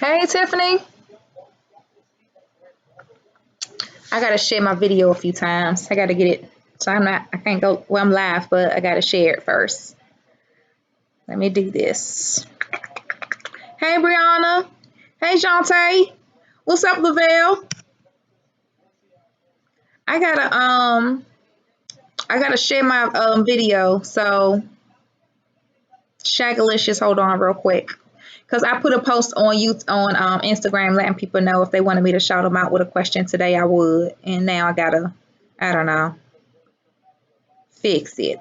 Hey Tiffany, I gotta share my video a few times. I gotta get it. So I can't go, well, I'm live, but I gotta share it first. Let me do this. Hey Brianna. Hey Shantae. What's up, Lavelle? I gotta share my video. So Shagalicious, hold on real quick. Because I put a post on Instagram letting people know if they wanted me to shout them out with a question today, I would. And now I gotta, I don't know, fix it.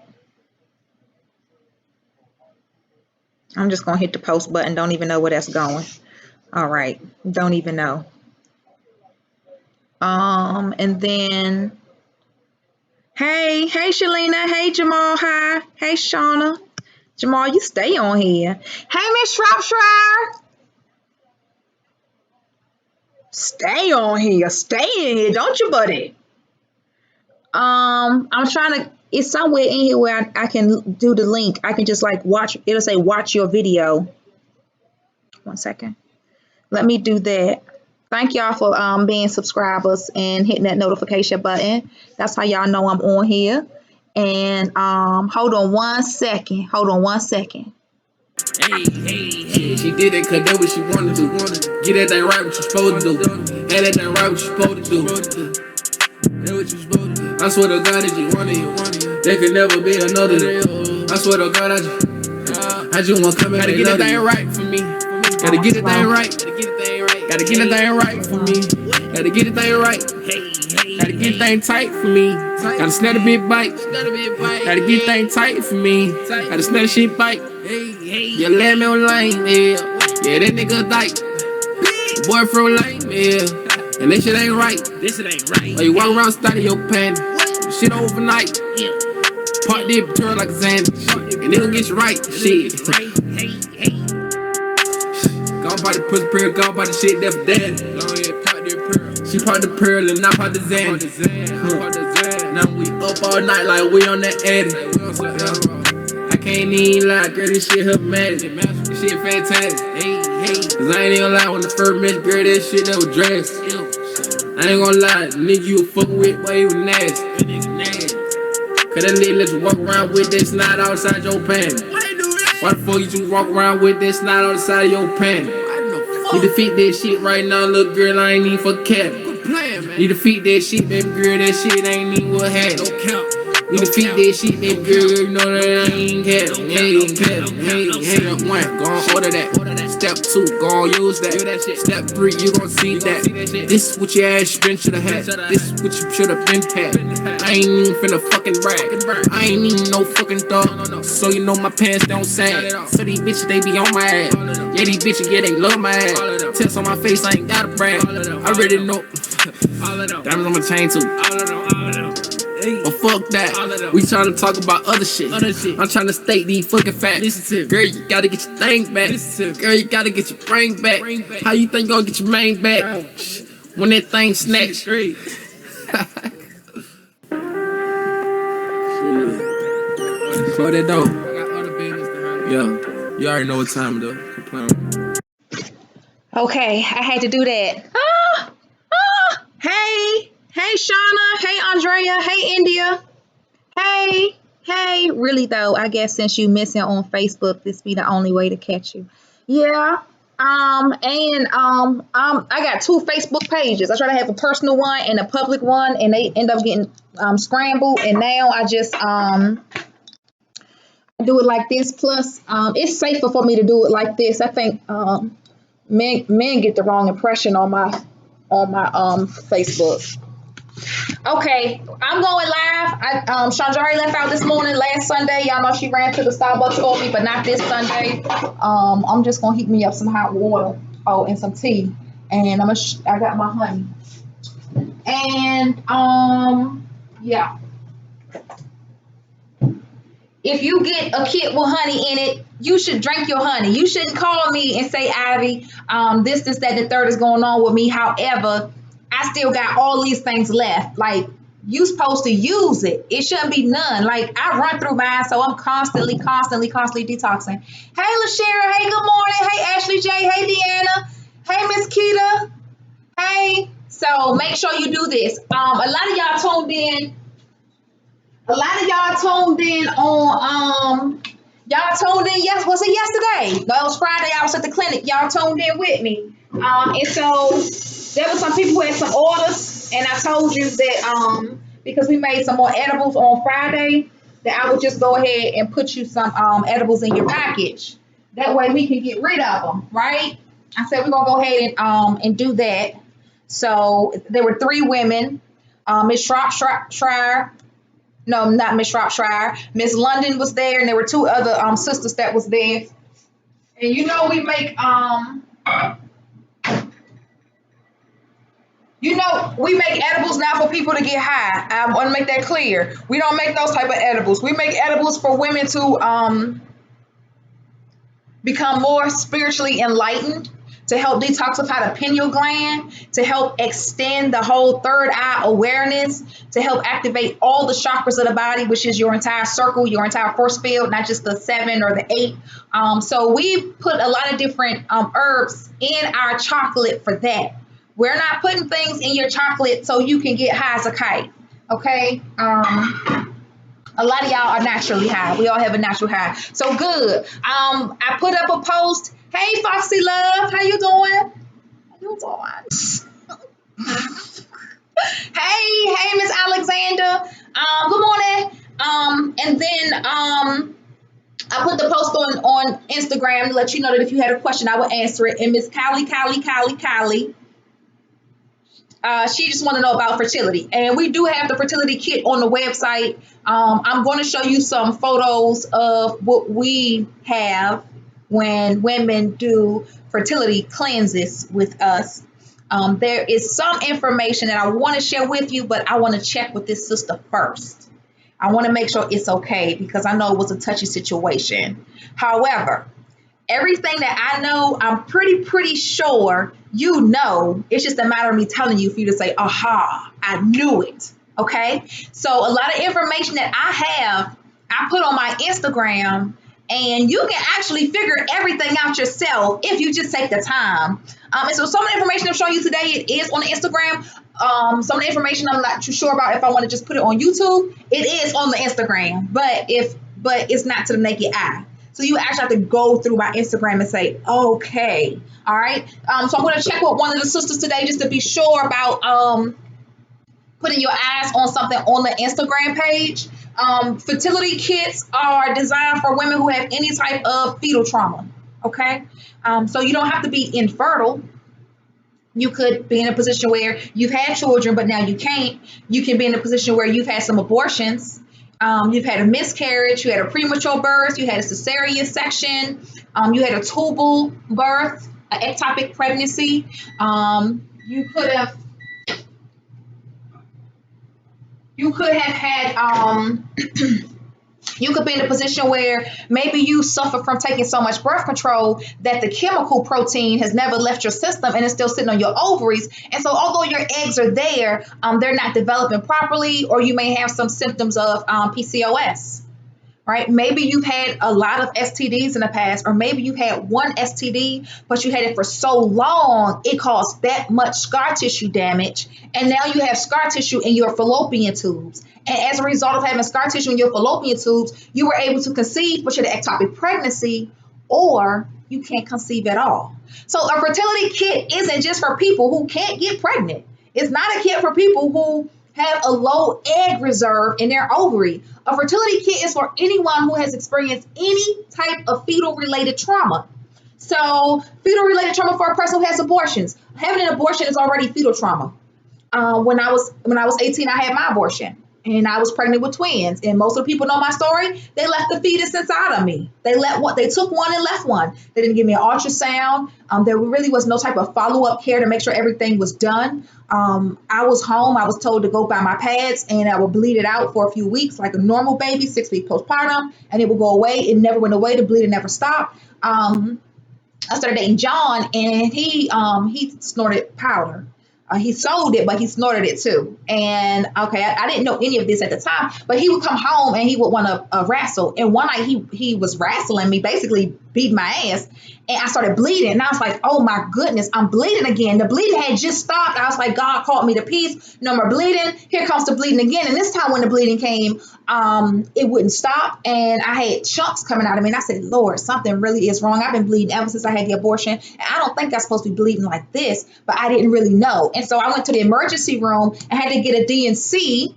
I'm just gonna hit the post button. Don't even know where that's going. All right, don't even know. And then, hey Shalina, hey Jamal, hi, hey Shauna. Jamal, you stay on here. Hey Miss Shropshire, stay on here, stay in here, don't you, buddy? I'm trying to. It's somewhere in here where I can do the link. I can just like watch. It'll say watch your video. 1 second. Let me do that. Thank y'all for being subscribers and hitting that notification button. That's how y'all know I'm on here. And hold on 1 second. Hold on 1 second. Hey, she did it cause that's what she wanted to do. Get that thing right what you supposed to do. Had that thing right what you supposed to do. That's what you supposed to do. I swear to God that you wanted it. There could never be another day. I swear to God I just want to come in. Gotta get that thing right for me. Gotta get that thing right. Gotta get that thing right for me. Gotta get the thing right. Gotta get the thing tight for me. Gotta snap the big bite. Gotta get the thing tight for me. Gotta snap the shit bite. You let me on lame, yeah. Yeah, that nigga dyke. Boyfriend lame, yeah. And this shit ain't right. Or you walk around starting your panty. Shit overnight. Park dip turn like a sand. And it gon' get you right. Shit. Gone by the pussy pearl, gone by the shit that for daddy. She part the pearl and I part the Xan. Now we up all night like we on that Addy. I can't even lie, girl, this shit her magic. This shit fantastic. Cause I ain't even lie, when the first match, girl, that shit that was dressed. I ain't gonna lie, nigga you was fucking with, boy, you was nasty. Cause that nigga let you walk around with that snot outside your panty. Why the fuck you just walk around with that snot outside of your panty? You defeat that shit right now, little girl, I ain't even for cap. You defeat that shit, baby girl, that shit ain't even what happened. You defeat that shit, baby girl, you know that I ain't cap. Step 1, go on order that. Step 2, go on use that. Step 3, you gon' see that. This is what your ass been shoulda had. This is what you shoulda been had. I ain't even finna fucking brag. I ain't even no fucking thug. So you know my pants don't sag. So these bitches, they be on my ass. Yeah, these bitches, yeah, they love my ass. Text on my face, I ain't gotta brag. I already know. Diamonds on my chain too. But fuck that. We tryna talk about other shit. I'm tryna state these fucking facts. Girl, you gotta get your thing back. Girl, you gotta get your brain back. How you think you gonna get your main back when that thing snatched? Close that door. Yeah, you already know what time though. Okay, I had to do that. Hey Shauna, hey Andrea, hey India, hey. Really though, I guess since you missing on Facebook, this be the only way to catch you. Yeah. I got 2 Facebook pages. I try to have a personal one and a public one, and they end up getting scrambled. And now I just do it like this. Plus, it's safer for me to do it like this. I think Men get the wrong impression on my Facebook. Okay, I'm going live. Shanjari left out this morning, last Sunday. Y'all know she ran to the Starbucks for me, but not this Sunday. I'm just gonna heat me up some hot water, and some tea, and I got my honey, and yeah. If you get a kit with honey in it, you should drink your honey. You shouldn't call me and say, Ivy, this, that, the third is going on with me. However, I still got all these things left. Like, you supposed to use it. It shouldn't be none. Like, I run through mine, so I'm constantly detoxing. Hey, LaShara. Hey, good morning. Hey, Ashley J. Hey, Deanna. Hey, Miss Keita. Hey. So make sure you do this. A lot of y'all tuned in. Yes, was it yesterday? No, it was Friday. I was at the clinic. Y'all tuned in with me. And so there were some people who had some orders, and I told you that because we made some more edibles on Friday, that I would just go ahead and put you some edibles in your package. That way we can get rid of them, right? I said we're gonna go ahead and do that. So there were 3 women. Miss Shropshire. No, not Miss Shropshire. Miss London was there, and there were 2 other sisters that was there. And we make edibles now for people to get high. I want to make that clear. We don't make those type of edibles. We make edibles for women to become more spiritually enlightened, to help detoxify the pineal gland, to help extend the whole third eye awareness, to help activate all the chakras of the body, which is your entire circle, your entire force field, not just the 7 or the 8. So we put a lot of different herbs in our chocolate for that. We're not putting things in your chocolate so you can get high as a kite, okay? A lot of y'all are naturally high. We all have a natural high. So good. I put up a post. Hey, Foxy Love, how you doing? How you doing? Hey, Miss Alexander. Good morning. And then I put the post on Instagram to let you know that if you had a question, I would answer it. And Miss Callie, she just want to know about fertility. And we do have the fertility kit on the website. I'm going to show you some photos of what we have when women do fertility cleanses with us. There is some information that I want to share with you, but I want to check with this sister first. I want to make sure it's okay because I know it was a touchy situation. However, everything that I know, I'm pretty sure it's just a matter of me telling you for you to say, aha, I knew it. Okay. So a lot of information that I have, I put on my Instagram, and you can actually figure everything out yourself if you just take the time. And so some of the information I'm showing you today, it is on the Instagram. Some of the information I'm not too sure about if I want to just put it on YouTube. It is on the Instagram, but it's not to the naked eye. So you actually have to go through my Instagram and say, okay, all right. So I'm going to check with one of the sisters today just to be sure about putting your eyes on something on the Instagram page. Fertility kits are designed for women who have any type of fetal trauma. Okay. So you don't have to be infertile. You could be in a position where you've had children, but now you can't. You can be in a position where you've had some abortions. You've had a miscarriage, you had a premature birth, you had a cesarean section, you had a tubal birth, an ectopic pregnancy. You could have had you could be in a position where maybe you suffer from taking so much birth control that the chemical protein has never left your system and it's still sitting on your ovaries. And so although your eggs are there, they're not developing properly, or you may have some symptoms of PCOS, right? Maybe you've had a lot of STDs in the past, or maybe you had one STD, but you had it for so long, it caused that much scar tissue damage. And now you have scar tissue in your fallopian tubes. And as a result of having scar tissue in your fallopian tubes, you were able to conceive, but you had an ectopic pregnancy, or you can't conceive at all. So a fertility kit isn't just for people who can't get pregnant. It's not a kit for people who have a low egg reserve in their ovary. A fertility kit is for anyone who has experienced any type of fetal related trauma. So fetal related trauma for a person who has abortions. Having an abortion is already fetal trauma. When I was 18, I had my abortion, and I was pregnant with twins. And most of the people know my story. They left the fetus inside of me. They took one and left one. They didn't give me an ultrasound. There really was no type of follow up care to make sure everything was done. I was home. I was told to go buy my pads, and I would bleed it out for a few weeks, like a normal baby, 6 week postpartum, and it would go away. It never went away. The bleeding never stopped. I started dating John, and he snorted powder. He sold it, but he snorted it too. And okay, I didn't know any of this at the time, but he would come home and he would want to wrestle. And one night he was wrestling me, basically beat my ass, and I started bleeding. And I was like, oh my goodness, I'm bleeding again. The bleeding had just stopped. I was like, God called me to peace. No more bleeding. Here comes the bleeding again. And this time when the bleeding came, it wouldn't stop, and I had chunks coming out of me. And I said, Lord, something really is wrong. I've been bleeding ever since I had the abortion, and I don't think I'm supposed to be bleeding like this, but I didn't really know. And so I went to the emergency room and had to get a DNC.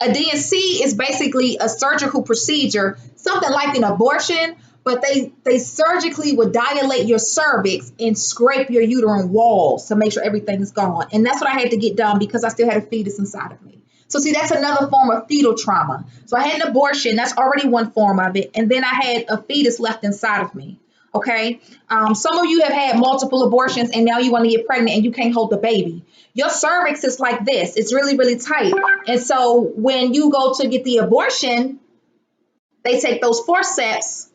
A DNC is basically a surgical procedure, something like an abortion, but they surgically would dilate your cervix and scrape your uterine walls to make sure everything's gone. And that's what I had to get done because I still had a fetus inside of me. So see, that's another form of fetal trauma. So I had an abortion, that's already one form of it. And then I had a fetus left inside of me. Okay. Some of you have had multiple abortions and now you want to get pregnant and you can't hold the baby. Your cervix is like this. It's really, really tight. And so when you go to get the abortion, they take those forceps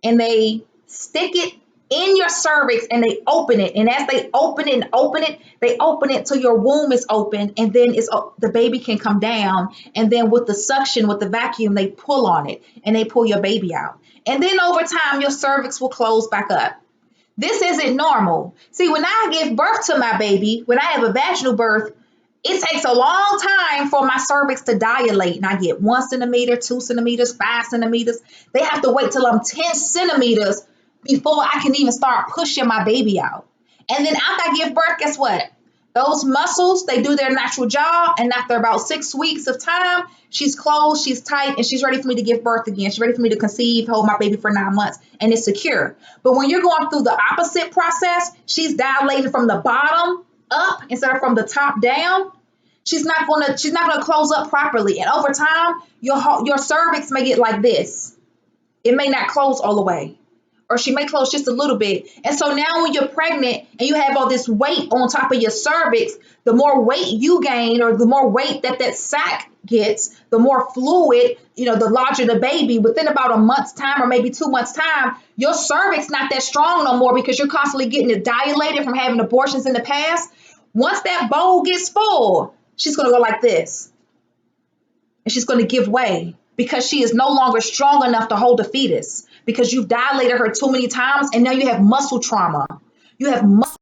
and they stick it in your cervix and they open it. And as they open it and open it, they open it till your womb is open, and then the baby can come down. And then with the suction, with the vacuum, they pull on it and they pull your baby out. And then over time, your cervix will close back up. This isn't normal. See, when I give birth to my baby, when I have a vaginal birth, it takes a long time for my cervix to dilate. And I get 1 centimeter, 2 centimeters, 5 centimeters. They have to wait till I'm 10 centimeters before I can even start pushing my baby out. And then after I give birth, guess what? Those muscles, they do their natural job. And after about 6 weeks of time, she's closed, she's tight, and she's ready for me to give birth again. She's ready for me to conceive, hold my baby for 9 months, and it's secure. But when you're going through the opposite process, she's dilating from the bottom up instead of from the top down. She's not gonna close up properly. And over time, your cervix may get like this. It may not close all the way, or she may close just a little bit. And so now when you're pregnant and you have all this weight on top of your cervix, the more weight you gain, or the more weight that sac gets, the more fluid, the larger the baby. Within about a month's time or maybe 2 months time, your cervix not that strong no more because you're constantly getting it dilated from having abortions in the past. Once that bowl gets full, she's going to go like this, and she's going to give way because she is no longer strong enough to hold the fetus because you've dilated her too many times, and now you have muscle trauma. You have muscle.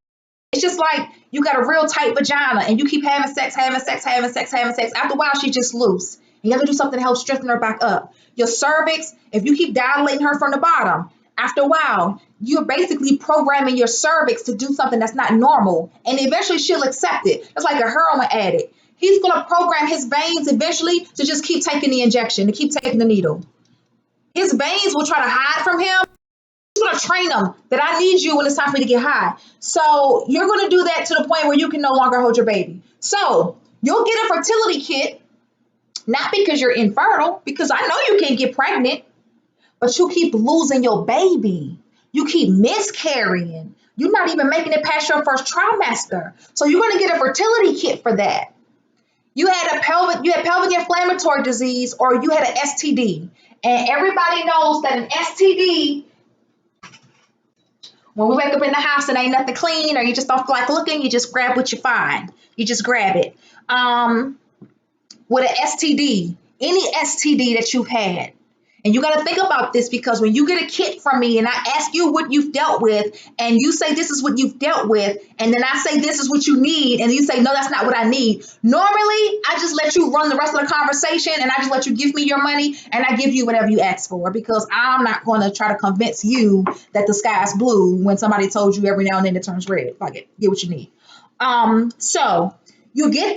It's just like you got a real tight vagina and you keep having sex. After a while, she's just loose. And you have to do something to help strengthen her back up. Your cervix, if you keep dilating her from the bottom, after a while, you're basically programming your cervix to do something that's not normal. And eventually she'll accept it. It's like a heroin addict. He's going to program his veins eventually to just keep taking the injection, to keep taking the needle. His veins will try to hide from him. He's going to train them that I need you when it's time for me to get high. So you're going to do that to the point where you can no longer hold your baby. So you'll get a fertility kit, not because you're infertile, because I know you can't get pregnant, but you keep losing your baby. You keep miscarrying. You're not even making it past your first trimester. So you're going to get a fertility kit for that. You had pelvic inflammatory disease, or you had an STD. And everybody knows that an STD, when we wake up in the house and ain't nothing clean, or you just don't feel like looking, you just grab what you find. You just grab it. With an STD, any STD that you've had, and you got to think about this, because when you get a kit from me and I ask you what you've dealt with, and you say this is what you've dealt with, and then I say this is what you need, and you say no, that's not what I need. Normally, I just let you run the rest of the conversation, and I just let you give me your money, and I give you whatever you ask for, because I'm not going to try to convince you that the sky's blue when somebody told you every now and then it turns red. Fuck it, get what you need. So you get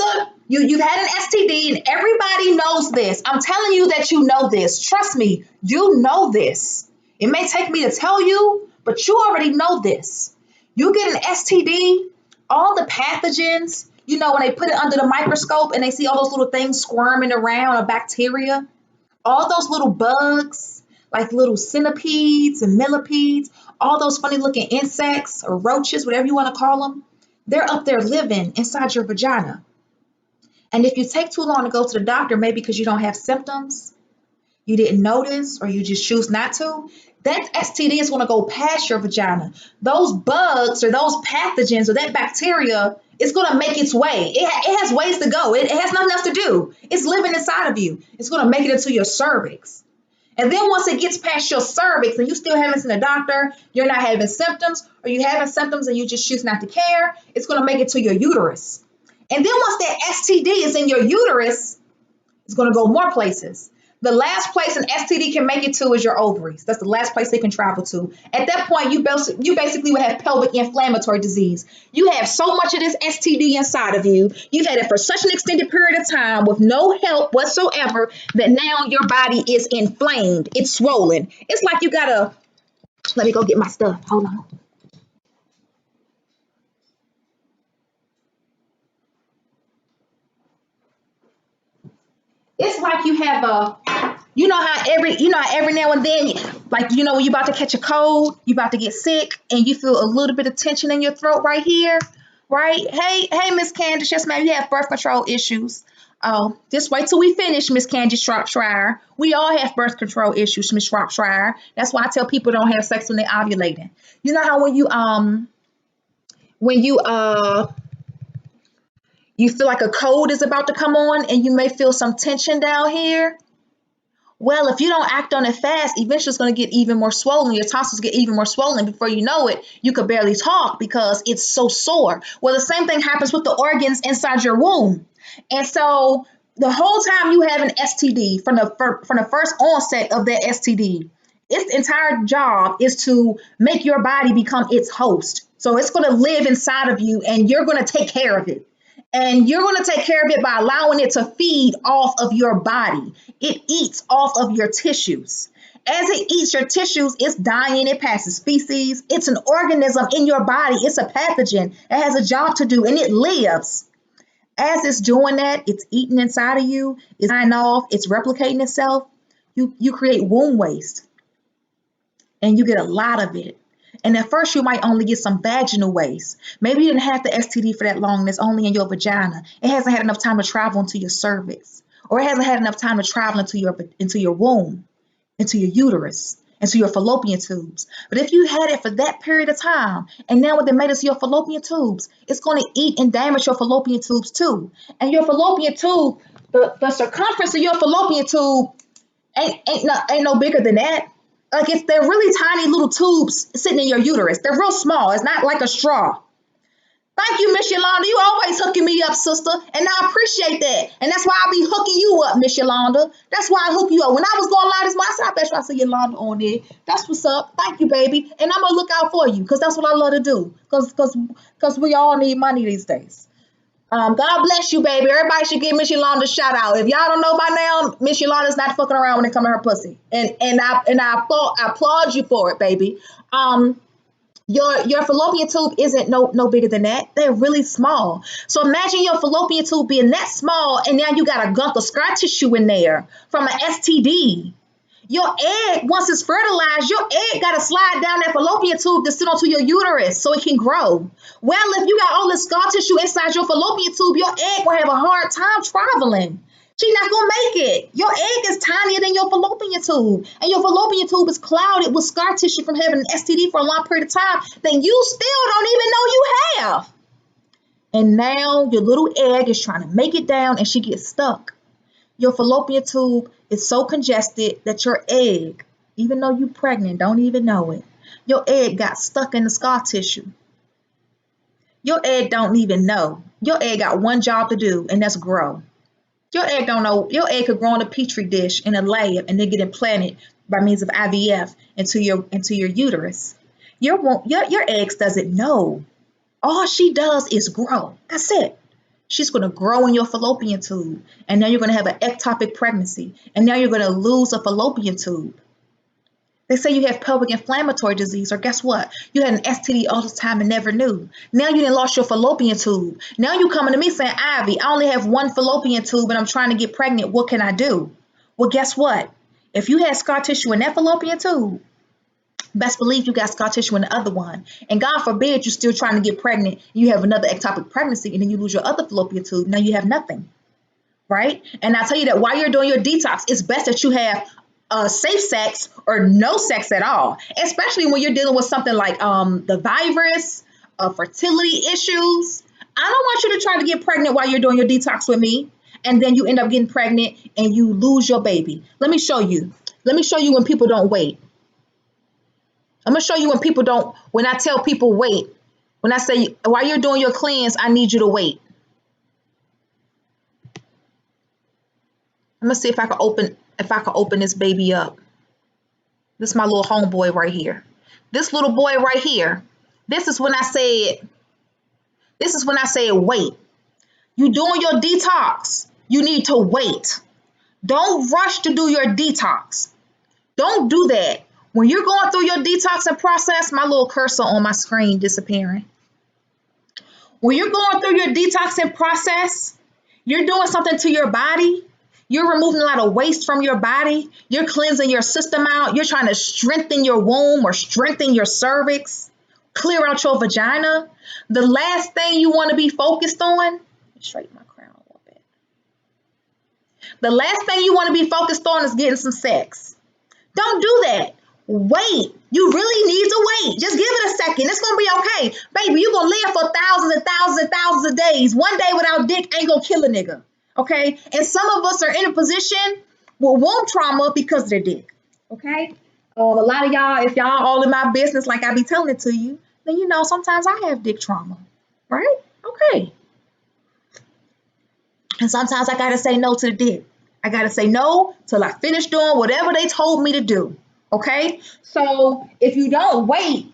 you've had an STD, and everybody knows this. I'm telling you that you know this. Trust me, you know this. It may take me to tell you, But you already know this. You get an STD, all the pathogens, when they put it under the microscope and they see all those little things squirming around, a bacteria, all those little bugs, like little centipedes and millipedes, all those funny looking insects or roaches, whatever you want to call them, they're up there living inside your vagina. And if you take too long to go to the doctor, maybe because you don't have symptoms, you didn't notice, or you just choose not to, that STD is going to go past your vagina. Those bugs or those pathogens or that bacteria is going to make its way. It has ways to go. It has nothing else to do. It's living inside of you. It's going to make it into your cervix. And then once it gets past your cervix and you still haven't seen a doctor, you're not having symptoms, or you having symptoms and you just choose not to care, it's going to make it to your uterus. And then once that STD is in your uterus, it's going to go more places. The last place an STD can make it to is your ovaries. That's the last place they can travel to. At that point, you basically will have pelvic inflammatory disease. You have so much of this STD inside of you. You've had it for such an extended period of time with no help whatsoever that now your body is inflamed. It's swollen. It's like you gotta, let me go get my stuff. Hold on. It's like you have how every now and then, like, when you about to catch a cold, you about to get sick, and you feel a little bit of tension in your throat right here, right? Hey, Miss Candace, yes, ma'am, you have birth control issues. Oh, just wait till we finish, Miss Candace Shropshire. We all have birth control issues, Miss Shropshire. That's why I tell people don't have sex when they're ovulating. You know how when you feel like a cold is about to come on and you may feel some tension down here? Well, if you don't act on it fast, eventually it's going to get even more swollen. Your tonsils get even more swollen. Before you know it, you could barely talk because it's so sore. Well, the same thing happens with the organs inside your womb. And so the whole time you have an STD, from the first onset of that STD, its entire job is to make your body become its host. So it's going to live inside of you and you're going to take care of it. And you're going to take care of it by allowing it to feed off of your body. It eats off of your tissues. As it eats your tissues, it's dying, it passes feces. It's an organism in your body. It's a pathogen. It has a job to do and it lives. As it's doing that, it's eating inside of you, it's dying off, it's replicating itself. You create womb waste and you get a lot of it. And at first, you might only get some vaginal waste. Maybe you didn't have the STD for that long, and it's only in your vagina. It hasn't had enough time to travel into your cervix, or it hasn't had enough time to travel into your womb, into your uterus, into your fallopian tubes. But if you had it for that period of time, and now when they made it to your fallopian tubes, it's going to eat and damage your fallopian tubes too. And your fallopian tube, the circumference of your fallopian tube ain't no bigger than that. Like, they're really tiny little tubes sitting in your uterus. They're real small. It's not like a straw. Thank you, Miss Yolanda. You always hooking me up, sister. And I appreciate that. And that's why I be hooking you up, Miss Yolanda. That's why I hook you up. When I was going live this morning, I said, I bet you I see Yolanda on there. That's what's up. Thank you, baby. And I'm going to look out for you because that's what I love to do. Because we all need money these days. God bless you, baby. Everybody should give Miss Yolanda a shout out. If y'all don't know by now, Miss Yolanda's not fucking around when it comes to her pussy, and I applaud you for it, baby. Your fallopian tube isn't no bigger than that. They're really small. So imagine your fallopian tube being that small, and now you got a gunk of scar tissue in there from an STD. Your egg, once it's fertilized, your egg got to slide down that fallopian tube to sit onto your uterus so it can grow. Well, if you got all this scar tissue inside your fallopian tube, your egg will have a hard time traveling. She's not going to make it. Your egg is tinier than your fallopian tube. And your fallopian tube is clouded with scar tissue from having an STD for a long period of time that you still don't even know you have. And now your little egg is trying to make it down and she gets stuck. Your fallopian tube is so congested that your egg, even though you're pregnant, don't even know it. Your egg got stuck in the scar tissue. Your egg don't even know. Your egg got one job to do, and that's grow. Your egg don't know. Your egg could grow in a petri dish in a lab and then get implanted by means of IVF into your uterus. Your eggs doesn't know. All she does is grow. That's it. She's going to grow in your fallopian tube. And now you're going to have an ectopic pregnancy. And now you're going to lose a fallopian tube. They say you have pelvic inflammatory disease, or guess what? You had an STD all the time and never knew. Now you done lost your fallopian tube. Now you coming to me saying, Ivy, I only have one fallopian tube and I'm trying to get pregnant. What can I do? Well, guess what? If you had scar tissue in that fallopian tube, best believe you got scar tissue in the other one. And God forbid you're still trying to get pregnant. You have another ectopic pregnancy and then you lose your other fallopian tube. Now you have nothing. Right? And I tell you that while you're doing your detox, it's best that you have safe sex or no sex at all, especially when you're dealing with something like the virus, fertility issues. I don't want you to try to get pregnant while you're doing your detox with me, and then you end up getting pregnant and you lose your baby. Let me show you. Let me show you when people don't wait. I'm gonna show you when people don't. When I tell people wait, when I say while you're doing your cleanse, I need you to wait. I'm gonna see if I can open this baby up. This is my little homeboy right here. This little boy right here. This is when I said wait. You doing your detox. You need to wait. Don't rush to do your detox. Don't do that. When you're going through your detoxing process, my little cursor on my screen disappearing. When you're going through your detoxing process, you're doing something to your body. You're removing a lot of waste from your body. You're cleansing your system out. You're trying to strengthen your womb or strengthen your cervix, clear out your vagina. The last thing you want to be focused on, straighten my crown a little bit. The last thing you want to be focused on is getting some sex. Don't do that. Wait. You really need to wait. Just give it a second. It's going to be okay. Baby, you're going to live for thousands and thousands and thousands of days. One day without dick ain't going to kill a nigga. Okay? And some of us are in a position with womb trauma because of their dick. Okay? A lot of y'all, if y'all all in my business like I be telling it to you, then you know sometimes I have dick trauma. Right? Okay. And sometimes I got to say no to the dick. I got to say no till I finish doing whatever they told me to do. Okay? So if you don't wait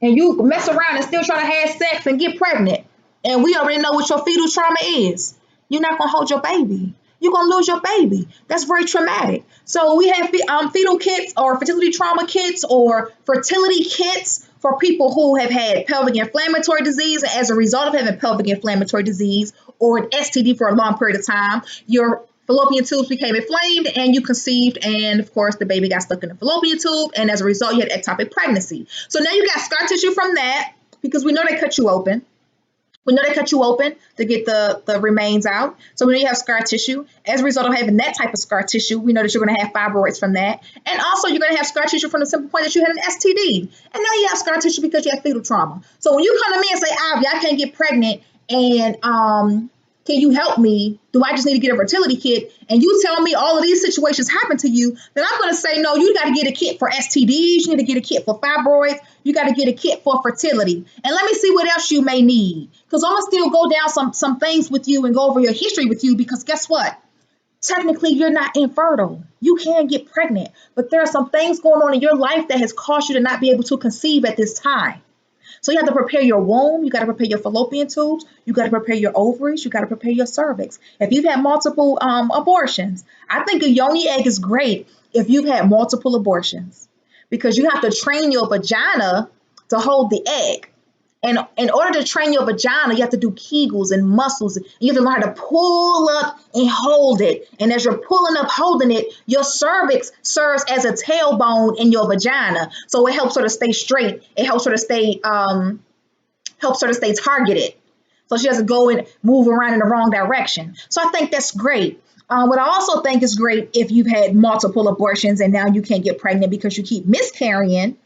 and you mess around and still try to have sex and get pregnant, and we already know what your fetal trauma is, you're not going to hold your baby. You're going to lose your baby. That's very traumatic. So we have fetal kits or fertility trauma kits or fertility kits for people who have had pelvic inflammatory disease. And as a result of having pelvic inflammatory disease or an STD for a long period of time, your fallopian tubes became inflamed and you conceived. And of course, the baby got stuck in the fallopian tube. And as a result, you had ectopic pregnancy. So now you got scar tissue from that because we know they cut you open. We know they cut you open to get the remains out. So we know you have scar tissue. As a result of having that type of scar tissue, we know that you're going to have fibroids from that. And also you're going to have scar tissue from the simple point that you had an STD. And now you have scar tissue because you have fetal trauma. So when you come to me and say, Ivy, I can't get pregnant and can you help me? Do I just need to get a fertility kit? And you tell me all of these situations happen to you, then I'm going to say, no, you got to get a kit for STDs. You need to get a kit for fibroids. You got to get a kit for fertility. And let me see what else you may need. Because I'm going to still go down some things with you and go over your history with you because guess what? Technically, you're not infertile. You can get pregnant. But there are some things going on in your life that has caused you to not be able to conceive at this time. So you have to prepare your womb, you got to prepare your fallopian tubes, you got to prepare your ovaries, you got to prepare your cervix. If you've had multiple abortions, I think a Yoni egg is great if you've had multiple abortions because you have to train your vagina to hold the egg. And in order to train your vagina, you have to do Kegels and muscles. You have to learn how to pull up and hold it. And as you're pulling up, holding it, your cervix serves as a tailbone in your vagina. So it helps her to stay straight. It helps her to stay targeted. So she doesn't go and move around in the wrong direction. So I think that's great. What I also think is great if you've had multiple abortions and now you can't get pregnant because you keep miscarrying,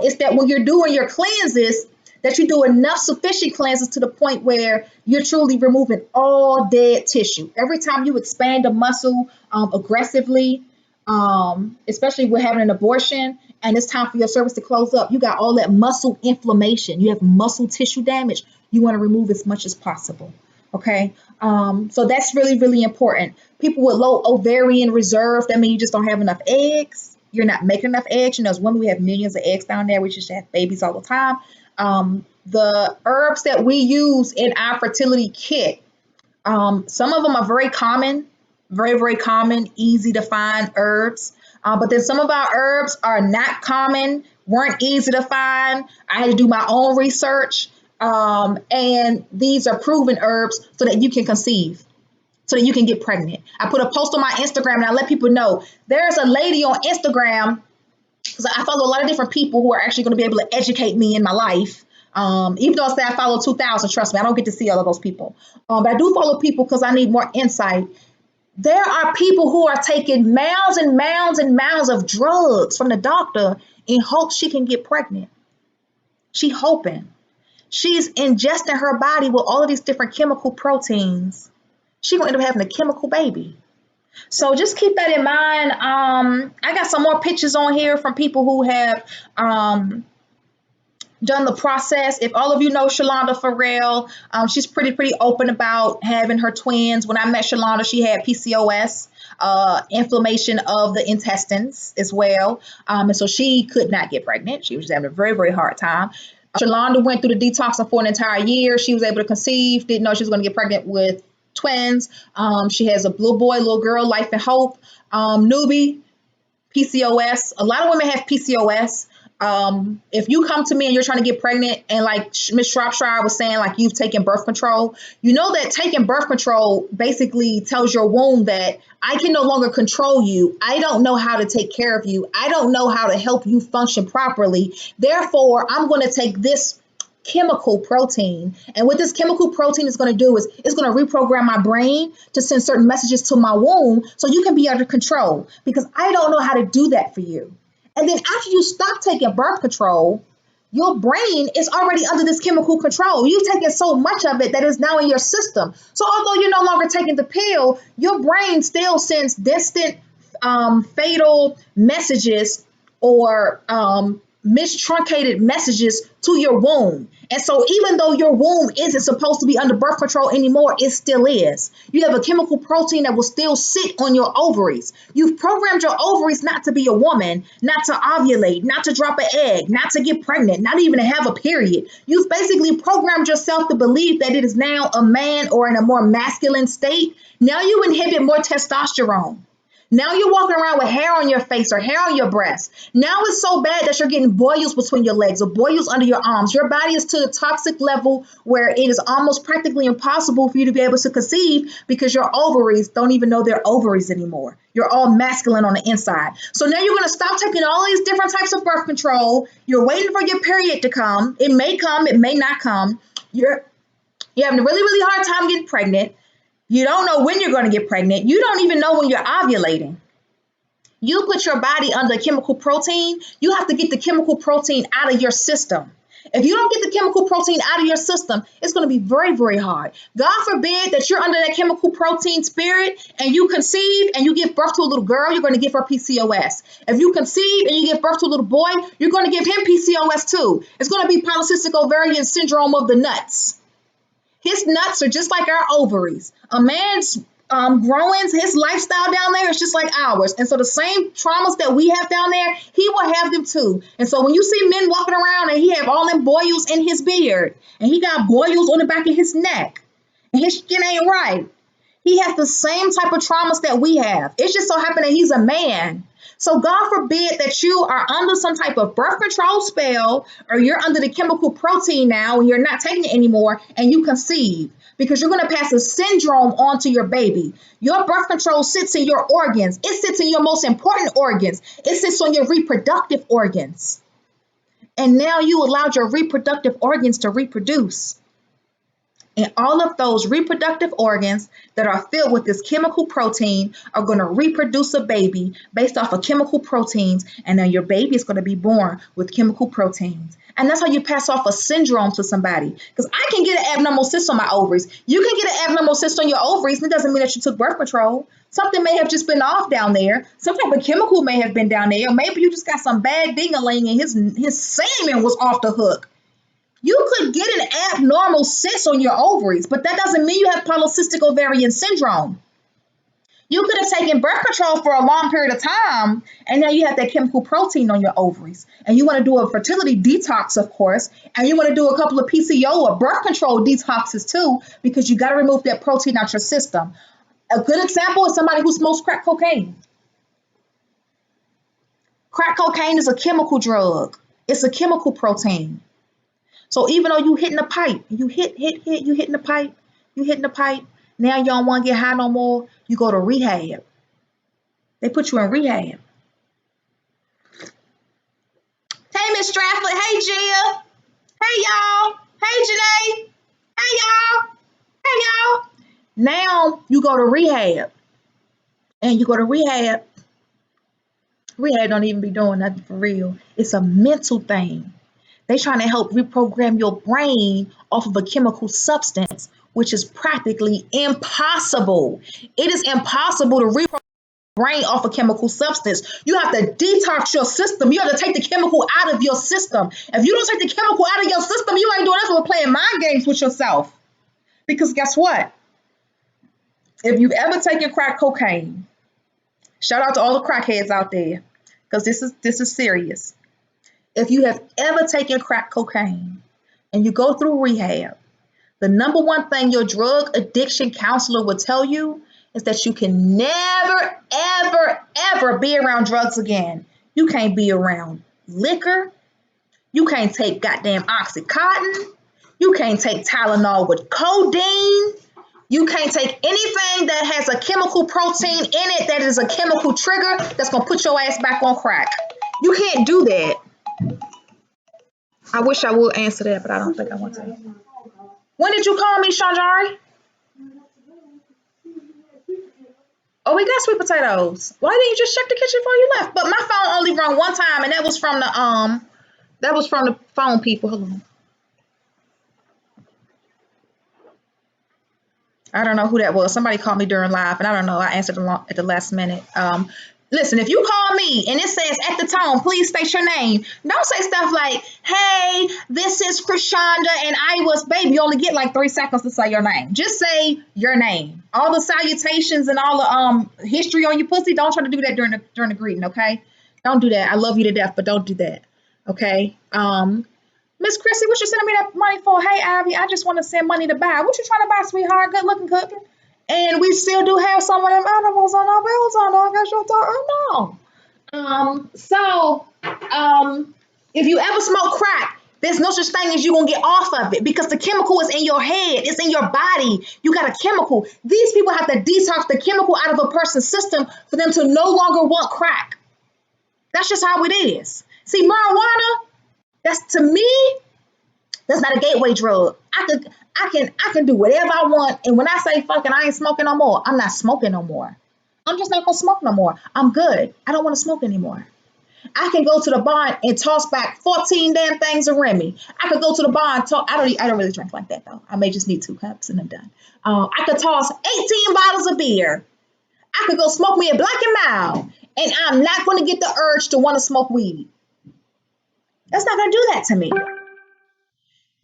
is that when you're doing your cleanses, that you do enough sufficient cleanses to the point where you're truly removing all dead tissue. Every time you expand a muscle aggressively, especially with having an abortion, and it's time for your cervix to close up, you got all that muscle inflammation. You have muscle tissue damage. You want to remove as much as possible. Okay, so that's really, really important. People with low ovarian reserve, that means you just don't have enough eggs. You're not making enough eggs. You know, as women, we have millions of eggs down there. We just have babies all the time. The herbs that we use in our fertility kit, some of them are very common, very, very common, easy to find herbs. But then some of our herbs are not common, weren't easy to find. I had to do my own research. And these are proven herbs so that you can conceive, so that you can get pregnant. I put a post on my Instagram and I let people know there's a lady on Instagram, because I follow a lot of different people who are actually going to be able to educate me in my life. Even though I say I follow 2,000, trust me, I don't get to see all of those people. But I do follow people because I need more insight. There are people who are taking mounds and mounds and mounds of drugs from the doctor in hopes she can get pregnant. She hoping. She's ingesting her body with all of these different chemical proteins. She's going to end up having a chemical baby. So just keep that in mind. I got some more pictures on here from people who have done the process. If all of you know Shalonda Farrell, she's pretty open about having her twins. When I met Shalonda, she had PCOS, inflammation of the intestines as well. And so she could not get pregnant. She was having a very hard time. Shalonda went through the detoxing for an entire year. She was able to conceive, didn't know she was going to get pregnant with twins. She has a little boy, little girl, life and hope. Newbie, PCOS. A lot of women have PCOS. If you come to me and you're trying to get pregnant, and like Miss Shropshire was saying, like you've taken birth control, you know that taking birth control basically tells your womb that I can no longer control you. I don't know how to take care of you. I don't know how to help you function properly. Therefore, I'm going to take this chemical protein. And what this chemical protein is going to do is it's going to reprogram my brain to send certain messages to my womb so you can be under control, because I don't know how to do that for you. And then after you stop taking birth control, your brain is already under this chemical control. You've taken so much of it that is now in your system. So although you're no longer taking the pill, your brain still sends distant, fatal messages or mistruncated messages to your womb. And so even though your womb isn't supposed to be under birth control anymore, it still is. You have a chemical protein that will still sit on your ovaries. You've programmed your ovaries not to be a woman, not to ovulate, not to drop an egg, not to get pregnant, not even to have a period. You've basically programmed yourself to believe that it is now a man or in a more masculine state. Now you inhibit more testosterone. Now you're walking around with hair on your face or hair on your breast. Now it's so bad that you're getting boils between your legs or boils under your arms. Your body is to the toxic level where it is almost practically impossible for you to be able to conceive because your ovaries don't even know they're ovaries anymore. You're all masculine on the inside. So now you're going to stop taking all these different types of birth control. You're waiting for your period to come. It may not come. You're having a really hard time getting pregnant. You don't know when you're going to get pregnant. You don't even know when you're ovulating. You put your body under chemical protein. You have to get the chemical protein out of your system. If you don't get the chemical protein out of your system, it's going to be very hard. God forbid that you're under that chemical protein spirit and you conceive and you give birth to a little girl, you're going to give her PCOS. If you conceive and you give birth to a little boy, you're going to give him PCOS too. It's going to be polycystic ovarian syndrome of the nuts. His nuts are just like our ovaries. A man's growing, his lifestyle down there is just like ours. And so the same traumas that we have down there, he will have them too. And so when you see men walking around and he have all them boils in his beard, and he got boils on the back of his neck, and his skin ain't right, he has the same type of traumas that we have. It's just so happened that he's a man. So God forbid that you are under some type of birth control spell, or you're under the chemical protein now and you're not taking it anymore and you conceive, because you're going to pass a syndrome on to your baby. Your birth control sits in your organs. It sits in your most important organs. It sits on your reproductive organs. And now you allowed your reproductive organs to reproduce. And all of those reproductive organs that are filled with this chemical protein are going to reproduce a baby based off of chemical proteins. And then your baby is going to be born with chemical proteins. And that's how you pass off a syndrome to somebody. Because I can get an abnormal cyst on my ovaries. You can get an abnormal cyst on your ovaries, and it doesn't mean that you took birth control. Something may have just been off down there. Some type of chemical may have been down there. Or maybe you just got some bad ding-a-ling and his semen was off the hook. You could get an abnormal cyst on your ovaries, but that doesn't mean you have polycystic ovarian syndrome. You could have taken birth control for a long period of time, and now you have that chemical protein on your ovaries. And you want to do a fertility detox, of course, and you want to do a couple of PCO or birth control detoxes too, because you got to remove that protein out your system. A good example is somebody who smokes crack cocaine. Crack cocaine is a chemical drug. It's a chemical protein. So even though you hitting the pipe, you you hitting the pipe, you hitting the pipe. Now you don't want to get high no more. You go to rehab. They put you in rehab. Hey, Miss Stratford. Hey, Jill. Hey, y'all. Hey, Janae. Hey, y'all. Hey, y'all. Now you go to rehab. And you go to rehab. Rehab don't even be doing nothing for real. It's a mental thing. They trying to help reprogram your brain off of a chemical substance, which is practically impossible. It is impossible to reprogram brain off a chemical substance. You have to detox your system. You have to take the chemical out of your system. If you don't take the chemical out of your system, you ain't doing nothing but playing mind games with yourself. Because guess what? If you've ever taken crack cocaine, shout out to all the crackheads out there, because this is serious. If you have ever taken crack cocaine and you go through rehab, the number one thing your drug addiction counselor will tell you is that you can never, ever, ever be around drugs again. You can't be around liquor. You can't take goddamn Oxycontin. You can't take Tylenol with codeine. You can't take anything that has a chemical protein in it that is a chemical trigger that's going to put your ass back on crack. You can't do that. I wish I would answer that, but I don't think I want to. When did you call me, Shanjari? Oh, we got sweet potatoes. Why didn't you just check the kitchen before you left? But my phone only rang one time, and that was from the phone people. Hold on. I don't know who that was. Somebody called me during live, and I don't know. I answered at the last minute. Listen, if you call me and it says at the tone, please state your name. Don't say stuff like, hey, this is Krishanda and I was, baby, you only get like 3 seconds to say your name. Just say your name. All the salutations and all the history on your pussy, don't try to do that during the greeting, okay? Don't do that. I love you to death, but don't do that, okay? Miss Chrissy, what you sending me that money for? Hey, Ivy, I just want to send money to buy. What you trying to buy, sweetheart? Good looking cooking. And we still do have some of them animals on our bills on our special if you ever smoke crack, there's no such thing as you gonna get off of it because the chemical is in your head, it's in your body. You got a chemical. These people have to detox the chemical out of a person's system for them to no longer want crack. That's just how it is. See, marijuana, to me, that's not a gateway drug. I can do whatever I want. And when I say fucking, I ain't smoking no more. I'm not smoking no more. I'm just not gonna smoke no more. I'm good. I don't want to smoke anymore. I can go to the bar and toss back 14 damn things of Remy. I could go to the bar and talk. I don't really drink like that though. I may just need 2 cups and I'm done. I could toss 18 bottles of beer. I could go smoke me a Black and Mild, and I'm not going to get the urge to want to smoke weed. That's not going to do that to me.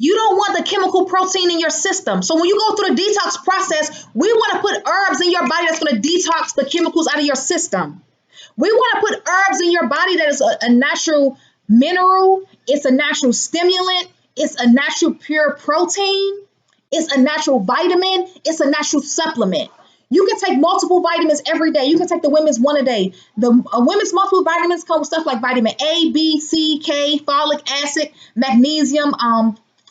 You don't want the chemical protein in your system. So when you go through the detox process, we want to put herbs in your body that's going to detox the chemicals out of your system. We want to put herbs in your body that is a natural mineral. It's a natural stimulant. It's a natural pure protein. It's a natural vitamin. It's a natural supplement. You can take multiple vitamins every day. You can take the women's one a day. The women's multiple vitamins come with stuff like vitamin A, B, C, K, folic acid, magnesium,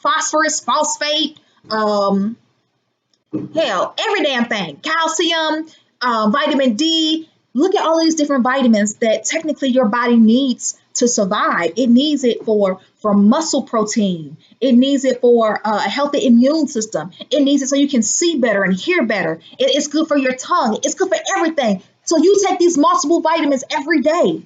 phosphorus, phosphate, hell, every damn thing. Calcium, vitamin D. Look at all these different vitamins that technically your body needs to survive. It needs it for muscle protein. It needs it for a healthy immune system. It needs it so you can see better and hear better. It's good for your tongue. It's good for everything. So you take these multiple vitamins every day.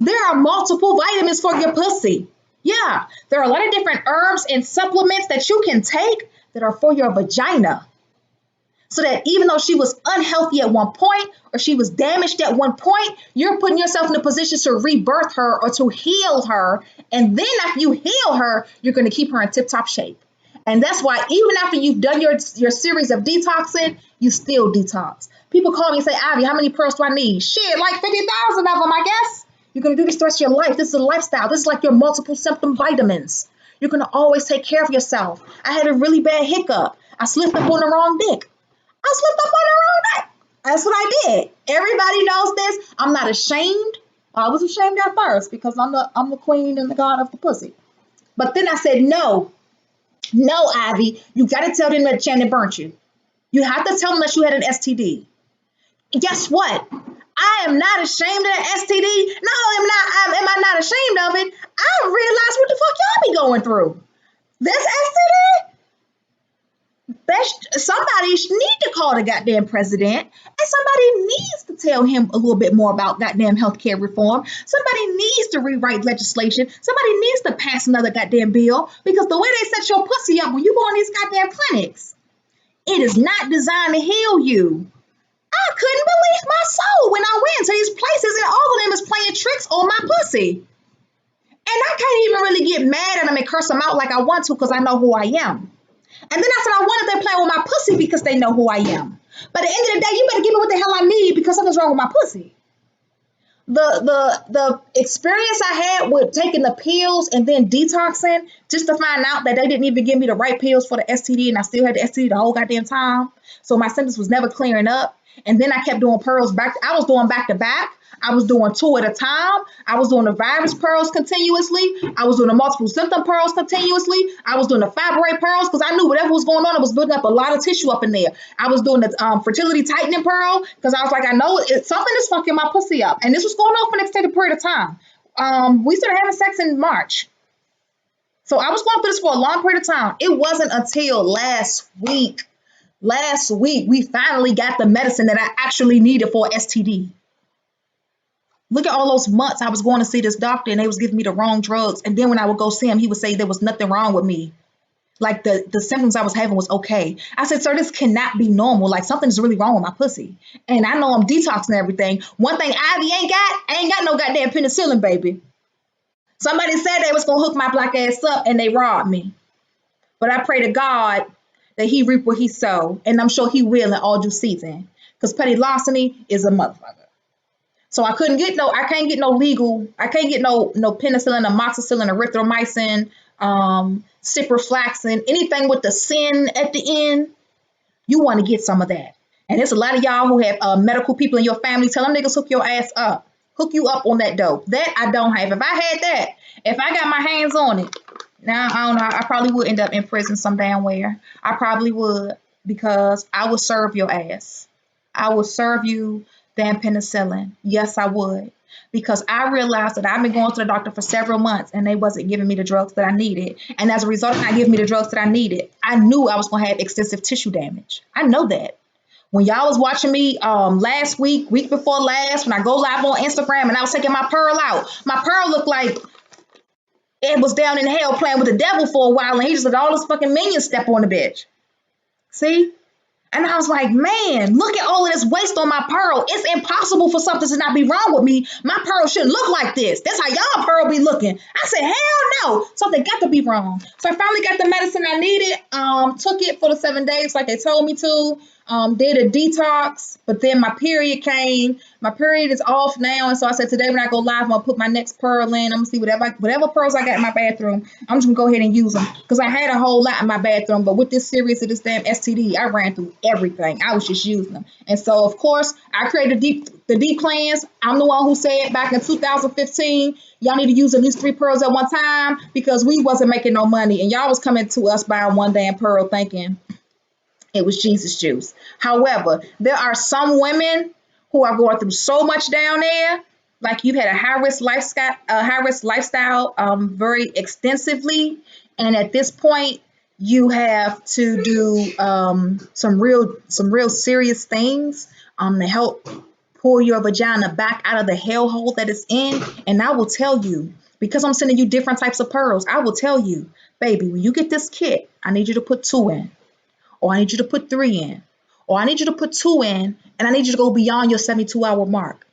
There are multiple vitamins for your pussy. Yeah, there are a lot of different herbs and supplements that you can take that are for your vagina. So that even though she was unhealthy at one point or she was damaged at one point, you're putting yourself in a position to rebirth her or to heal her. And then after you heal her, you're going to keep her in tip-top shape. And that's why even after you've done your series of detoxing, you still detox. People call me and say, Ivy, how many pearls do I need? Shit, like 50,000 of them, I guess. You're going to do this the rest of your life. This is a lifestyle. This is like your multiple symptom vitamins. You're going to always take care of yourself. I had a really bad hiccup. I slipped up on the wrong dick. That's what I did. Everybody knows this. I'm not ashamed. I was ashamed at first because I'm the queen and the god of the pussy. But then I said, no, no, Ivy, you got to tell them that Shannon burnt you. You have to tell them that you had an STD. And guess what? I am not ashamed of that STD. No, am I not ashamed of it? I don't realize what the fuck y'all be going through. This STD? Somebody need to call the goddamn president, and somebody needs to tell him a little bit more about goddamn healthcare reform. Somebody needs to rewrite legislation. Somebody needs to pass another goddamn bill, because the way they set your pussy up when you go in these goddamn clinics, it is not designed to heal you. I couldn't believe my soul when I went to these places and all of them is playing tricks on my pussy. And I can't even really get mad at them and curse them out like I want to, because I know who I am. And then I said, I wanted them playing with my pussy because they know who I am. But at the end of the day, you better give me what the hell I need, because something's wrong with my pussy. The experience I had with taking the pills and then detoxing, just to find out that they didn't even give me the right pills for the STD, and I still had the STD the whole goddamn time. So my symptoms was never clearing up. And then I kept doing pearls back. I was doing back to back. I was doing 2 at a time. I was doing the virus pearls continuously. I was doing the multiple symptom pearls continuously. I was doing the fibroid pearls because I knew whatever was going on, it was building up a lot of tissue up in there. I was doing the fertility tightening pearl because I was like, I know something is fucking my pussy up. And this was going on for an extended period of time. We started having sex in March. So I was going through this for a long period of time. It wasn't until last week we finally got the medicine that I actually needed for STD. Look at all those months I was going to see this doctor and they was giving me the wrong drugs. And then when I would go see him, he would say there was nothing wrong with me. Like the symptoms I was having was okay. I said, sir, this cannot be normal. Like something's really wrong with my pussy. And I know I'm detoxing and everything. One thing Ivy ain't got no goddamn penicillin, baby. Somebody said they was going to hook my black ass up and they robbed me. But I pray to God that he reap what he sow. And I'm sure he will in all due season. Because petty larceny is a motherfucker. So I can't get no penicillin, amoxicillin, erythromycin, ciprofloxacin, anything with the sin at the end. You want to get some of that. And there's a lot of y'all who have medical people in your family. Tell them niggas hook your ass up. Hook you up on that dope. That I don't have. If I had that, if I got my hands on it, now I don't know, I probably would end up in prison some damn where. I probably would, because I would serve your ass. I would serve you than penicillin. Yes, I would. Because I realized that I've been going to the doctor for several months and they wasn't giving me the drugs that I needed. And as a result of not giving me the drugs that I needed, I knew I was going to have extensive tissue damage. I know that. When y'all was watching me last week before last, when I go live on Instagram and I was taking my pearl out, my pearl looked like it was down in hell playing with the devil for a while, and he just let all those fucking minions step on the bitch. See? And I was like, man, look at all of this waste on my pearl. It's impossible for something to not be wrong with me. My pearl shouldn't look like this. That's how y'all pearl be looking. I said, hell no. Something got to be wrong. So I finally got the medicine I needed. Took it for the 7 days like they told me to. Did a detox, but then my period came. My period is off now, and so I said today when I go live, I'm gonna put my next pearl in. I'm gonna see whatever pearls I got in my bathroom. I'm just gonna go ahead and use them because I had a whole lot in my bathroom, but with this series of this damn STD, I ran through everything. I was just using them, and so of course I created the deep plans. I'm the one who said back in 2015, y'all need to use at least 3 pearls at one time because we wasn't making no money, and y'all was coming to us buying one damn pearl thinking it was Jesus juice. However, there are some women who are going through so much down there. Like you've had a high risk lifestyle, very extensively, and at this point, you have to do some real serious things to help pull your vagina back out of the hellhole that it's in. And I will tell you, because I'm sending you different types of pearls, I will tell you, baby, when you get this kit, I need you to put 2 in. Or I need you to put 3 in, or I need you to put 2 in, and I need you to go beyond your 72-hour mark,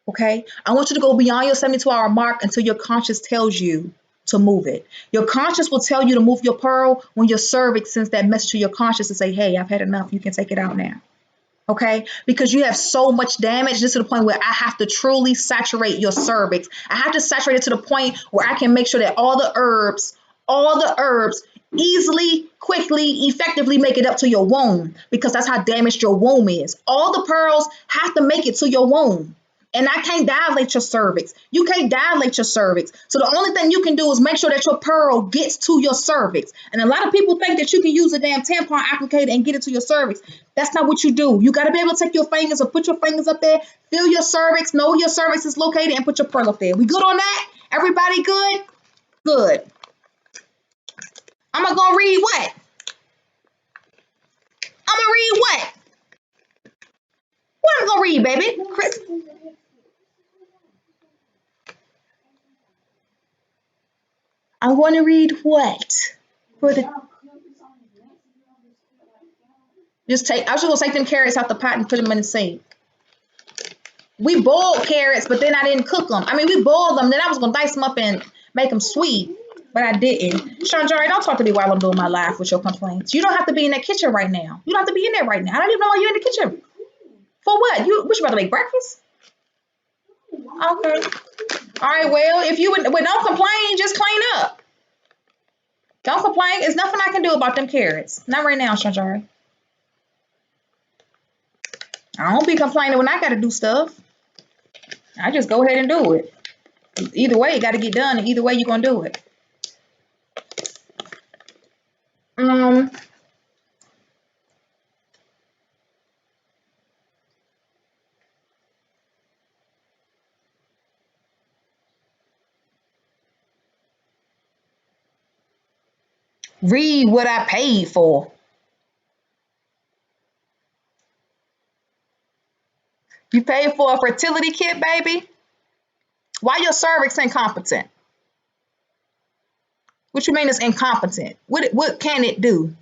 okay? I want you to go beyond your 72-hour mark until your conscience tells you to move it. Your conscience will tell you to move your pearl when your cervix sends that message to your conscience to say, hey, I've had enough, you can take it out now, okay? Because you have so much damage, just to the point where I have to truly saturate your cervix. I have to saturate it to the point where I can make sure that all the herbs easily, quickly, effectively make it up to your womb, because that's how damaged your womb is. All the pearls have to make it to your womb. And I can't dilate your cervix. You can't dilate your cervix. So the only thing you can do is make sure that your pearl gets to your cervix. And a lot of people think that you can use a damn tampon applicator and get it to your cervix. That's not what you do. You got to be able to take your fingers or put your fingers up there, feel your cervix, know where your cervix is located, and put your pearl up there. We good on that? Everybody good? Good. I'm going to go read what? I'm going to read what? What I'm going to read, baby? Chris. I'm going to read what? For the just take. I was just gonna take them carrots out the pot and put them in the sink. We boiled carrots, but then I didn't cook them. I mean, we boiled them, then I was gonna dice them up and make them sweet, but I didn't. Shanjari, don't talk to me while I'm doing my live with your complaints. You don't have to be in that kitchen right now. You don't have to be in there right now. I don't even know why you're in the kitchen. For what? You about to make breakfast? Okay. All right. Well, if you would, well, don't complain. Just clean up. Don't complain. There's nothing I can do about them carrots. Not right now, Shanjari. I don't be complaining when I got to do stuff. I just go ahead and do it. Either way, it got to get done. And either way, you're going to do it. Read what I paid for. You paid for a fertility kit, baby? Why your cervix incompetent? What you mean it's incompetent? What can it do?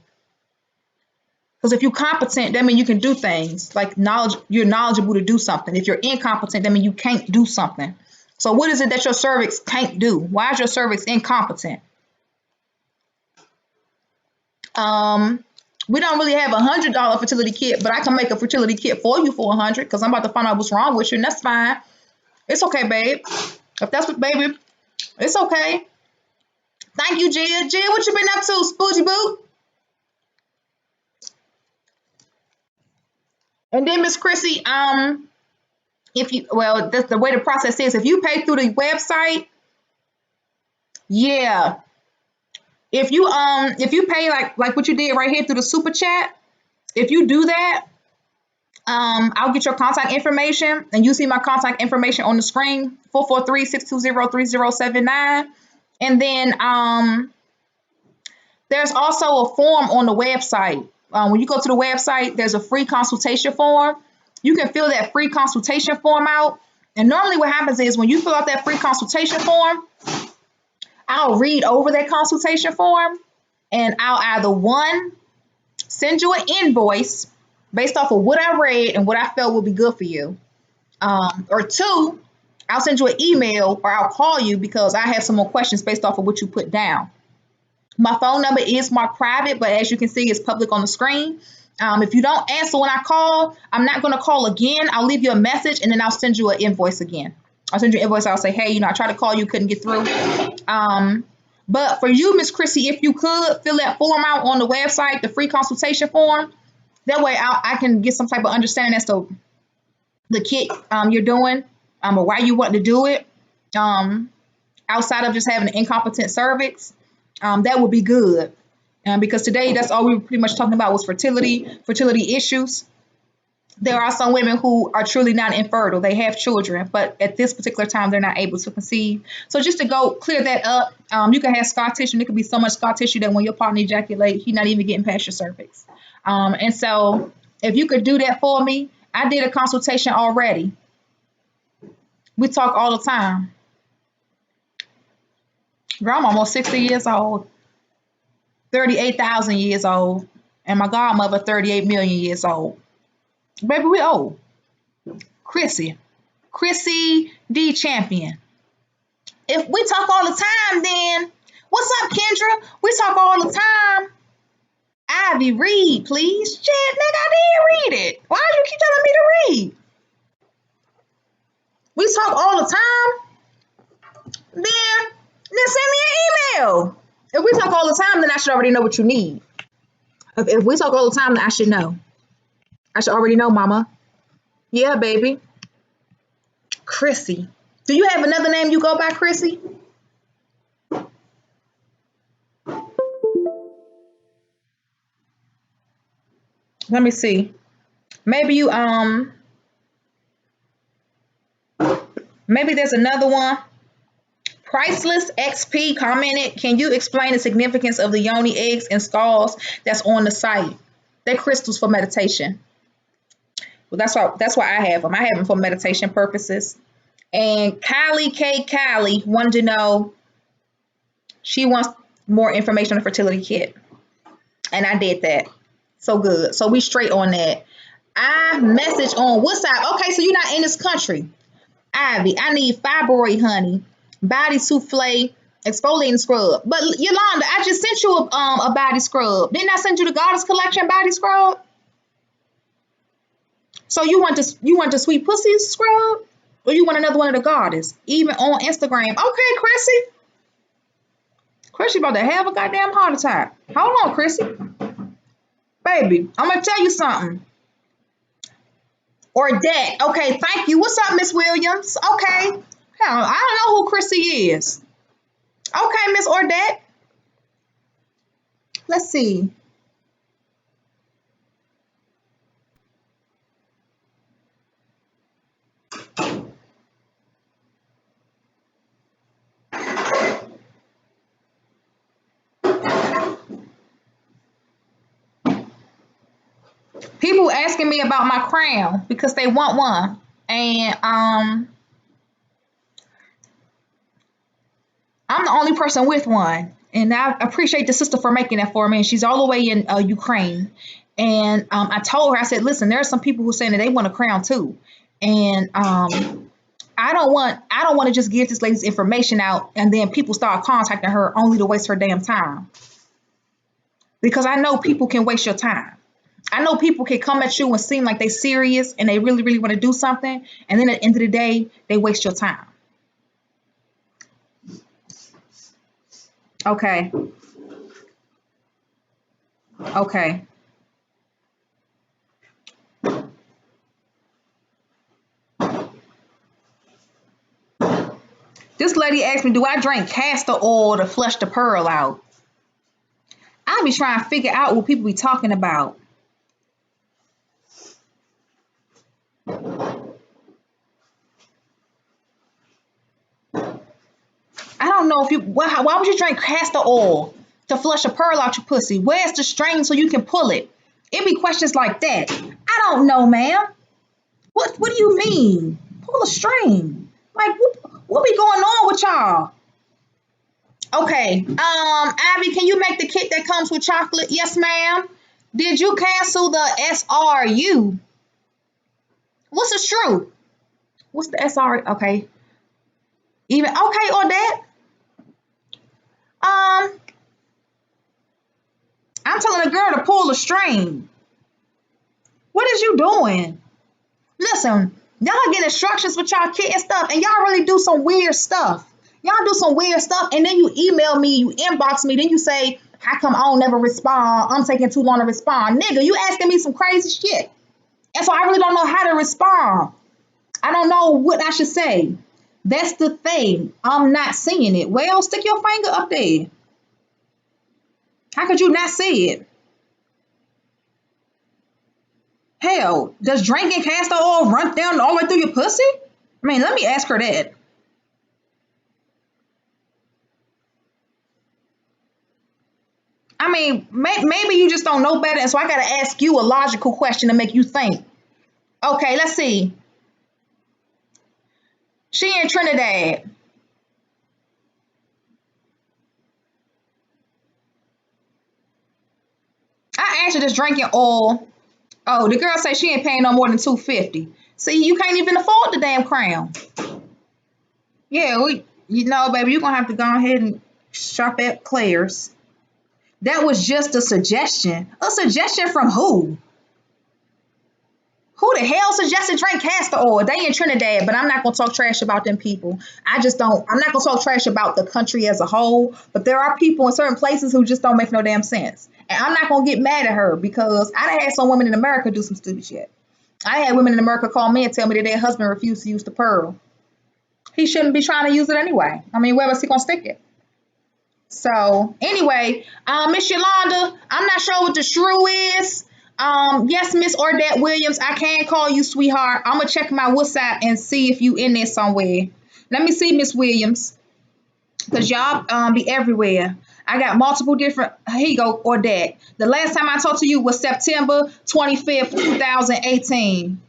Because if you're competent, that means you can do things. Like knowledge, you're knowledgeable to do something. If you're incompetent, that means you can't do something. So what is it that your cervix can't do? Why is your cervix incompetent? We don't really have $100 fertility kit, but I can make a fertility kit for you for $100 because I'm about to find out what's wrong with you, and that's fine. It's okay, babe. If that's what, baby, it's okay. Thank you, Gia. Gia, what you been up to, Spoogie Boot? And then Miss Chrissy, if you, well, that's the way the process is. If you pay through the website, yeah. If you pay like what you did right here through the super chat, if you do that, I'll get your contact information, and you see my contact information on the screen, 443-620-3079. And then there's also a form on the website. When you go to the website, there's a free consultation form. You can fill that free consultation form out. And normally what happens is when you fill out that free consultation form, I'll read over that consultation form, and I'll either one, send you an invoice based off of what I read and what I felt would be good for you. Or two, I'll send you an email or I'll call you because I have some more questions based off of what you put down. My phone number is marked private, but as you can see, it's public on the screen. If you don't answer when I call, I'm not going to call again. I'll leave you a message, and then I'll send you an invoice again. I'll send you an invoice. I'll say, hey, I tried to call you, couldn't get through. But for you, Miss Chrissy, if you could fill that form out on the website, the free consultation form, that way I can get some type of understanding as to the kit you're doing or why you want to do it. Outside of just having an incompetent cervix, that would be good. Because today, that's all we were pretty much talking about was fertility issues. There are some women who are truly not infertile. They have children, but at this particular time, they're not able to conceive. So just to go clear that up, you can have scar tissue, and it could be so much scar tissue that when your partner ejaculates, he's not even getting past your cervix. And so if you could do that for me, I did a consultation already. We talk all the time. Girl, I'm almost 60 years old, 38,000 years old, and my godmother 38 million years old. Baby, we old. Chrissy D Champion. If we talk all the time, then what's up, Kendra? We talk all the time. Ivy, read, please. Shit, nigga, I did read it. Why do you keep telling me to read? We talk all the time. Then send me an email. If we talk all the time, then I should already know what you need. If we talk all the time, then I should know. I should already know, mama. Yeah, baby. Chrissy. Do you have another name you go by, Chrissy? Let me see. Maybe you maybe there's another one. Priceless XP commented, can you explain the significance of the Yoni eggs and skulls that's on the site? They're crystals for meditation. Well, that's why I have them. I have them for meditation purposes. And Kylie wanted to know, she wants more information on the fertility kit. And I did that. So good. So we straight on that. I message on WhatsApp. Okay, so you're not in this country. Ivy, I need fibroid honey, body souffle, exfoliating scrub. But Yolanda, I just sent you a body scrub. Didn't I send you the Goddess Collection body scrub? So you want the sweet pussy scrub? Or you want another one of the Goddess? Even on Instagram. Okay, Chrissy. Chrissy about to have a goddamn heart attack. Hold on, Chrissy. Baby, I'm gonna tell you something. Or that. Okay, thank you. What's up, Miss Williams? Okay. Hell, I don't know who Chrissy is. Okay, Miss Ordette. Let's see. People asking me about my crown because they want one. And I'm the only person with one. And I appreciate the sister for making that for me. And she's all the way in Ukraine. And I told her, I said, listen, there are some people who are saying that they want a crown too. And I don't want to just give this lady's information out and then people start contacting her only to waste her damn time. Because I know people can waste your time. I know people can come at you and seem like they serious and they really, really want to do something. And then at the end of the day, they waste your time. Okay. Okay. This lady asked me, do I drink castor oil to flush the pearl out? I be trying to figure out what people be talking about. I don't know if you, why would you drink castor oil to flush a pearl out your pussy? Where's the string so you can pull it? It be questions like that. I don't know, ma'am. What do you mean? Pull a string. Like, what be going on with y'all? Okay, Abby, can you make the kit that comes with chocolate? Yes, ma'am. Did you cancel the SRU? What's the SRU? What's the SRU? Okay. Even, okay, or that? I'm telling a girl to pull a string. What is you doing? Listen, y'all get instructions with y'all kit and stuff, and y'all really do some weird stuff. Y'all do some weird stuff, and then you email me, you inbox me, then you say, how come I don't never respond? I'm taking too long to respond. Nigga, you asking me some crazy shit. And so I really don't know how to respond. I don't know what I should say. That's the thing. I'm not seeing it. Well, stick your finger up there. How could you not see it? Hell, does drinking castor oil run down all the way through your pussy? I mean, let me ask her that. I mean, maybe you just don't know better, and so I got to ask you a logical question to make you think. Okay, let's see. She in Trinidad. I asked her this drinking oil. Oh, the girl say she ain't paying no more than $250. See, you can't even afford the damn crown. Yeah, baby, you're gonna have to go ahead and shop at Claire's. That was just a suggestion. A suggestion from who? Who the hell suggested drink castor oil? They in Trinidad, but I'm not gonna talk trash about them people. I'm not gonna talk trash about the country as a whole, but there are people in certain places who just don't make no damn sense. And I'm not gonna get mad at her because I done had some women in America do some stupid shit. I had women in America call me and tell me that their husband refused to use the pearl. He shouldn't be trying to use it anyway. I mean, where was he gonna stick it? So anyway, Miss Yolanda, I'm not sure what the shrew is. Yes, Miss Ordette Williams, I can call you sweetheart. I'm gonna check my WhatsApp and see if you in there somewhere. Let me see, Miss Williams, because y'all be everywhere. I got multiple different. Here you go, Ordette. The last time I talked to you was September 25th, 2018.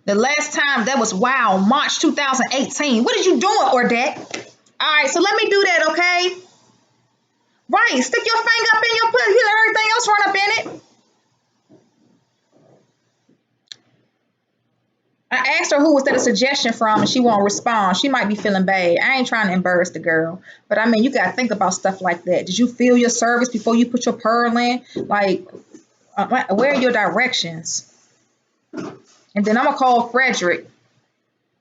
The last time that was wow, March 2018. What are you doing, Ordette? All right, so let me do that, okay? Right, stick your finger up in your pussy. You let everything else run up in it. I asked her who was that a suggestion from, and she won't respond. She might be feeling bad. I ain't trying to embarrass the girl, but I mean, you gotta think about stuff like that. Did you feel your service before you put your pearl in? Like, where are your directions? And then I'm gonna call Frederick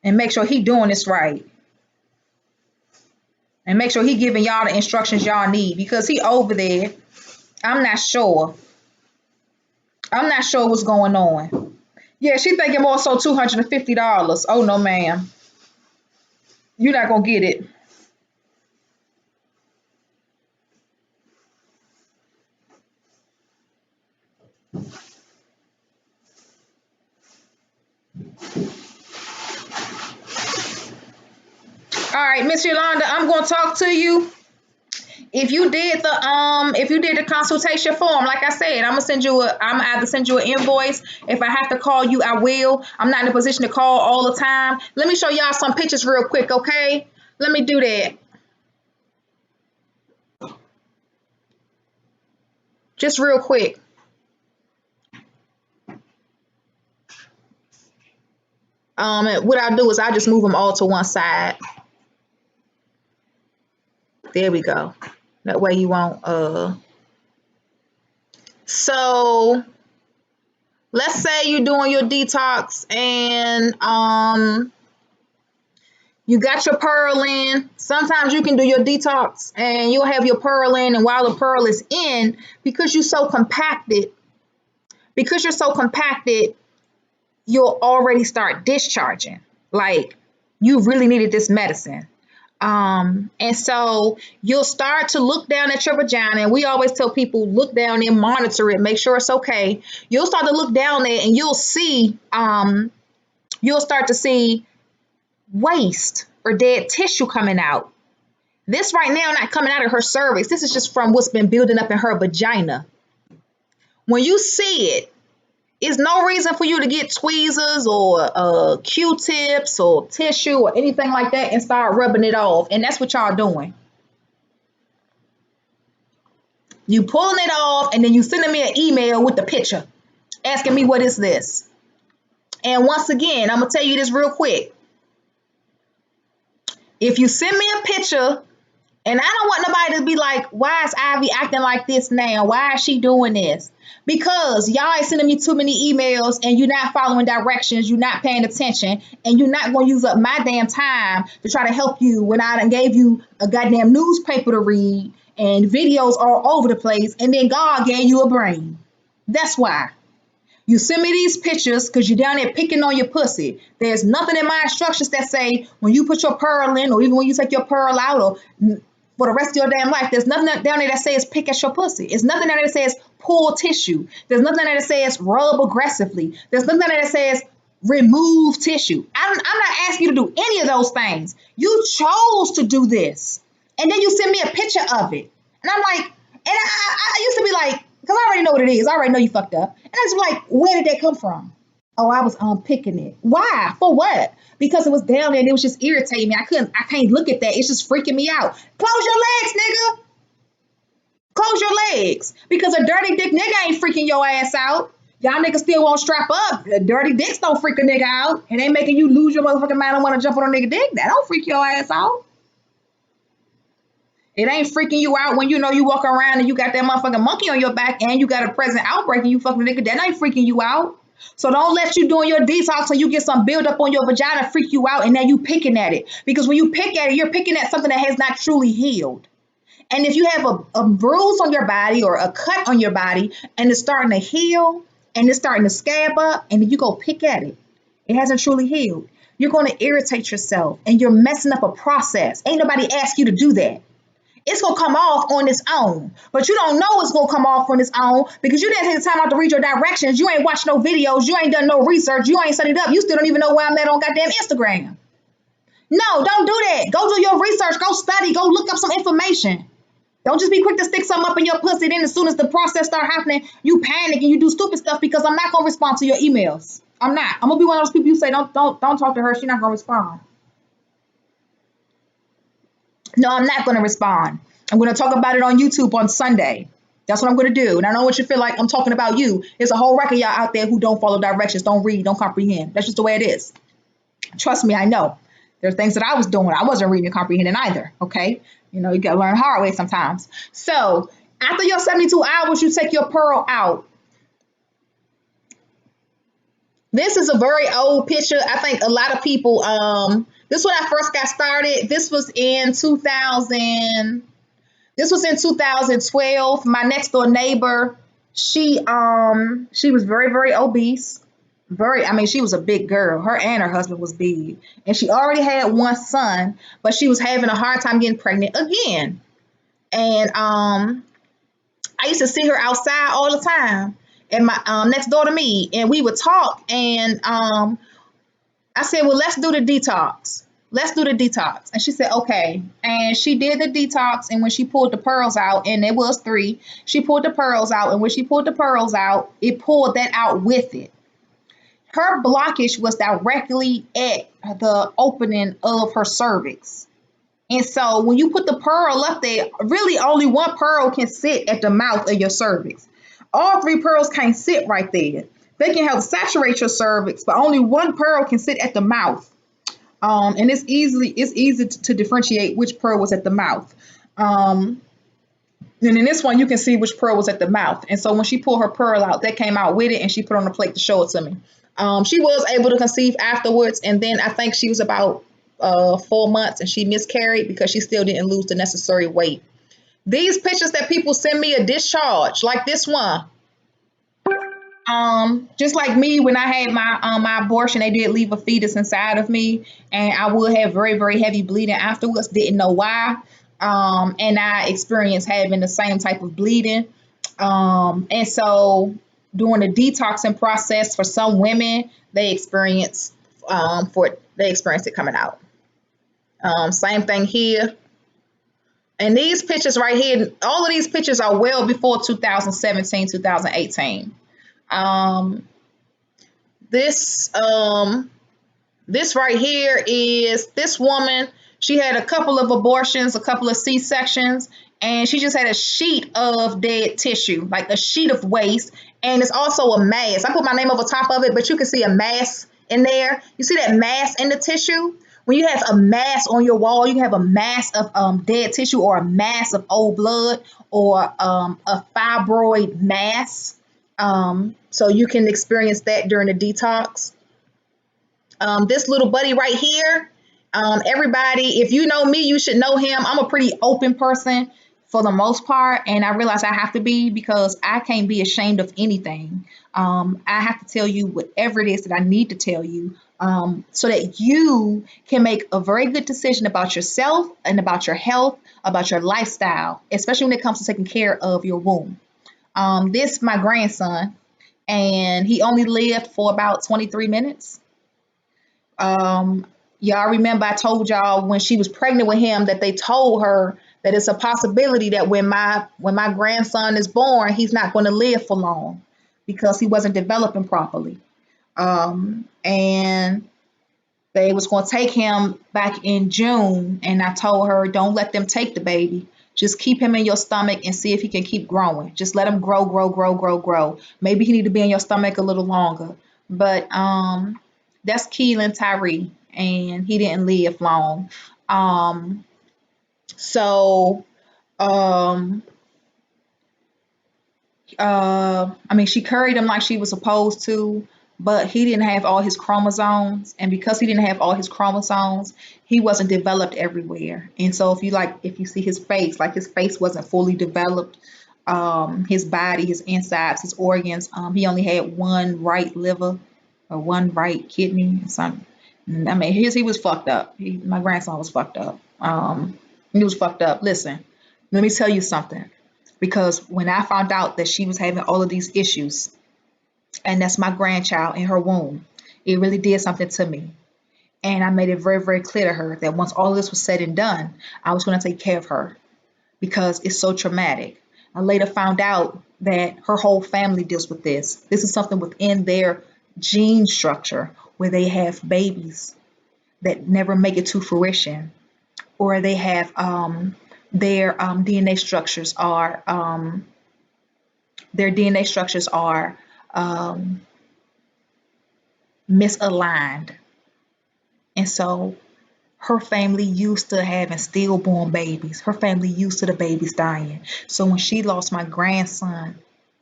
and make sure he doing this right, and make sure he giving y'all the instructions y'all need, because he over there. I'm not sure. I'm not sure what's going on. Yeah, she thinking more so $250. Oh no, ma'am. You're not gonna get it. All right, Miss Yolanda, I'm gonna talk to you. If you did the consultation form, like I said, I'm gonna either send you an invoice. If I have to call you, I will. I'm not in a position to call all the time. Let me show y'all some pictures real quick, okay? Let me do that. Just real quick. What I'll do is I'll just move them all to one side. There we go. That way you won't so let's say you're doing your detox and you got your pearl in. Sometimes you can do your detox and you'll have your pearl in, and while the pearl is in, because you're so compacted, you'll already start discharging. Like, you really needed this medicine. And so you'll start to look down at your vagina, and we always tell people, look down and monitor it, make sure it's okay. You'll start to look down there and you'll start to see waste or dead tissue coming out. This right now not coming out of her cervix. This is just from what's been building up in her vagina. When you see it, it's no reason for you to get tweezers or Q-tips or tissue or anything like that and start rubbing it off. And that's what y'all doing. You pulling it off, and then you sending me an email with the picture asking me, what is this? And once again, I'm going to tell you this real quick. If you send me a picture, and I don't want nobody to be like, why is Ivy acting like this now? Why is she doing this? Because y'all ain't sending me too many emails, and you're not following directions, you're not paying attention, and you're not going to use up my damn time to try to help you when I done gave you a goddamn newspaper to read and videos all over the place, and then God gave you a brain. That's why. You send me these pictures because you're down there picking on your pussy. There's nothing in my instructions that say when you put your pearl in, or even when you take your pearl out, or for the rest of your damn life, there's nothing down there that says pick at your pussy. It's nothing down there that says pull tissue. There's nothing down there that says rub aggressively. There's nothing down there that says remove tissue. I'm not asking you to do any of those things. You chose to do this. And then you send me a picture of it. And I'm like, and I used to be like, because I already know what it is. I already know you fucked up. And I was like, where did that come from? Oh, I was picking it. Why? For what? Because it was down there and it was just irritating me. I can't look at that. It's just freaking me out. Close your legs, nigga. Close your legs. Because a dirty dick nigga ain't freaking your ass out. Y'all niggas still won't strap up. Dirty dicks don't freak a nigga out. It ain't making you lose your motherfucking mind and want to jump on a nigga dick. That don't freak your ass out. It ain't freaking you out when you know you walk around and you got that motherfucking monkey on your back and you got a present outbreak and you fucking nigga. That ain't freaking you out. So don't let you doing your detox and you get some buildup on your vagina freak you out, and now you picking at it. Because when you pick at it, you're picking at something that has not truly healed. And if you have a bruise on your body or a cut on your body and it's starting to heal and it's starting to scab up, and then you go pick at it, it hasn't truly healed. You're going to irritate yourself and you're messing up a process. Ain't nobody asked you to do that. It's gonna come off on its own, but you don't know it's gonna come off on its own because you didn't take the time out to read your directions. You ain't watched no videos. You ain't done no research. You ain't studied up. You still don't even know where I'm at on goddamn Instagram. No, don't do that. Go do your research. Go study. Go look up some information. Don't just be quick to stick something up in your pussy. Then as soon as the process start happening, you panic and you do stupid stuff because I'm not gonna respond to your emails. I'm not. I'm gonna be one of those people you say don't talk to her. She's not gonna respond. No, I'm not gonna respond. I'm gonna talk about it on YouTube on Sunday. That's what I'm gonna do. And I know what you feel like I'm talking about you. There's a whole record of y'all out there who don't follow directions, don't read, don't comprehend. That's just the way it is. Trust me, I know. There's things that I was doing. I wasn't reading and comprehending either. Okay. You gotta learn the hard way sometimes. So after your 72 hours, you take your pearl out. This is a very old picture. I think a lot of people, this is when I first got started. This was in 2012. My next door neighbor, she was very, very obese. She was a big girl. Her and her husband was big. And she already had one son, but she was having a hard time getting pregnant again. And I used to see her outside all the time and my next door to me, and we would talk. And I said, well, let's do the detox. Let's do the detox. And she said, okay. And she did the detox. And when she pulled the pearls out, and it was 3, she pulled the pearls out. And when she pulled the pearls out, it pulled that out with it. Her blockage was directly at the opening of her cervix. And so when you put the pearl up there, really only one pearl can sit at the mouth of your cervix. All 3 pearls can't sit right there. They can help saturate your cervix, but only one pearl can sit at the mouth. And it's easy to differentiate which pearl was at the mouth. And in this one, you can see which pearl was at the mouth. And so when she pulled her pearl out, that came out with it, and she put it on the plate to show it to me. She was able to conceive afterwards, and then I think she was about 4 months, and she miscarried because she still didn't lose the necessary weight. These pictures that people send me a discharge, like this one. Just like me, when I had my abortion, they did leave a fetus inside of me, and I would have very, very heavy bleeding afterwards. Didn't know why. And I experienced having the same type of bleeding. And so during the detoxing process, for some women, they experience it coming out. Same thing here. And these pictures right here, all of these pictures are well before 2017, 2018. This right here is this woman. She had a couple of abortions, a couple of C-sections, and she just had a sheet of dead tissue, like a sheet of waste. And it's also a mass. I put my name over top of it, but you can see a mass in there. You see that mass in the tissue? When you have a mass on your wall, you can have a mass of dead tissue or a mass of old blood or a fibroid mass. So you can experience that during the detox. This little buddy right here, everybody, if you know me, you should know him. I'm a pretty open person for the most part, and I realize I have to be because I can't be ashamed of anything. I have to tell you whatever it is that I need to tell you, so that you can make a very good decision about yourself and about your health, about your lifestyle, especially when it comes to taking care of your womb. This my grandson, and he only lived for about 23 minutes. Y'all remember I told y'all when she was pregnant with him that they told her that it's a possibility that when my grandson is born, he's not going to live for long because he wasn't developing properly. And they was going to take him back in June, and I told her, don't let them take the baby. Just keep him in your stomach and see if he can keep growing. Just let him grow, grow, grow, grow, grow. Maybe he need to be in your stomach a little longer. But that's Keelan Tyree, and he didn't live long. She carried him like she was supposed to. but he didn't have all his chromosomes, and because he didn't have all his chromosomes, he wasn't developed everywhere. And so if you see his face, like his face wasn't fully developed, his body, his insides, his organs, he only had one right liver or one right kidney or something. I mean, he was fucked up. My grandson was fucked up. He was fucked up. Listen, let me tell you something, because when I found out that she was having all of these issues, and that's my grandchild in her womb, it really did something to me. And I made it very, very clear to her that once all of this was said and done, I was going to take care of her because it's so traumatic. I later found out that her whole family deals with this. This is something within their gene structure where they have babies that never make it to fruition, or they have their DNA structures are their DNA structures are misaligned. And so her family used to having stillborn babies. Her family used to the babies dying. So when she lost my grandson,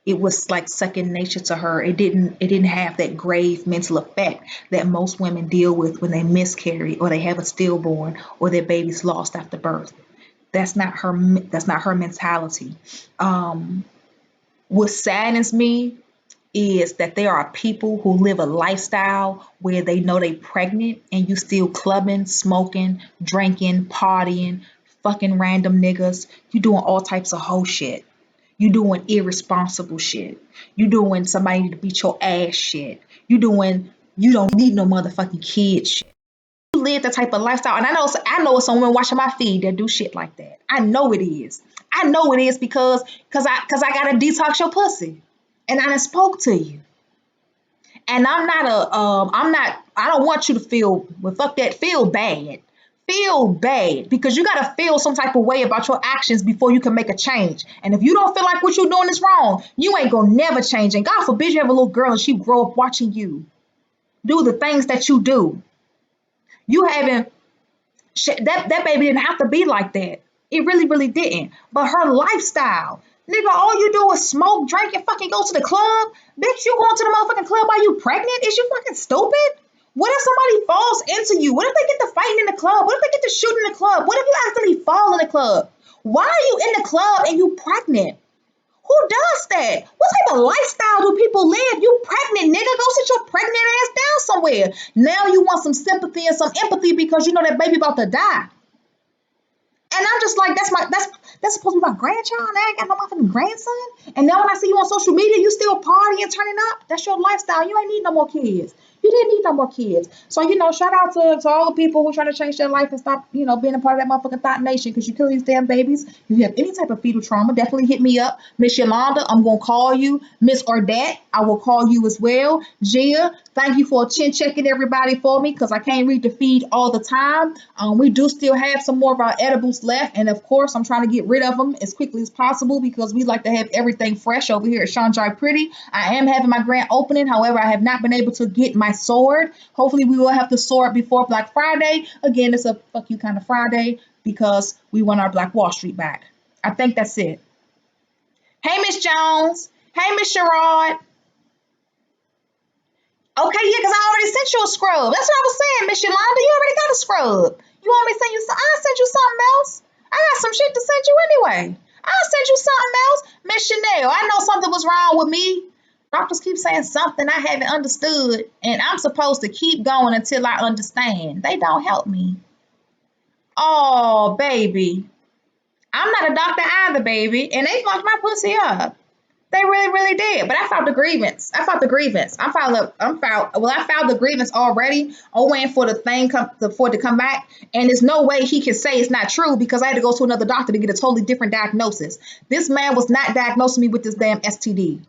it was like second nature to her. It didn't have that grave mental effect that most women deal with when they miscarry or they have a stillborn or their baby's lost after birth. That's not her mentality. What saddens me is that there are people who live a lifestyle where they know they pregnant and you still clubbing, smoking, drinking, partying, fucking random niggas. You doing all types of hoe shit. You doing irresponsible shit. You doing somebody to beat your ass shit. You don't need no motherfucking kids shit. You live that type of lifestyle, and I know someone watching my feed that do shit like that. I know it is. I know it is because I gotta detox your pussy, and I done spoke to you. And I don't want you to feel, well, fuck that, feel bad. Feel bad because you gotta feel some type of way about your actions before you can make a change. And if you don't feel like what you're doing is wrong, you ain't gonna never change. And God forbid you have a little girl and she grow up watching you do the things that you do. You haven't that baby didn't have to be like that. It really, really didn't. But her lifestyle, nigga, all you do is smoke, drink, and fucking go to the club. Bitch, you going to the motherfucking club while you pregnant? Is you fucking stupid? What if somebody falls into you? What if they get to fighting in the club? What if they get to shooting in the club? What if you accidentally fall in the club? Why are you in the club and you pregnant? Who does that? What type of lifestyle do people live? You pregnant, nigga. Go sit your pregnant ass down somewhere. Now you want some sympathy and some empathy because you know that baby about to die. And I'm just like, that's supposed to be my grandchild. And I ain't got no motherfucking grandson. And now when I see you on social media, you still partying, turning up. That's your lifestyle. You ain't need no more kids. You didn't need no more kids. So, shout out to all the people who are trying to change their life and stop, being a part of that motherfucking thought nation, because you kill these damn babies. If you have any type of fetal trauma, definitely hit me up. Miss Yolanda, I'm going to call you. Miss Ordette, I will call you as well. Gia, thank you for chin checking everybody for me, because I can't read the feed all the time. We do still have some more of our edibles left. And of course, I'm trying to get rid of them as quickly as possible because we like to have everything fresh over here at Shanjai Pretty. I am having my grand opening. However, I have not been able to get my sword. Hopefully we will have the sword before Black Friday. Again, it's a fuck you kind of Friday because we want our Black Wall Street back. I think that's it. Hey, Miss Jones. Hey, Miss Sherrod. Okay, yeah, because I already sent you a scrub. That's what I was saying, Miss Yolanda. You already got a scrub. You want me to send you some? I'll send you something else. I got some shit to send you anyway. I'll send you something else. Miss Chanel, I know something was wrong with me. Doctors keep saying something I haven't understood, and I'm supposed to keep going until I understand. They don't help me. Oh, baby. I'm not a doctor either, baby. And they fucked my pussy up. They really, really did. But I filed the grievance. I filed the grievance already. I'm waiting for the thing for it to come back. And there's no way he can say it's not true because I had to go to another doctor to get a totally different diagnosis. This man was not diagnosing me with this damn STD.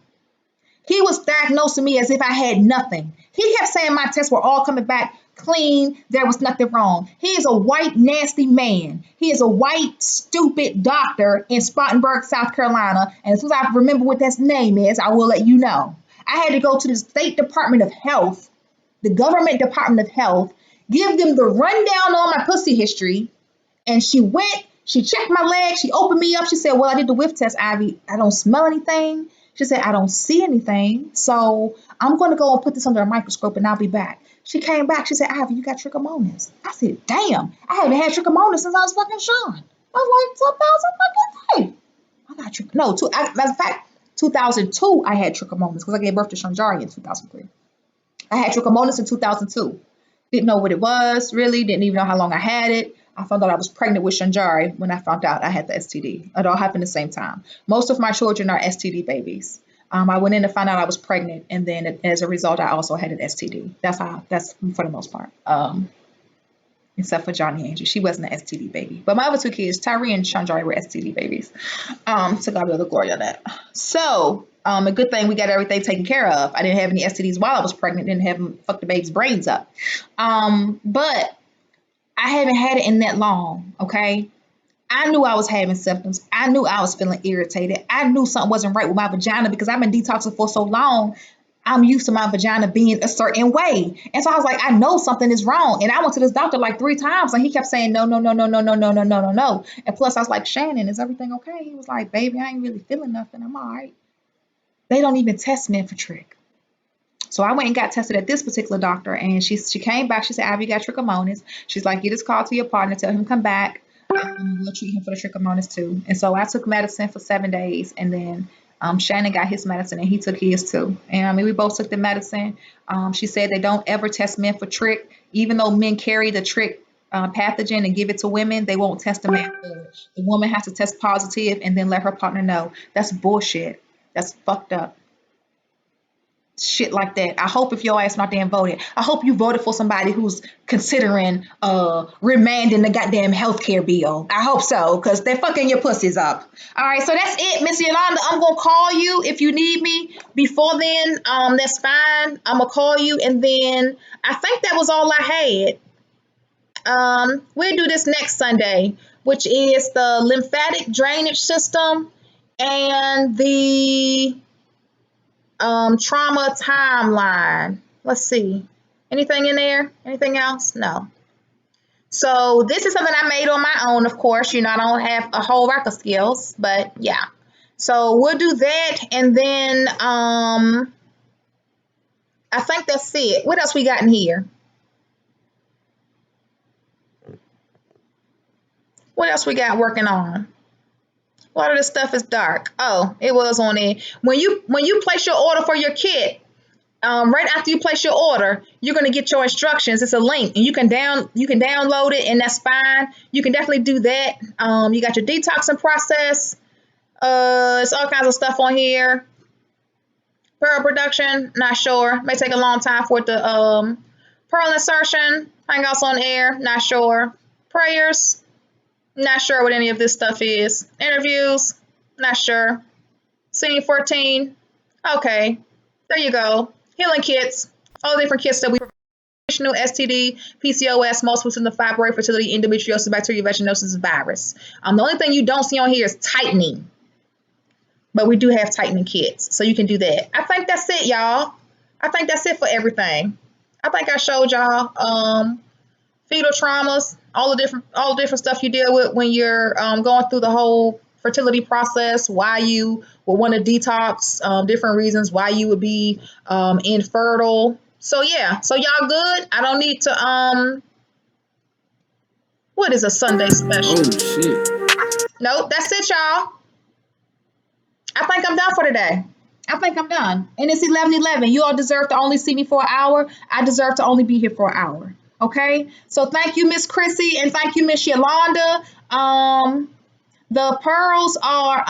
He was diagnosing me as if I had nothing. He kept saying my tests were all coming back clean. There was nothing wrong. He is a white, nasty man. He is a white, stupid doctor in Spartanburg, South Carolina. And as soon as I remember what that name is, I will let you know. I had to go to the State Department of Health, the government Department of Health, give them the rundown on my pussy history. And she went, she checked my leg, she opened me up. She said, well, I did the whiff test, Ivy. I don't smell anything. She said, I don't see anything. So I'm going to go and put this under a microscope and I'll be back. She came back. She said, Ivy, you got trichomonas. I said, damn, I haven't had trichomonas since I was fucking Sean. I was like, 2000 fucking, hey, I got no, matter of fact, 2002, I had trichomonas because I gave birth to Shanjari in 2003. I had trichomonas in 2002. Didn't know what it was, really. Didn't even know how long I had it. I found out I was pregnant with Shanjari when I found out I had the STD. It all happened at the same time. Most of my children are STD babies. I went in to find out I was pregnant, and then as a result, I also had an STD. That's for the most part. Except for Johnny Angel. She wasn't an STD baby. But my other two kids, Tyree and Shanjari, were STD babies. So God be all the glory on that. So, a good thing we got everything taken care of. I didn't have any STDs while I was pregnant. Didn't have them fuck the baby's brains up. But I haven't had it in that long, okay? I knew I was having symptoms. I knew I was feeling irritated. I knew something wasn't right with my vagina because I've been detoxing for so long. I'm used to my vagina being a certain way. And so I was like, I know something is wrong. And I went to this doctor like 3 times and he kept saying, no, no, no, no, no, no, no, no, no, no, no. And plus I was like, Shannon, is everything okay? He was like, baby, I ain't really feeling nothing. I'm all right. They don't even test men for trick. So I went and got tested at this particular doctor and she came back. She said, Abby, you got trichomonas. She's like, get this call to your partner, tell him come back. We'll treat him for the trichomonas too. And so I took medicine for 7 days and then Shannon got his medicine and he took his too. And I mean, we both took the medicine. She said they don't ever test men for trick, even though men carry the trick pathogen and give it to women. They won't test the man for it. The woman has to test positive and then let her partner know. That's bullshit. That's fucked up. Shit like that. I hope if your ass not there and voted, I hope you voted for somebody who's considering remanding the goddamn healthcare bill. I hope so, because they're fucking your pussies up. All right, so that's it, Miss Yolanda. I'm gonna call you if you need me before then. That's fine. I'm gonna call you, and then I think that was all I had. We'll do this next Sunday, which is the lymphatic drainage system and the trauma timeline. Let's see. Anything in there? Anything else? No. So this is something I made on my own, of course. You know, I don't have a whole rack of skills, but yeah. So we'll do that, and then I think that's it. What else we got in here? What else we got working on? A lot of this stuff is dark. Oh, it was on there. When you place your order for your kit, right after you place your order, you're gonna get your instructions. It's a link, and you can download it, and that's fine. You can definitely do that. You got your detoxing process. It's all kinds of stuff on here. Pearl production, not sure. May take a long time for it to pearl insertion. Hangouts on air, not sure. Prayers, not sure what any of this stuff is. Interviews, not sure. Scene 14, okay. There you go. Healing kits, all the different kits that we provide. STD, PCOS, multiple system fibroid, fertility, endometriosis, bacteria, vaginosis, virus. The only thing you don't see on here is tightening, but we do have tightening kits, so you can do that. I think that's it, y'all. I think that's it for everything. I think I showed y'all fetal traumas, all the different stuff you deal with when you're going through the whole fertility process, why you would want to detox, different reasons why you would be infertile. So yeah, so y'all good? I don't need to what is a Sunday special? Oh shit. Nope, that's it, y'all. I think I'm done for today. I think I'm done. And it's 11:11. You all deserve to only see me for an hour. I deserve to only be here for an hour. Okay? So thank you, Miss Chrissy, and thank you, Miss Yolanda. The pearls are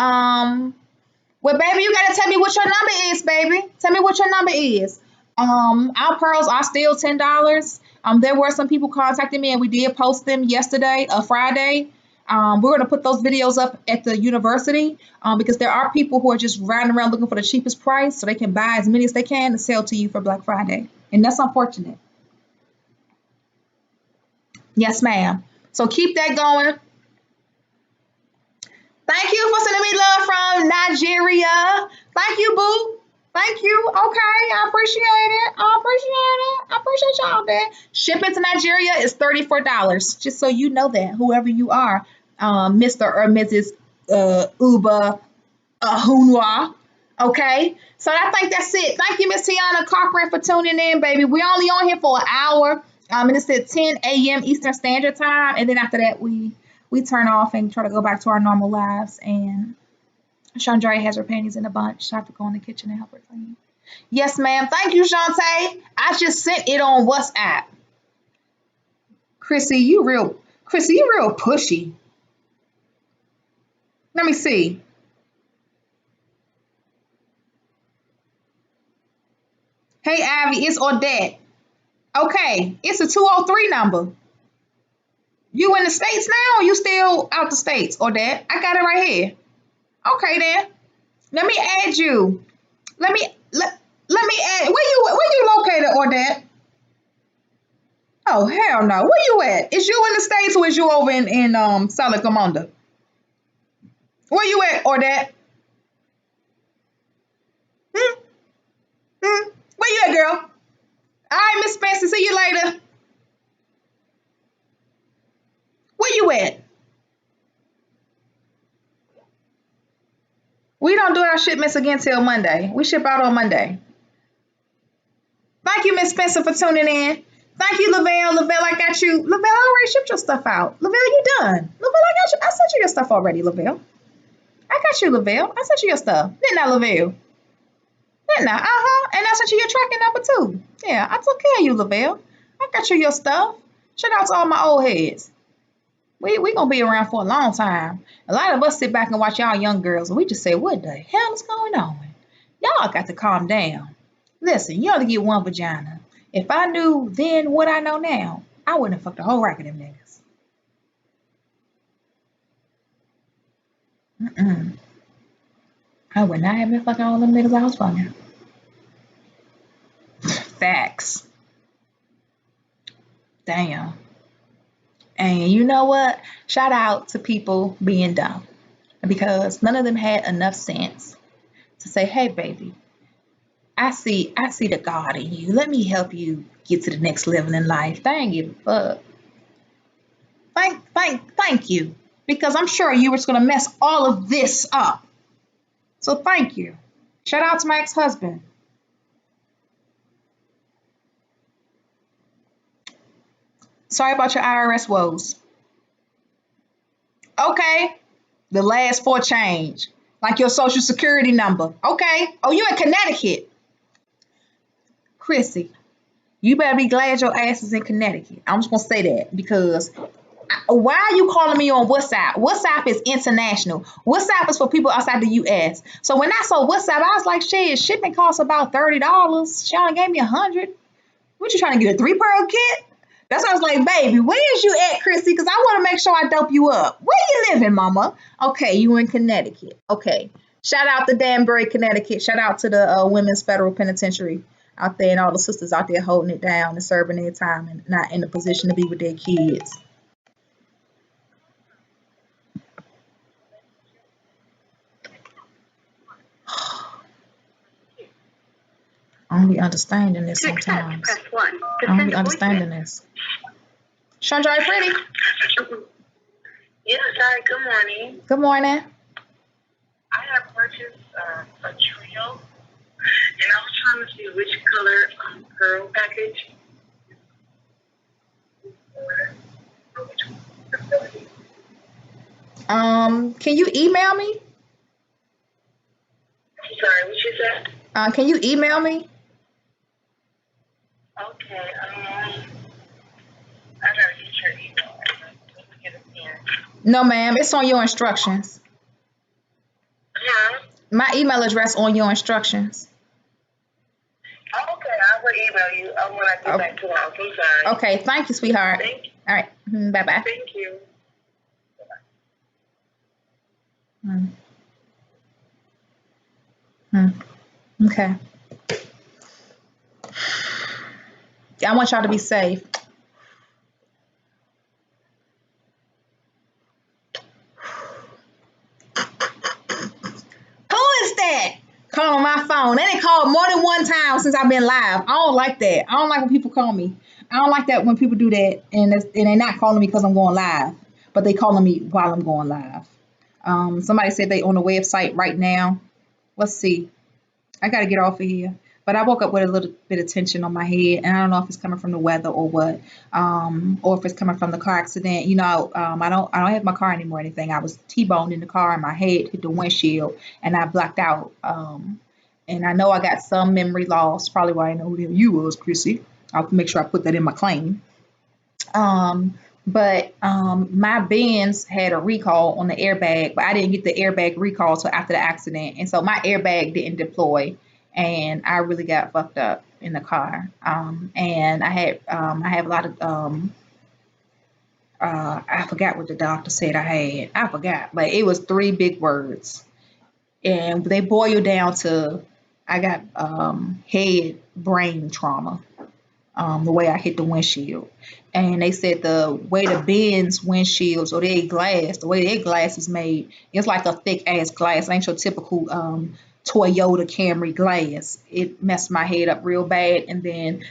well, baby, you gotta tell me what your number is, baby. Tell me what your number is. Our pearls are still $10. There were some people contacting me, and we did post them yesterday, Friday. We're going to put those videos up at the university because there are people who are just riding around looking for the cheapest price so they can buy as many as they can to sell to you for Black Friday. And that's unfortunate. Yes, ma'am. So keep that going. Thank you for sending me love from Nigeria. Thank you, boo. Thank you. Okay, I appreciate it. I appreciate y'all there. Shipping to Nigeria is $34. Just so you know that, whoever you are, Mr. or Mrs. Uba Ahunwa. Okay, so I think that's it. Thank you, Miss Tiana Cochran, for tuning in, baby. We only on here for an hour. And it's at 10 a.m. Eastern Standard Time, and then after that, we turn off and try to go back to our normal lives. And Chandra has her panties in a bunch, so I have to go in the kitchen and help her clean. Yes, ma'am. Thank you, Shantae. I just sent it on WhatsApp. Chrissy, you real pushy. Let me see. Hey, Ivy, it's Odette. Okay, it's a 203 number. You in the States now, or you still out the States, Odette? I got it right here. Okay, then. Let me add you. Let me add. Where you located, Odette? Oh, hell no. Where you at? Is you in the States, or is you over in Salamanca? Where you at, Odette? Hmm? Hmm? Where you at, girl? All right, Miss Spencer. See you later. Where you at? We don't do our shipments again till Monday. We ship out on Monday. Thank you, Miss Spencer, for tuning in. Thank you, Lavelle. Lavelle, I got you. Lavelle, I already shipped your stuff out. Lavelle, you done. Lavelle, I got you. I sent you your stuff already, Lavelle. I got you, Lavelle. I sent you your stuff. Didn't I, Lavelle? Didn't I? Uh-huh. And I sent you your tracking number, too. Yeah, I took care of you, Lavelle. I got you your stuff. Shout out to all my old heads. We gonna be around for a long time. A lot of us sit back and watch y'all young girls, and we just say, what the hell is going on? Y'all got to calm down. Listen, you only get one vagina. If I knew then what I know now, I wouldn't have fucked a whole rack of them niggas. Mm-mm. I would not have been fucking all them niggas I was fucking. Facts. Damn. And you know what? Shout out to people being dumb. Because none of them had enough sense to say, hey baby, I see the God in you. Let me help you get to the next level in life. They ain't give a fuck. Thank you. Because I'm sure you were just gonna mess all of this up. So thank you. Shout out to my ex-husband. Sorry about your IRS woes. Okay. The last four change. Like your social security number. Okay. Oh, you in Connecticut. Chrissy, you better be glad your ass is in Connecticut. I'm just gonna say that because why are you calling me on WhatsApp? WhatsApp is international. WhatsApp is for people outside the US. So when I saw WhatsApp, I was like, shit, shipping costs about $30. She only gave me $100. What you trying to get, a 3-pearl kit? That's why I was like, baby, where is you at, Chrissy? Because I want to make sure I dope you up. Where you living, mama? Okay, you in Connecticut. Okay. Shout out to Danbury, Connecticut. Shout out to the Women's Federal Penitentiary out there and all the sisters out there holding it down and serving their time and not in a position to be with their kids. I don't be understanding this sometimes. I don't be understanding this. Chandra, pretty. Yes, hi, good morning. Good morning. I have purchased a trio, and I was trying to see which color pearl package. Can you email me? I'm sorry, what you said? Can you email me? Okay, I gotta get your email. Let me get it here. No, ma'am. It's on your instructions. Huh? My email address on your instructions. Okay, I will email you when I get back to work. I'm sorry. Okay, thank you, sweetheart. Thank you. All right, bye-bye. Thank you. Okay. I want y'all to be safe. Who is that calling my phone? They done called more than one time since I've been live. I don't like that. I don't like when people call me. I don't like that when people do that and they're not calling me because I'm going live, but they calling me while I'm going live. Somebody said they on the website right now. Let's see. I got to get off of here. But I woke up with a little bit of tension on my head, and I don't know if it's coming from the weather or what, or if it's coming from the car accident. I don't have my car anymore or anything. I was T-boned in the car, and my head hit the windshield, and I blacked out. And I know I got some memory loss. Probably why I know who the hell you was, Chrissy. I'll make sure I put that in my claim. But my Benz had a recall on the airbag, but I didn't get the airbag recall till after the accident, and so my airbag didn't deploy, and I really got fucked up in the car. And I have a lot of I forgot what the doctor said I had. I forgot, but it was three big words, and they boil down to I got head brain trauma. The way I hit the windshield. And they said the way the Benz windshields or their glass, the way their glass is made, it's like a thick ass glass. It ain't your typical Toyota Camry glass. It messed my head up real bad. And then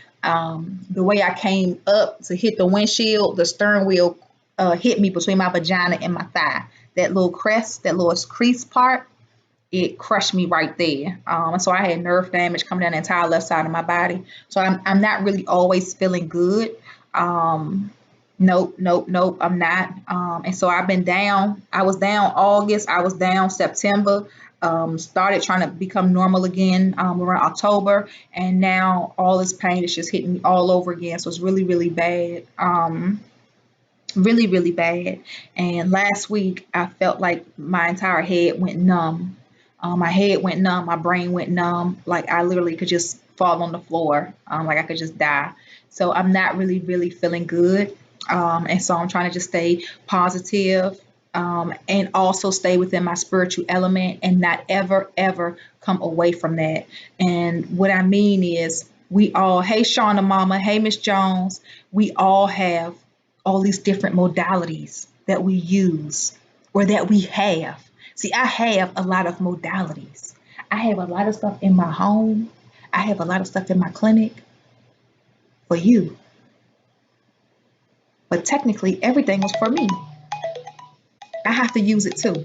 the way I came up to hit the windshield, the steering wheel hit me between my vagina and my thigh. That little crest, that little crease part, it crushed me right there. So I had nerve damage coming down the entire left side of my body. So I'm not really always feeling good. Nope, I'm not. And so I've been down. I was down August. I was down September. Started trying to become normal again around October, and now all this pain is just hitting me all over again. So it's really, really bad. Really, really bad. And last week I felt like my entire head went numb. My head went numb, my brain went numb. Like I literally could just fall on the floor. Like I could just die. So I'm not really, really feeling good. And so I'm trying to just stay positive, and also stay within my spiritual element and not ever, ever come away from that. And what I mean is we all, hey Shauna Mama, hey Miss Jones, we all have all these different modalities that we use or that we have. See, I have a lot of modalities. I have a lot of stuff in my home. I have a lot of stuff in my clinic for you. But technically, everything was for me. I have to use it too.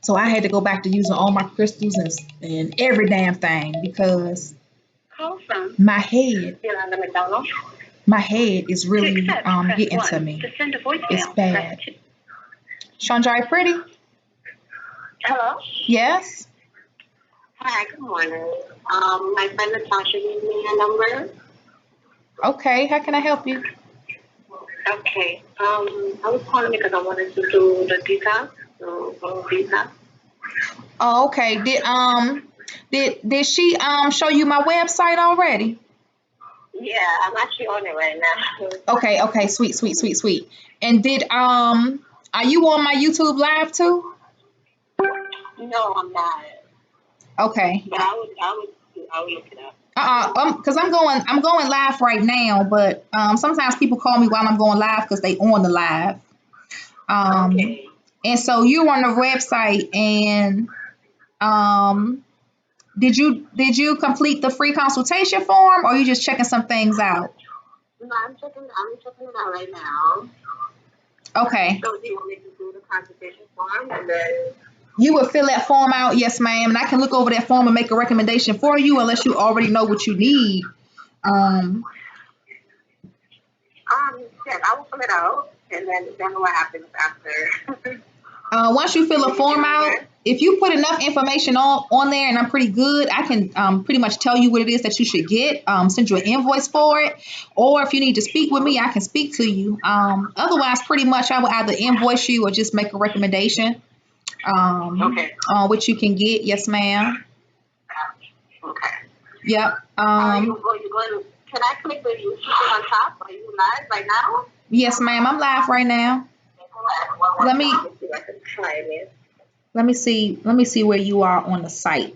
So I had to go back to using all my crystals and every damn thing because my head, my head is really getting to me. It's bad. Chandra, pretty? Hello? Yes? Hi, good morning. My friend Natasha gave me a number. Okay, how can I help you? Okay. I was calling because I wanted to do the detox. Detox. Oh, okay. Did she show you my website already? Yeah, I'm actually on it right now. Okay, sweet. And are you on my YouTube live too? No, I'm not. Okay. But I would look it up. Because I'm going live right now, but sometimes people call me while I'm going live because they on the live. Okay. And so you're on the website, and did you complete the free consultation form, or are you just checking some things out? No, I'm checking it out right now. Okay. So do you want me to do the consultation form and then? You would fill that form out, yes, ma'am, and I can look over that form and make a recommendation for you, unless you already know what you need. Yes, I will fill it out, and then what happens after? Once you fill a form out, if you put enough information on there, and I'm pretty good, I can pretty much tell you what it is that you should get, send you an invoice for it, or if you need to speak with me, I can speak to you. Otherwise, pretty much I will either invoice you or just make a recommendation Okay. on what you can get. Yes, ma'am. Okay. Yep. Are you going? Can I click the you on top? Are you live right now? Yes, ma'am. I'm live right now. Let me see where you are on the site.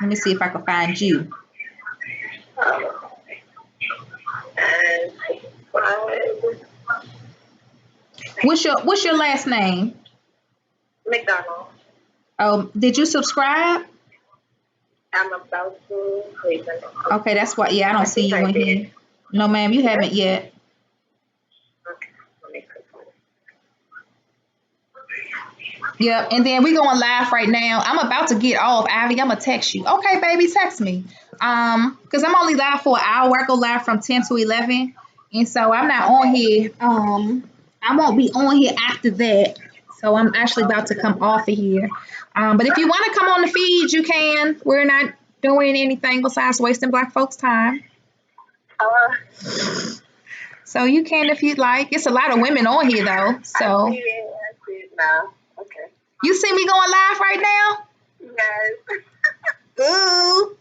Let me see if I can find you. What's your last name? McDonald. Oh, did you subscribe? I'm about to. Okay, that's why. Yeah, I don't see you in here. No, ma'am, you haven't yet. Okay. Let me click on Yep. And then we going live right now. I'm about to get off, Ivy. I'm gonna text you. Okay, baby, text me. Because I'm only live for an hour. I go live from 10 to 11. And so I'm not on Okay. here. I won't be on here after that. So I'm actually about to come off of here. But if you want to come on the feed, you can. We're not doing anything besides wasting black folks' time. Uh, So you can if you'd like. It's a lot of women on here though. So I see it now. Okay. you see me going live right now? Yes. Ooh.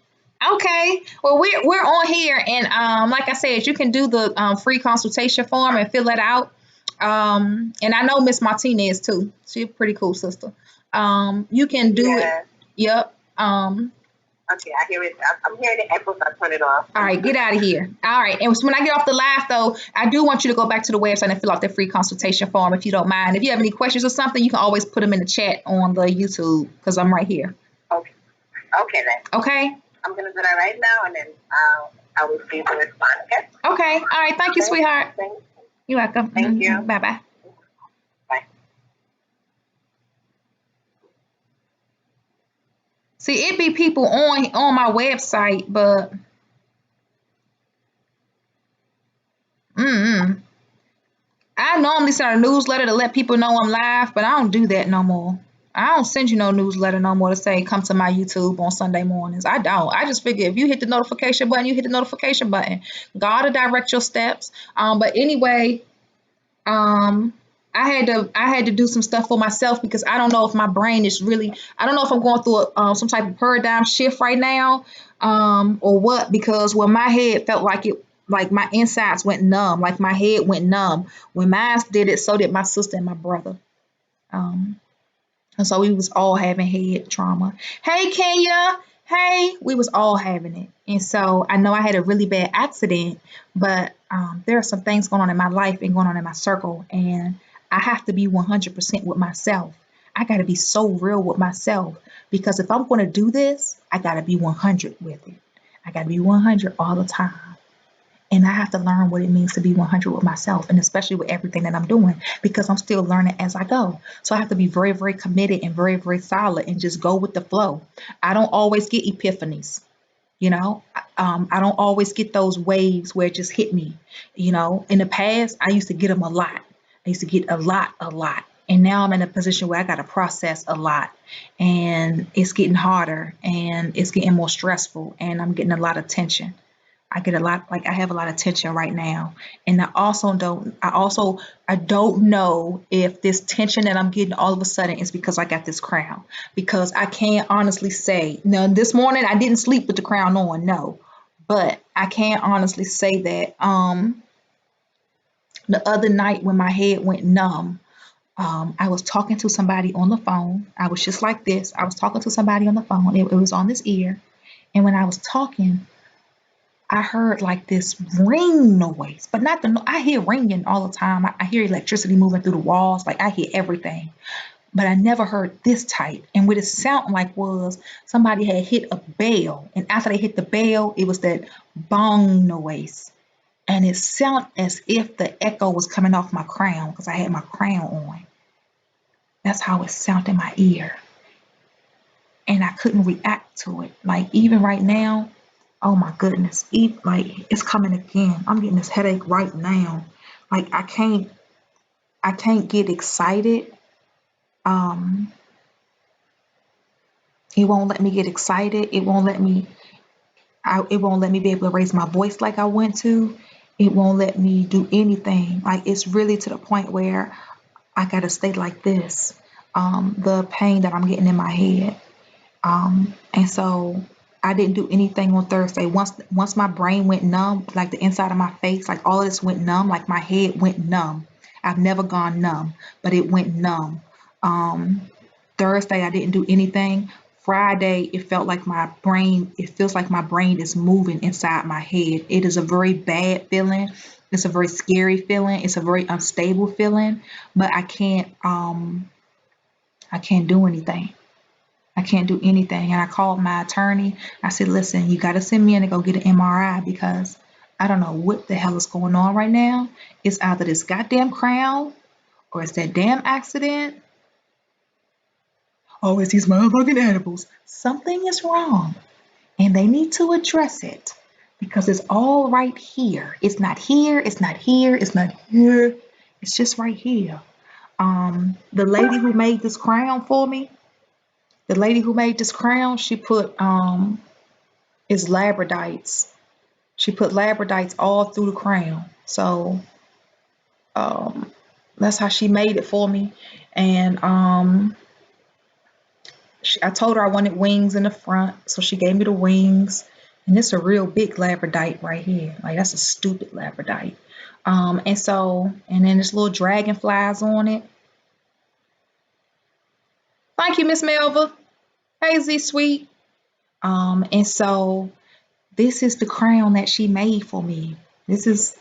Okay. Well, we're on here, and like I said, you can do the free consultation form and fill it out. And I know Miss Martinez too. She's a pretty cool sister. You can do it. Yes. Yep. Okay, I hear it. I'm hearing the echoes. I turn it off. All right, get out of here. All right, and when I get off the live though, I do want you to go back to the website and fill out the free consultation form if you don't mind. If you have any questions or something, you can always put them in the chat on the YouTube because I'm right here. Okay. Okay then. Okay. I'm gonna do that right now, and then I will see the response. Okay. Okay. All right. Thank you, Okay. sweetheart. Thank You're welcome. Thank you. Bye bye. Bye. See, it be people on my website, but I normally send a newsletter to let people know I'm live, but I don't do that no more. I don't send you no newsletter no more to say come to my YouTube on Sunday mornings. I don't. I just figure if you hit the notification button, you hit the notification button. God will direct your steps. But anyway, I had to do some stuff for myself because I don't know if my brain is really. I don't know if I'm going through some type of paradigm shift right now, or what. Because when my head felt like it, like my insides went numb, like my head went numb. When mine did it, so did my sister and my brother. Um, and so we was all having head trauma. Hey Kenya, hey, we was all having it. And so I know I had a really bad accident, but there are some things going on in my life and going on in my circle, and I have to be 100% with myself. I got to be so real with myself because if I'm going to do this, I got to be 100 with it. I got to be 100 all the time. And I have to learn what it means to be 100 with myself, and especially with everything that I'm doing, because I'm still learning as I go. So I have to be very, very committed and very, very solid and just go with the flow. I don't always get epiphanies, you know. I don't always get those waves where it just hit me. You know, in the past, I used to get them a lot. I used to get a lot. And now I'm in a position where I got to process a lot, and it's getting harder and it's getting more stressful, and I'm getting a lot of tension. I get a lot, like I have a lot of tension right now. And I don't know if this tension that I'm getting all of a sudden is because I got this crown. Because I can't honestly say, now this morning I didn't sleep with the crown on, no. But I can't honestly say that the other night when my head went numb, I was talking to somebody on the phone. I was just like this. I was talking to somebody on the phone. It was on this ear. And when I was talking, I heard like this ring noise, but not I hear ringing all the time. I hear electricity moving through the walls. Like I hear everything, but I never heard this type. And what it sounded like was somebody had hit a bell. And after they hit the bell, it was that bong noise. And it sounded as if the echo was coming off my crown because I had my crown on. That's how it sounded in my ear. And I couldn't react to it. Like even right now, oh my goodness, like it's coming again. I'm getting this headache right now. Like I can't get excited. Um, it won't let me get excited. It won't let me be able to raise my voice like I want to. It won't let me do anything. Like it's really to the point where I gotta stay like this. The pain that I'm getting in my head. And so I didn't do anything on Thursday. Once my brain went numb, like the inside of my face, like all of this went numb, like my head went numb. I've never gone numb, but it went numb. Thursday I didn't do anything. Friday it feels like my brain is moving inside my head. It is a very bad feeling. It's a very scary feeling. It's a very unstable feeling, but I can't do anything. I can't do anything. And I called my attorney. I said, listen, you got to send me in to go get an MRI because I don't know what the hell is going on right now. It's either this goddamn crown or it's that damn accident Oh, it's these motherfucking edibles. Something is wrong, and they need to address it because it's all right here. It's not here. It's not here. It's not here. It's just right here. The lady who made this crown for me, she put is labradites. She put labradites all through the crown. So that's how she made it for me. And I told her I wanted wings in the front, so she gave me the wings. And it's a real big labradite right here. Like, that's a stupid labradite. And then this little dragonflies on it. Thank you, Miss Melva. Hey, Z Sweet. And so this is the crown that she made for me. This is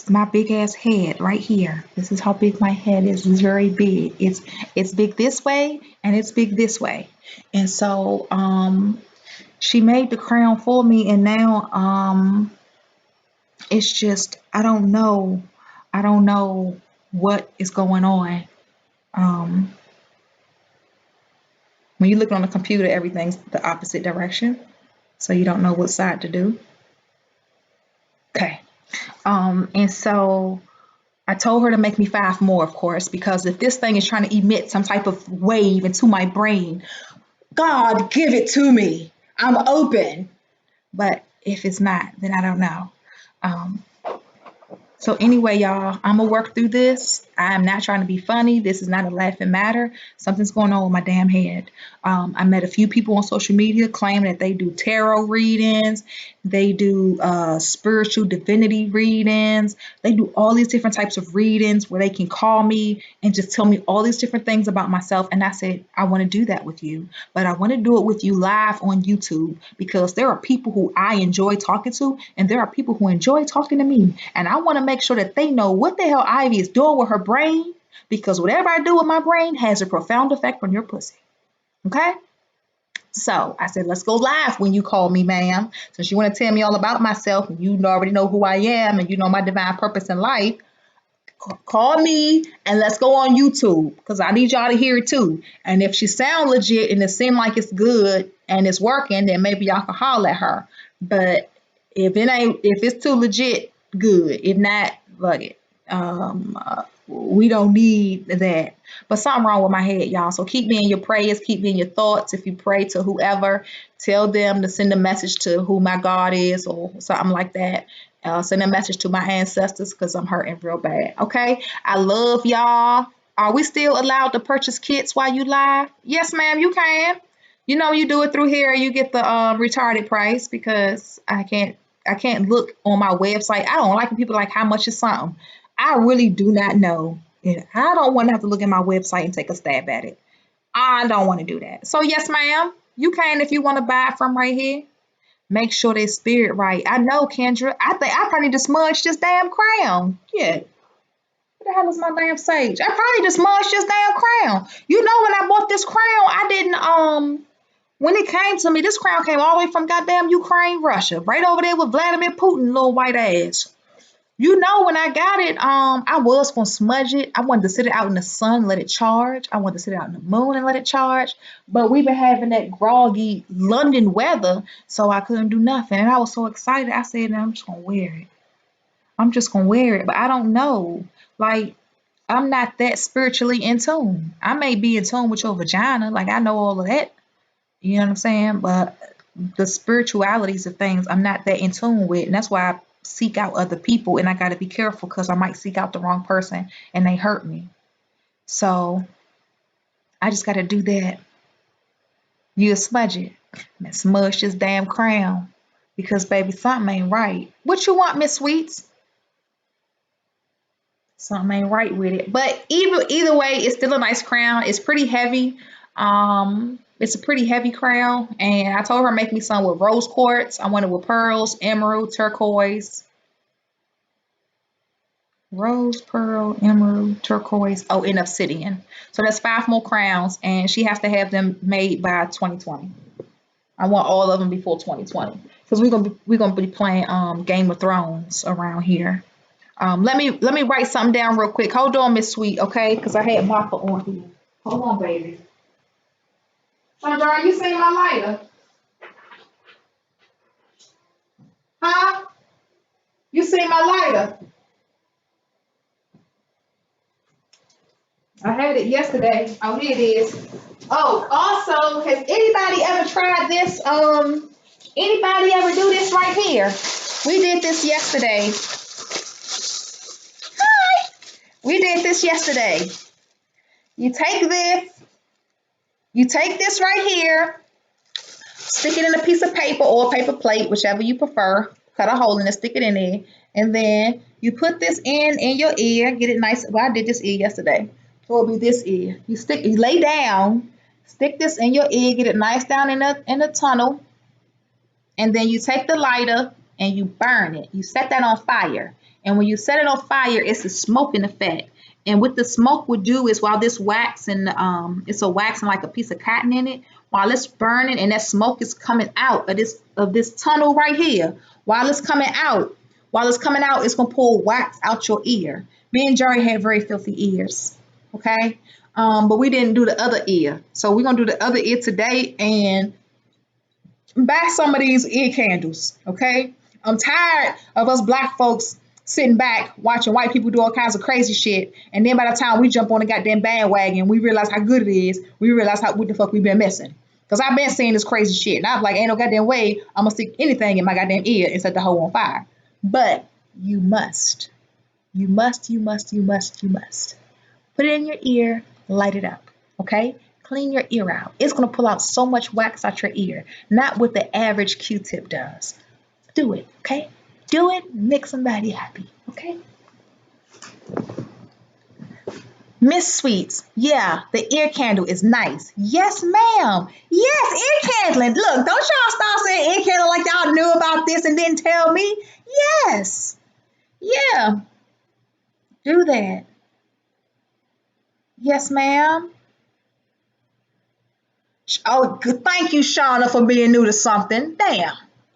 my big ass head right here. This is how big my head is. It's very big. It's big this way and it's big this way. And so she made the crown for me, and now it's just I don't know what is going on. When you look on the computer, everything's the opposite direction, so you don't know what side to do. Okay. And so I told her to make me 5 more, of course, because if this thing is trying to emit some type of wave into my brain, God, give it to me. I'm open. But if it's not, then I don't know. So anyway, y'all, I'm going to work through this. I'm not trying to be funny. This is not a laughing matter. Something's going on with my damn head. I met a few people on social media claiming that they do tarot readings. They do spiritual divinity readings. They do all these different types of readings where they can call me and just tell me all these different things about myself. And I said, I want to do that with you, but I want to do it with you live on YouTube, because there are people who I enjoy talking to, and there are people who enjoy talking to me. And I want to make sure that they know what the hell Ivy is doing with her brain, because whatever I do with my brain has a profound effect on your pussy. Okay? So I said, let's go live when you call me, ma'am. Since you want to tell me all about myself and you already know who I am and you know my divine purpose in life, call me and let's go on YouTube, because I need y'all to hear it too. And if she sound legit and it seems like it's good and it's working, then maybe y'all can holler at her. But if it's too legit, good. If not, fuck it. We don't need that. But something wrong with my head, y'all. So keep me in your prayers, keep me in your thoughts. If you pray to whoever, tell them to send a message to who my God is or something like that. Send a message to my ancestors, because I'm hurting real bad. Okay? I love y'all. Are we still allowed to purchase kits while you live? Yes, ma'am, you can. You know, you do it through here, you get the retarded price, because I can't look on my website. I don't like when people like how much is something. I really do not know. And I don't want to have to look at my website and take a stab at it. I don't want to do that. So yes, ma'am, you can if you want to buy it from right here. Make sure they spirit right. I know, Kendra. I think I probably need to smudge this damn crown. Yeah. What the hell is my damn sage? I probably need to smudge this damn crown. You know, when I bought this crown, I didn't when it came to me, this crown came all the way from goddamn Ukraine, Russia, right over there with Vladimir Putin, little white ass. You know, when I got it, I was gonna smudge it. I wanted to sit it out in the sun, let it charge. I wanted to sit it out in the moon and let it charge. But we've been having that groggy London weather, so I couldn't do nothing. And I was so excited. I said, "No, I'm just gonna wear it. I'm just gonna wear it." But I don't know. Like, I'm not that spiritually in tune. I may be in tune with your vagina, like I know all of that. You know what I'm saying? But the spiritualities of things, I'm not that in tune with. And that's why I seek out other people. And I got to be careful, because I might seek out the wrong person and they hurt me. So I just got to do that. You smudge it. And smudge this damn crown. Because, baby, something ain't right. What you want, Miss Sweets? Something ain't right with it. But either way, it's still a nice crown. It's pretty heavy. It's a pretty heavy crown. And I told her make me some with rose quartz. I want it with pearls, emerald, turquoise. Rose, pearl, emerald, turquoise, and obsidian. So that's 5 more crowns, and she has to have them made by 2020. I want all of them before 2020, because we're gonna be playing Game of Thrones around here. Let me write something down real quick. Hold on, Miss Sweet, okay? Because I had Martha on here. Hold on, baby. Sandra, you seen my lighter? Huh? You seen my lighter? I had it yesterday. Oh, here it is. Oh, also, has anybody ever tried this? Anybody ever do this right here? We did this yesterday. Hi. We did this yesterday. You take this right here, stick it in a piece of paper or a paper plate, whichever you prefer. Cut a hole in it, stick it in there, and then you put this in your ear. Get it nice. Well, I did this ear yesterday, so it'll be this ear. You lay down, stick this in your ear, get it nice down in the tunnel, and then you take the lighter and you burn it. You set that on fire, and when you set it on fire, it's a smoking effect. And what the smoke would do is while this wax and it's a wax and like a piece of cotton in it, while it's burning and that smoke is coming out of this tunnel right here, while it's coming out, it's gonna pull wax out your ear. Me and Jerry had very filthy ears, okay? But we didn't do the other ear, so we're gonna do the other ear today and buy some of these ear candles, okay? I'm tired of us black folks sitting back watching white people do all kinds of crazy shit, and then by the time we jump on the goddamn bandwagon, we realize how good it is. We realize what the fuck we've been missing. Because I've been seeing this crazy shit, and I'm like, ain't no goddamn way I'm gonna stick anything in my goddamn ear and set the hole on fire. But you must, you must put it in your ear, light it up, okay? Clean your ear out. It's gonna pull out so much wax out your ear, not what the average Q-tip does. Do it, okay? Do it, make somebody happy, okay? Miss Sweets, yeah, the ear candle is nice. Yes, ma'am. Yes, ear candling. Look, don't y'all stop saying ear candle like y'all knew about this and didn't tell me. Yes, yeah, do that. Yes, ma'am. Oh, thank you, Shauna, for being new to something. Damn.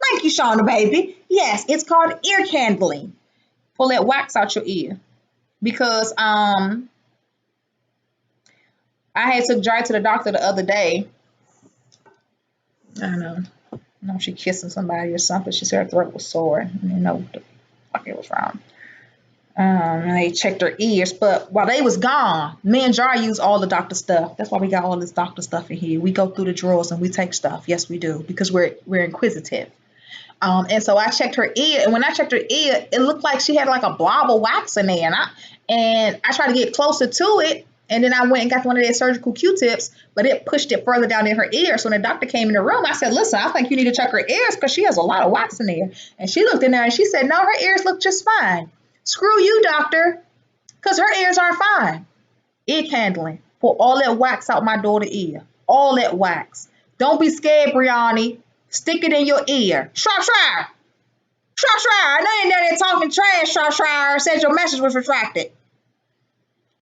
Thank you, Shauna, baby. Yes, it's called ear candling. Pull that wax out your ear. Because I had took Jai to the doctor the other day. I don't know. I don't know if she kissing somebody or something. She said her throat was sore. I didn't know what the fuck it was wrong. And they checked her ears, but while they was gone, me and Jar use all the doctor stuff. That's why we got all this doctor stuff in here. We go through the drawers and we take stuff. Yes, we do, because we're inquisitive. And so I checked her ear, and when I checked her ear, it looked like she had like a blob of wax in there, and I tried to get closer to it, and then I went and got one of their surgical Q-tips, but it pushed it further down in her ear. So when the doctor came in the room, I said, "Listen, I think you need to check her ears because she has a lot of wax in there." And she looked in there and she said, "No, her ears look just fine." Screw you, doctor, because her ears aren't fine. Ear candling. Pull all that wax out my daughter's ear. All that wax. Don't be scared, Brianni. Stick it in your ear. Shropshire. Shropshire. I know you're down there talking trash, Shropshire. Said your message was retracted.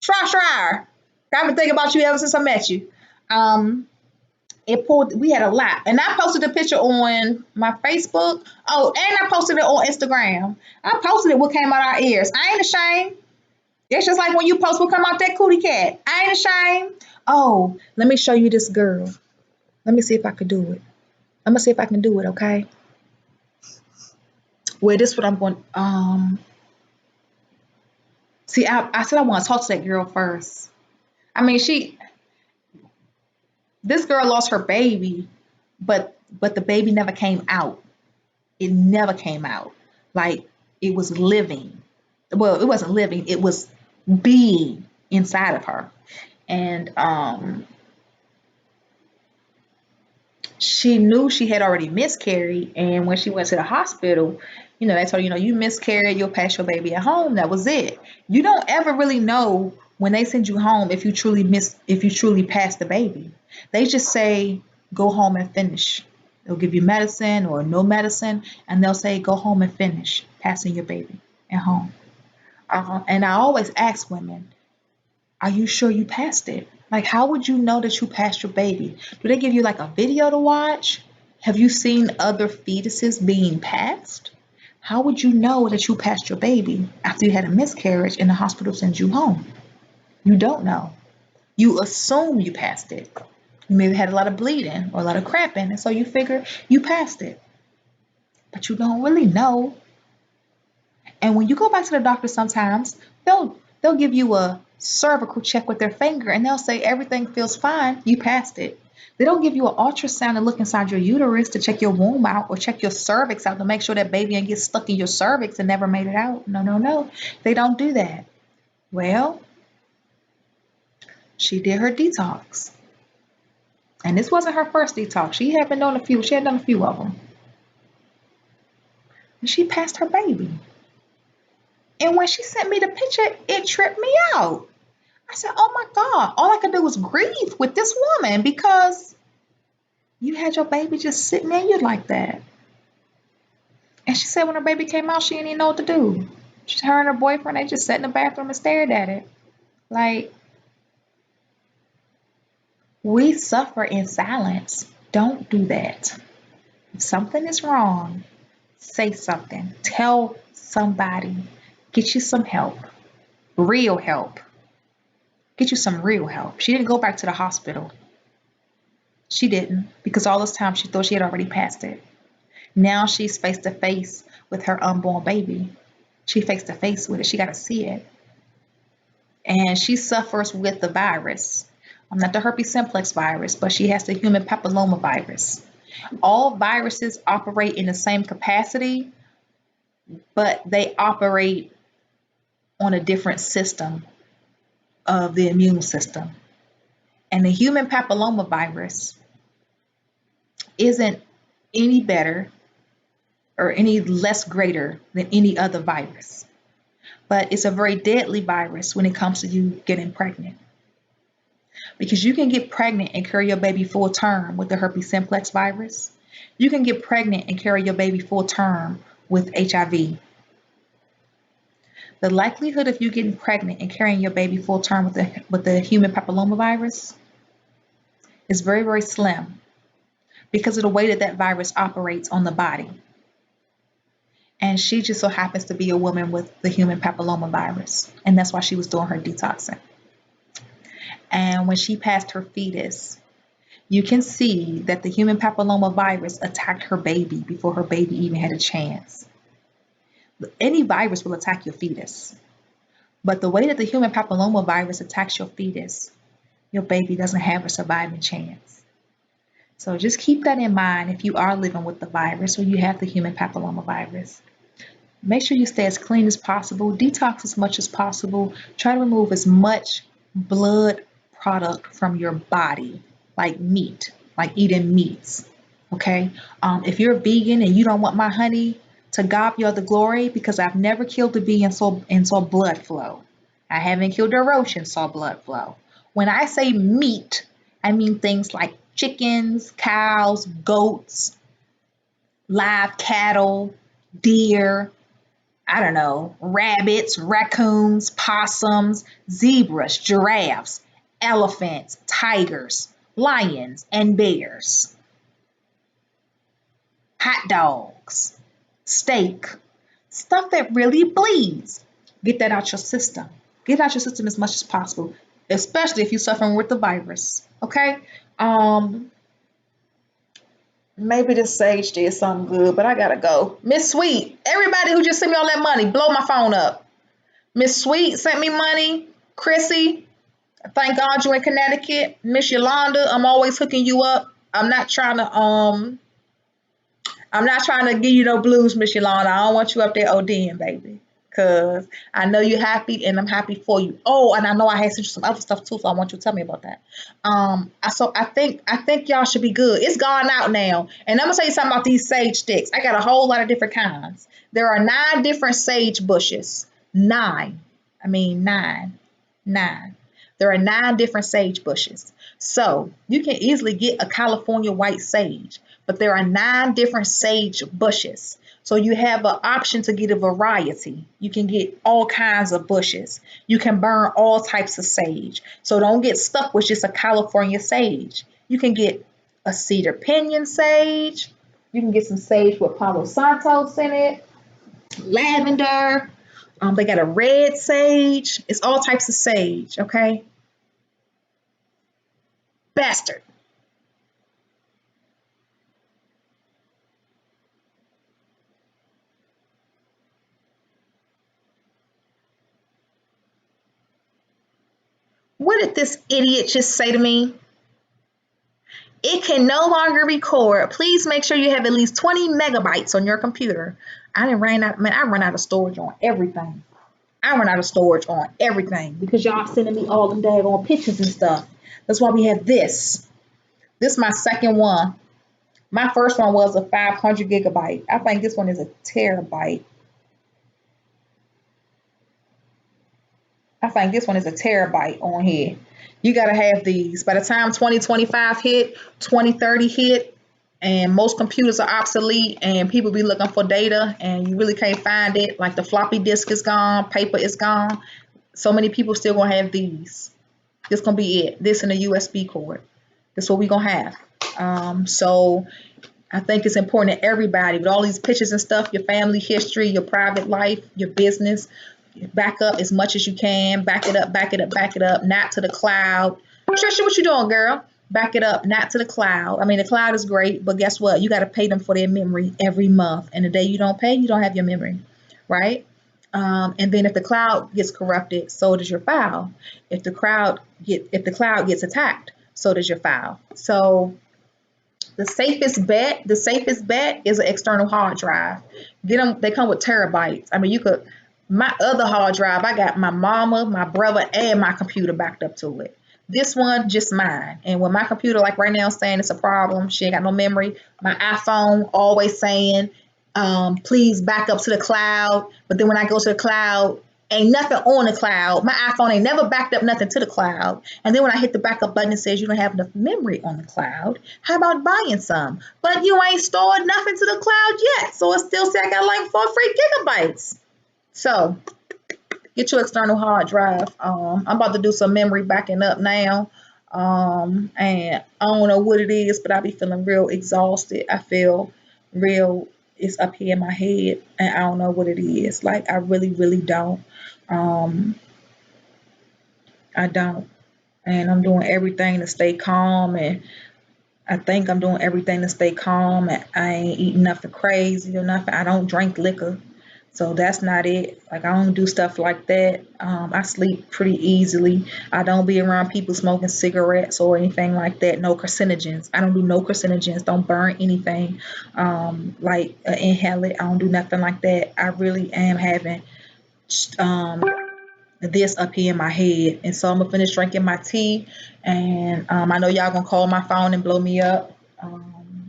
Shropshire. I've been thinking about you ever since I met you. We had a lot. And I posted a picture on my Facebook. Oh, and I posted it on Instagram. I posted it what came out our ears. I ain't ashamed. It's just like when you post what come out that cootie cat. I ain't ashamed. Oh, let me show you this girl. Let me see if I can do it. I'm gonna see if I can do it, okay? Well, this is what I'm going. See, I said I want to talk to that girl first. I mean, this girl lost her baby, but the baby never came out. It never came out. Like it was living. Well, it wasn't living. It was being inside of her, and she knew she had already miscarried. And when she went to the hospital, they told her, you miscarried, you'll pass your baby at home. That was it. You don't ever really know when they send you home if you truly pass the baby. They just say, go home and finish. They'll give you medicine or no medicine, and they'll say, go home and finish passing your baby at home. And I always ask women, are you sure you passed it? Like, how would you know that you passed your baby? Do they give you like a video to watch? Have you seen other fetuses being passed? How would you know that you passed your baby after you had a miscarriage and the hospital sends you home? You don't know. You assume you passed it. You maybe had a lot of bleeding or a lot of cramping, and so you figure you passed it, but you don't really know. And when you go back to the doctor, sometimes they'll give you a cervical check with their finger, and they'll say everything feels fine. You passed it. They don't give you an ultrasound and look inside your uterus to check your womb out or check your cervix out to make sure that baby ain't get stuck in your cervix and never made it out. No, no, no. They don't do that. Well, she did her detox. And this wasn't her first detox. She had been doing a few. She had done a few of them. And she passed her baby. And when she sent me the picture, it tripped me out. I said, oh my God, all I could do was grieve with this woman because you had your baby just sitting in you like that. And she said when her baby came out, she didn't even know what to do. Her and her boyfriend, they just sat in the bathroom and stared at it. Like, we suffer in silence. Don't do that. If something is wrong, say something. Tell somebody. Get you some help. Real help. Get you some real help. She didn't go back to the hospital. She didn't, because all this time she thought she had already passed it. Now she's face to face with her unborn baby. She face to face with it. She got to see it. And she suffers with the virus. Not the herpes simplex virus, but she has the human papilloma virus. All viruses operate in the same capacity, but they operate on a different system of the immune system. And the human papilloma virus isn't any better or any less greater than any other virus. But it's a very deadly virus when it comes to you getting pregnant. Because you can get pregnant and carry your baby full term with the herpes simplex virus. You can get pregnant and carry your baby full term with HIV. The likelihood of you getting pregnant and carrying your baby full term with the human papilloma virus is very, very slim because of the way that that virus operates on the body. And she just so happens to be a woman with the human papilloma virus. And that's why she was doing her detoxing. And when she passed her fetus, you can see that the human papilloma virus attacked her baby before her baby even had a chance. Any virus will attack your fetus. But the way that the human papilloma virus attacks your fetus, your baby doesn't have a surviving chance. So just keep that in mind if you are living with the virus or you have the human papilloma virus. Make sure you stay as clean as possible, detox as much as possible, try to remove as much blood product from your body, like meat, like eating meats, okay? If you're vegan and you don't want my honey, to God be all the glory, because I've never killed a bee and saw blood flow. I haven't killed a roach and saw blood flow. When I say meat, I mean things like chickens, cows, goats, live cattle, deer, I don't know, rabbits, raccoons, possums, zebras, giraffes, elephants, tigers, lions, and bears. Hot dogs, steak, stuff that really bleeds. Get that out your system. Get it out your system as much as possible, especially if you're suffering with the virus. Okay? Maybe this sage did something good, but I gotta go. Miss Sweet, everybody who just sent me all that money, blow my phone up. Miss Sweet sent me money. Chrissy, thank God you're in Connecticut. Miss Yolanda, I'm always hooking you up. I'm not trying to give you no blues, Miss Yolanda. I don't want you up there ODing, baby. Cause I know you're happy and I'm happy for you. Oh, and I know I had sent you some other stuff too, so I want you to tell me about that. So I think y'all should be good. It's gone out now. And I'm gonna tell you something about these sage sticks. I got a whole lot of different kinds. There are 9 different sage bushes. 9. I mean 9. 9. There are 9 different sage bushes. So you can easily get a California white sage, but there are 9 different sage bushes. So you have an option to get a variety. You can get all kinds of bushes. You can burn all types of sage. So don't get stuck with just a California sage. You can get a cedar pinion sage. You can get some sage with Palo Santos in it, lavender. They got a red sage. It's all types of sage, okay? Bastard. did this idiot just say to me? It can no longer record. Please make sure you have at least 20 megabytes on your computer. I didn't run out, man, I run out of storage on everything. I run out of storage on everything because y'all sending me all them daggone pictures and stuff. That's why we have this. This is my second one. My first one was a 500 gigabyte. I think this one is a terabyte. I think this one is a terabyte on here. You got to have these. By the time 2025 hit, 2030 hit, and most computers are obsolete and people be looking for data and you really can't find it, like the floppy disk is gone, paper is gone, so many people still going to have these. This going to be it. This and a USB cord. That's what we going to have. So I think it's important that everybody, with all these pictures and stuff, your family history, your private life, your business, back up as much as you can. Back it up, back it up, back it up. Not to the cloud. Trisha, what you doing, girl? Back it up, not to the cloud. I mean, the cloud is great, but guess what? You got to pay them for their memory every month. And the day you don't pay, you don't have your memory, right? And then if the cloud gets corrupted, so does your file. If the cloud gets attacked, so does your file. So the safest bet is an external hard drive. Get them. They come with terabytes. I mean, you could. My other hard drive, I got my mama, my brother, and my computer backed up to it. This one, just mine. And when my computer, like right now, saying it's a problem, she ain't got no memory. My iPhone always saying, please back up to the cloud. But then when I go to the cloud, ain't nothing on the cloud. My iPhone ain't never backed up nothing to the cloud. And then when I hit the backup button, it says you don't have enough memory on the cloud. How about buying some? But you ain't stored nothing to the cloud yet. So it still says I got like 4 free gigabytes. So get your external hard drive. I'm about to do some memory backing up now. And I don't know what it is, but I be feeling real exhausted. I feel real, it's up here in my head, and I don't know what it is. Like, I really, really don't. I don't. And I'm doing everything to stay calm, and I think I'm doing everything to stay calm, and I ain't eating nothing crazy or nothing. I don't drink liquor. So that's not it. Like, I don't do stuff like that. I sleep pretty easily. I don't be around people smoking cigarettes or anything like that. No carcinogens. I don't do no carcinogens. Don't burn anything. Inhale it. I don't do nothing like that. I really am having this up here in my head. And so I'm gonna finish drinking my tea. And I know y'all gonna call my phone and blow me up.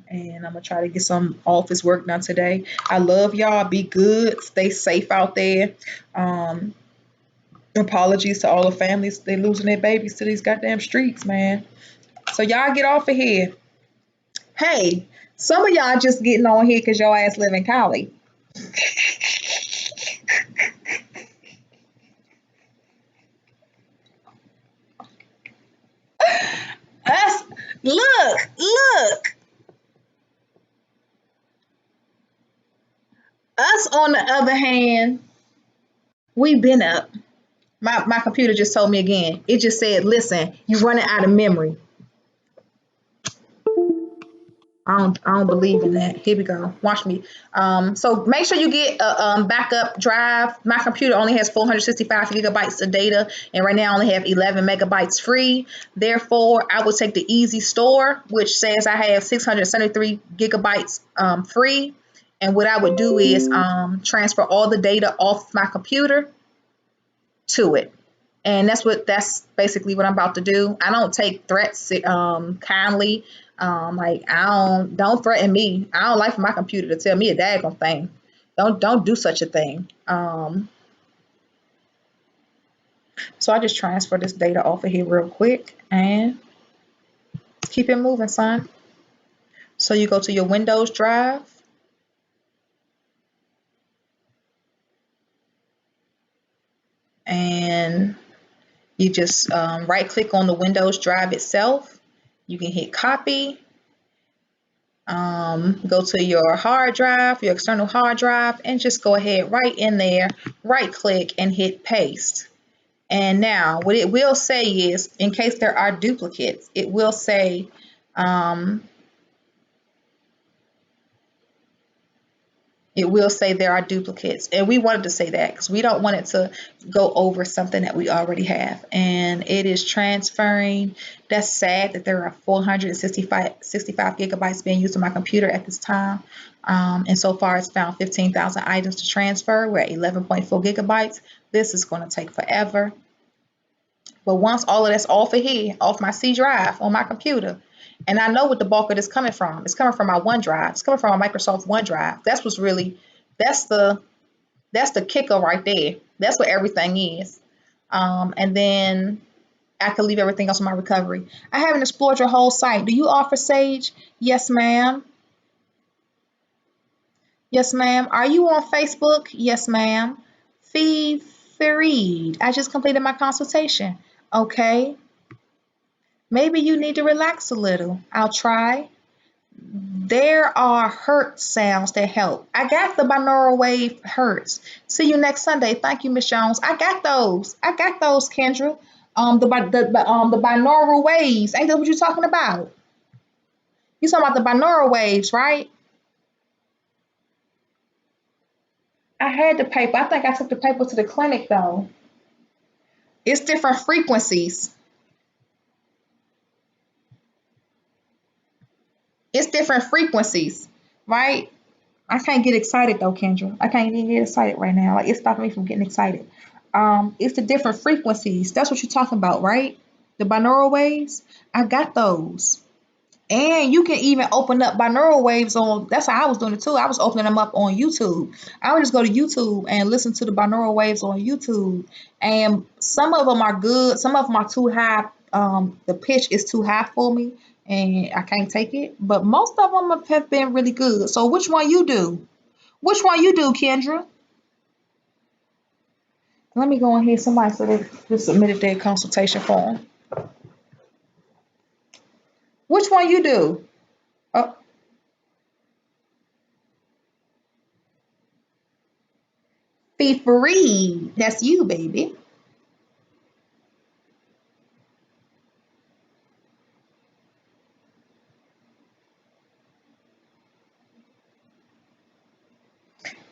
And I'm gonna try to get some office work done today. I love y'all. Be good. Stay safe out there. Apologies to all the families. They losing their babies to these goddamn streets, man. So y'all get off of here. Hey, some of y'all just getting on here because your ass live in Cali. Us, look. Us, on the other hand, we been up. My computer just told me again. It just said, listen, you're running out of memory. I don't believe in that. Here we go. Watch me. So make sure you get a backup drive. My computer only has 465 gigabytes of data, and right now I only have 11 megabytes free. Therefore, I will take the Easy Store, which says I have 673 gigabytes free. And what I would do is transfer all the data off my computer to it. And that's basically what I'm about to do. I don't take threats kindly. Like, I don't threaten me. I don't like for my computer to tell me a daggone thing. Don't do such a thing. So I just transfer this data off of here real quick and keep it moving, son. So you go to your Windows drive. And you just right click on the Windows drive itself. You can hit copy. Go to your hard drive, your external hard drive, and just go ahead right in there, right click and hit paste. And now what it will say is, in case there are duplicates, it will say It will say there are duplicates, and we wanted to say that because we don't want it to go over something that we already have. And it is transferring. That's sad that there are 465 gigabytes being used on my computer at this time. And so far it's found 15,000 items to transfer. We're at 11.4 gigabytes. This is going to take forever. But once all of that's off of here, off my C drive on my computer, and I know what the bulk of this coming from. It's coming from my OneDrive. It's coming from my Microsoft OneDrive. That's what's really, that's the that's the kicker right there. That's what everything is. And then I can leave everything else on my recovery. I haven't explored your whole site. Do you offer Sage? Yes, ma'am. Yes, ma'am. Are you on Facebook? Yes, ma'am. Fee Fareed. I just completed my consultation. Okay. Maybe you need to relax a little. I'll try. There are hurt sounds that help. I got the binaural wave hurts. See you next Sunday. Thank you, Miss Jones. I got those. I got those, Kendra. The binaural waves. Ain't that what you're talking about? You talking about the binaural waves, right? I had the paper. I think I took the paper to the clinic though. It's different frequencies. It's different frequencies, right? I can't get excited though, Kendra. I can't even get excited right now. Like it's stopping me from getting excited. It's the different frequencies. That's what you're talking about, right? The binaural waves. I got those. And you can even open up binaural waves on, that's how I was doing it too. I was opening them up on YouTube. I would just go to YouTube and listen to the binaural waves on YouTube. And some of them are good. Some of them are too high. The pitch is too high for me and I can't take it. But most of them have been really good. So which one you do? Which one you do, Kendra? Let me go in here. Somebody said they just submitted their consultation form. Which one you do? Oh, be free. That's you, baby.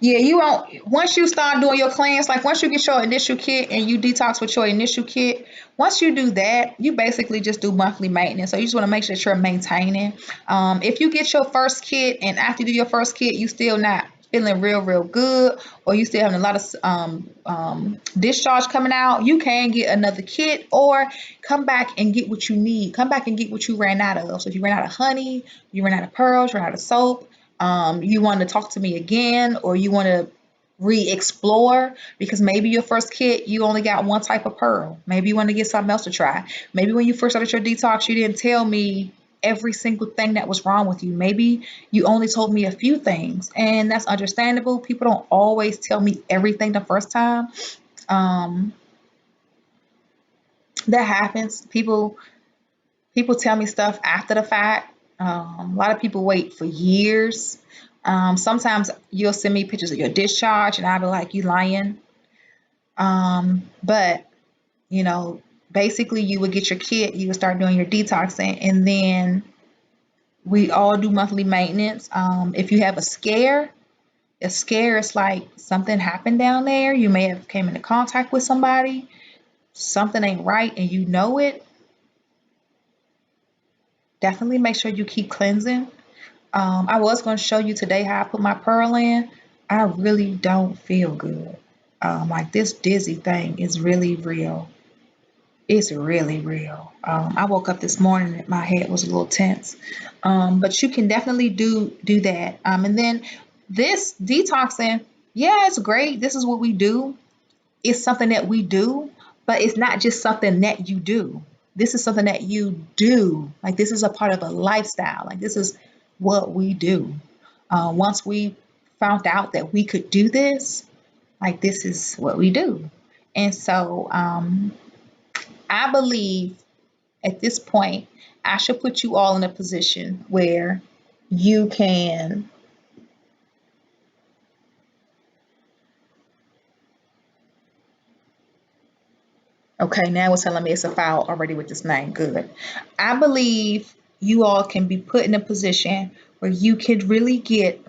Yeah, you won't. Once you start doing your cleanse, like once you get your initial kit and you detox with your initial kit, once you do that, you basically just do monthly maintenance. So you just want to make sure that you're maintaining. If you get your first kit and after you do your first kit, you still not feeling real good, or you still having a lot of discharge coming out, you can get another kit or come back and get what you need. Come back and get what you ran out of. So if you ran out of honey, you ran out of pearls, ran out of soap, you want to talk to me again, or you want to re-explore because maybe your first kit you only got one type of pearl. Maybe you want to get something else to try. Maybe when you first started your detox, you didn't tell me every single thing that was wrong with you. Maybe you only told me a few things, and that's understandable. People don't always tell me everything the first time. Um, that happens. People tell me stuff after the fact. A lot of people wait for years. Sometimes you'll send me pictures of your discharge, and I'll be like, "You lying?" But you know, basically, you would get your kit, you would start doing your detoxing, and then we all do monthly maintenance. If you have a scare is like something happened down there. You may have came into contact with somebody, something ain't right, and you know it. Definitely make sure you keep cleansing. I was going to show you today how I put my pearl in. I really don't feel good. Like this dizzy thing is really real. It's really real. I woke up this morning and my head was a little tense. But you can definitely do that. And then this detoxing, yeah, it's great. This is what we do. It's something that we do, but it's not just something that you do. This is something that you do. Like this is a part of a lifestyle. Like this is what we do. Once we found out that we could do this, like this is what we do. And so I believe at this point, I should put you all in a position where you can. Okay, now it's telling me it's a file already with this name. Good. I believe you all can be put in a position where you could really get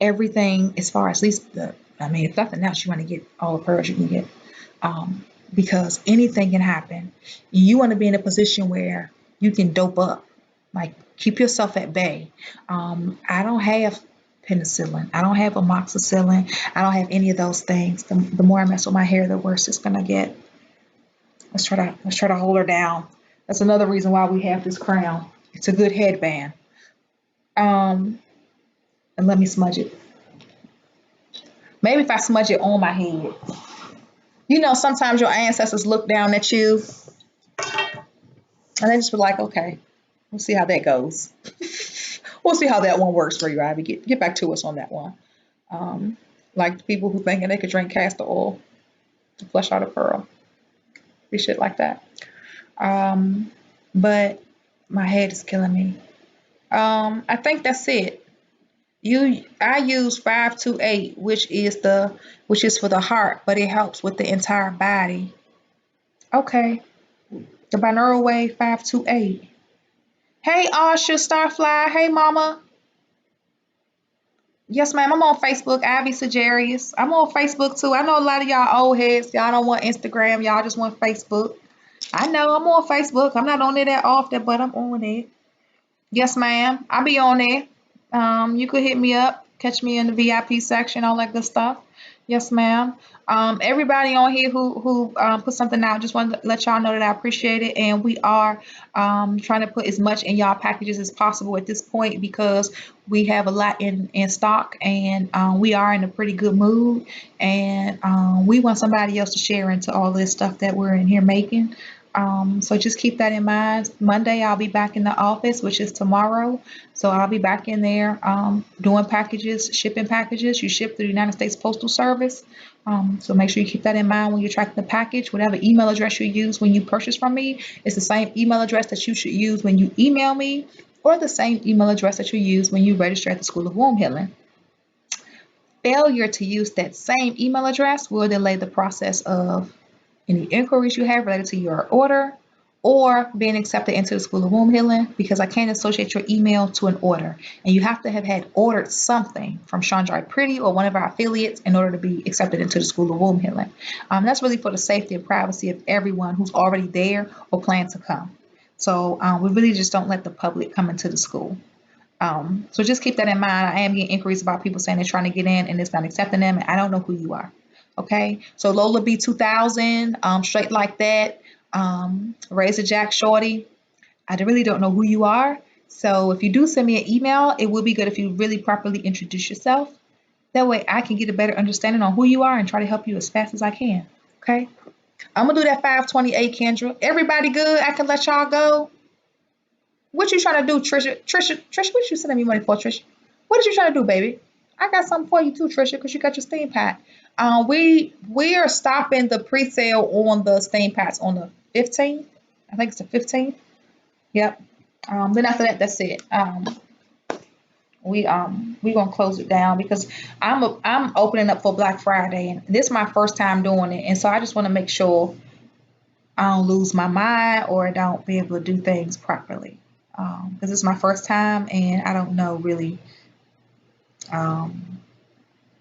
everything as far as at least if nothing else, you want to get all the pearls you can get. Because anything can happen. You want to be in a position where you can dope up, like keep yourself at bay. I don't have penicillin. I don't have amoxicillin. I don't have any of those things. The more I mess with my hair, the worse it's gonna get. Let's try to hold her down. That's another reason why we have this crown. It's a good headband. Um, and let me smudge it. Maybe if I smudge it on my head. Sometimes your ancestors look down at you and they just be like, okay, we'll see how that goes. We'll see how that one works for you, Ivy. Get back to us on that one. Like the people who thinking they could drink castor oil to flush out a pearl. Be shit like that. But my head is killing me. I think that's it. I use 528, which is for the heart, but it helps with the entire body. Okay. The binaural wave 528. Hey Asha Starfly. Hey mama. Yes, ma'am. I'm on Facebook, Ivy Sagarius. I'm on Facebook too. I know a lot of y'all old heads. Y'all don't want Instagram. Y'all just want Facebook. I know I'm on Facebook. I'm not on it that often, but I'm on it. Yes, ma'am. I'll be on there. You could hit me up, catch me in the VIP section, all that good stuff. Yes, ma'am. Everybody on here who put something out, just want to let y'all know that I appreciate it, and we are trying to put as much in y'all packages as possible at this point because we have a lot in stock, and we are in a pretty good mood, and we want somebody else to share into all this stuff that we're in here making. So just keep that in mind. Monday, I'll be back in the office, which is tomorrow. So I'll be back in there doing packages, shipping packages. You ship through the United States Postal Service. So make sure you keep that in mind when you're tracking the package. Whatever email address you use when you purchase from me, it's the same email address that you should use when you email me, or the same email address that you use when you register at the School of Womb Healing. Failure to use that same email address will delay the process of any inquiries you have related to your order or being accepted into the School of Womb Healing, because I can't associate your email to an order. And you have to have had ordered something from Chandrai Pretty or one of our affiliates in order to be accepted into the School of Womb Healing. That's really for the safety and privacy of everyone who's already there or plan to come. So we really just don't let the public come into the school. So just keep that in mind. I am getting inquiries about people saying they're trying to get in and it's not accepting them, and I don't know who you are. Okay, so Lola B 2000, straight like that, Razor Jack Shorty. I really don't know who you are. So if you do send me an email, it would be good if you really properly introduce yourself. That way I can get a better understanding on who you are and try to help you as fast as I can. Okay, I'm gonna do that 528, Kendra. Everybody good? I can let y'all go. What you trying to do, Trisha? Trisha, what you sending me money for, Trisha? What are you trying to do, baby? I got something for you too, Trisha, because you got your steam pack. We are stopping the pre-sale on the steam packs on the 15th. I think it's the 15th. Yep. Then after that, that's it. We gonna close it down because I'm opening up for Black Friday, and this is my first time doing it, and so I just want to make sure I don't lose my mind or don't be able to do things properly. Because it's my first time and I don't know really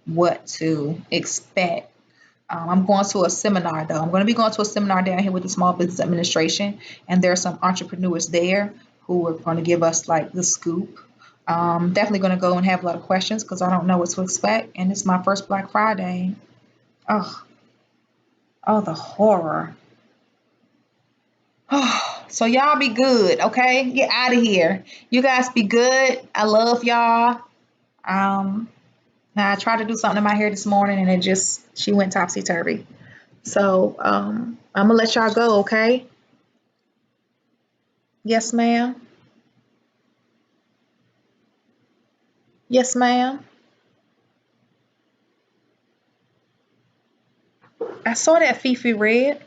what to expect. I'm going to a seminar though. I'm going to be going to a seminar down here with the Small Business Administration, and there are some entrepreneurs there who are going to give us like the scoop. Definitely going to go and have a lot of questions because I don't know what to expect, and it's my first Black Friday. Oh, the horror. So y'all be good, okay? Get out of here. You guys be good. I love y'all. Now I tried to do something in my hair this morning and she went topsy-turvy. So I'm gonna let y'all go, okay? Yes, ma'am. Yes, ma'am. I saw that Fifi read.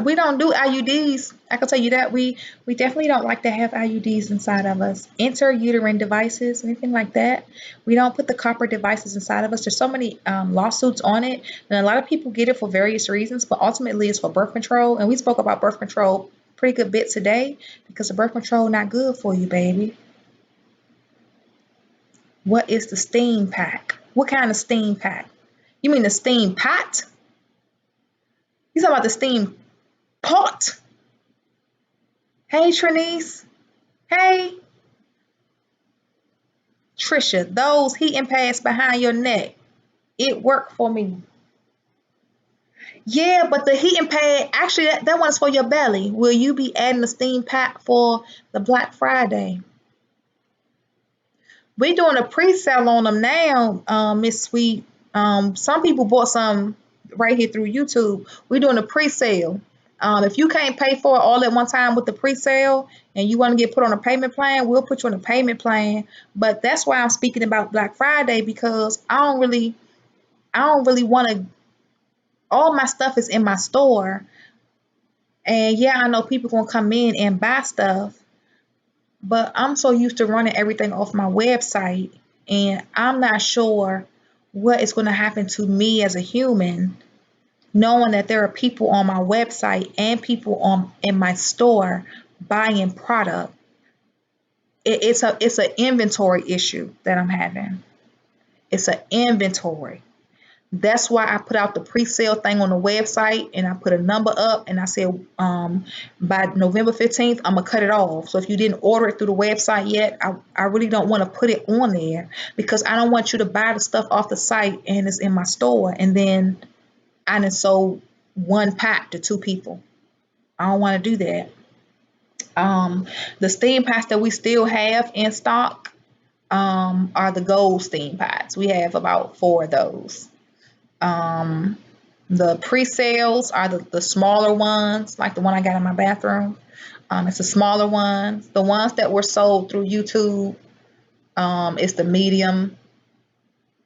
We don't do IUDs. I can tell you that we definitely don't like to have IUDs inside of us. Intrauterine devices, anything like that. We don't put the copper devices inside of us. There's so many lawsuits on it, and a lot of people get it for various reasons, but ultimately it's for birth control. And we spoke about birth control pretty good bit today because the birth control not good for you, baby. What is the steam pack? What kind of steam pack? You mean the steam pot? You talking about the steam pot? Hey, Trinice. Hey, Trisha. Those heating pads behind your neck. It worked for me. Yeah, but the heating pad, actually, that one's for your belly. Will you be adding the steam pack for the Black Friday? We're doing a pre-sale on them now, Miss Sweet. Some people bought some right here through YouTube. We're doing a pre-sale. If you can't pay for it all at one time with the pre-sale and you want to get put on a payment plan, we'll put you on a payment plan. But that's why I'm speaking about Black Friday, because I don't really want to. All my stuff is in my store, and yeah, I know people gonna come in and buy stuff, but I'm so used to running everything off my website, and I'm not sure what is going to happen to me as a human, knowing that there are people on my website and people in my store buying product. It's an inventory issue that I'm having. It's an inventory. That's why I put out the pre-sale thing on the website, and I put a number up, and I said by November 15th, I'm going to cut it off. So if you didn't order it through the website yet, I really don't want to put it on there, because I don't want you to buy the stuff off the site and it's in my store, and then I done sold one pack to two people. I don't want to do that. The steam packs that we still have in stock are the gold steam packs. We have about 4 of those. The pre-sales are the smaller ones, like the one I got in my bathroom. It's the smaller ones. The ones that were sold through YouTube, it's the medium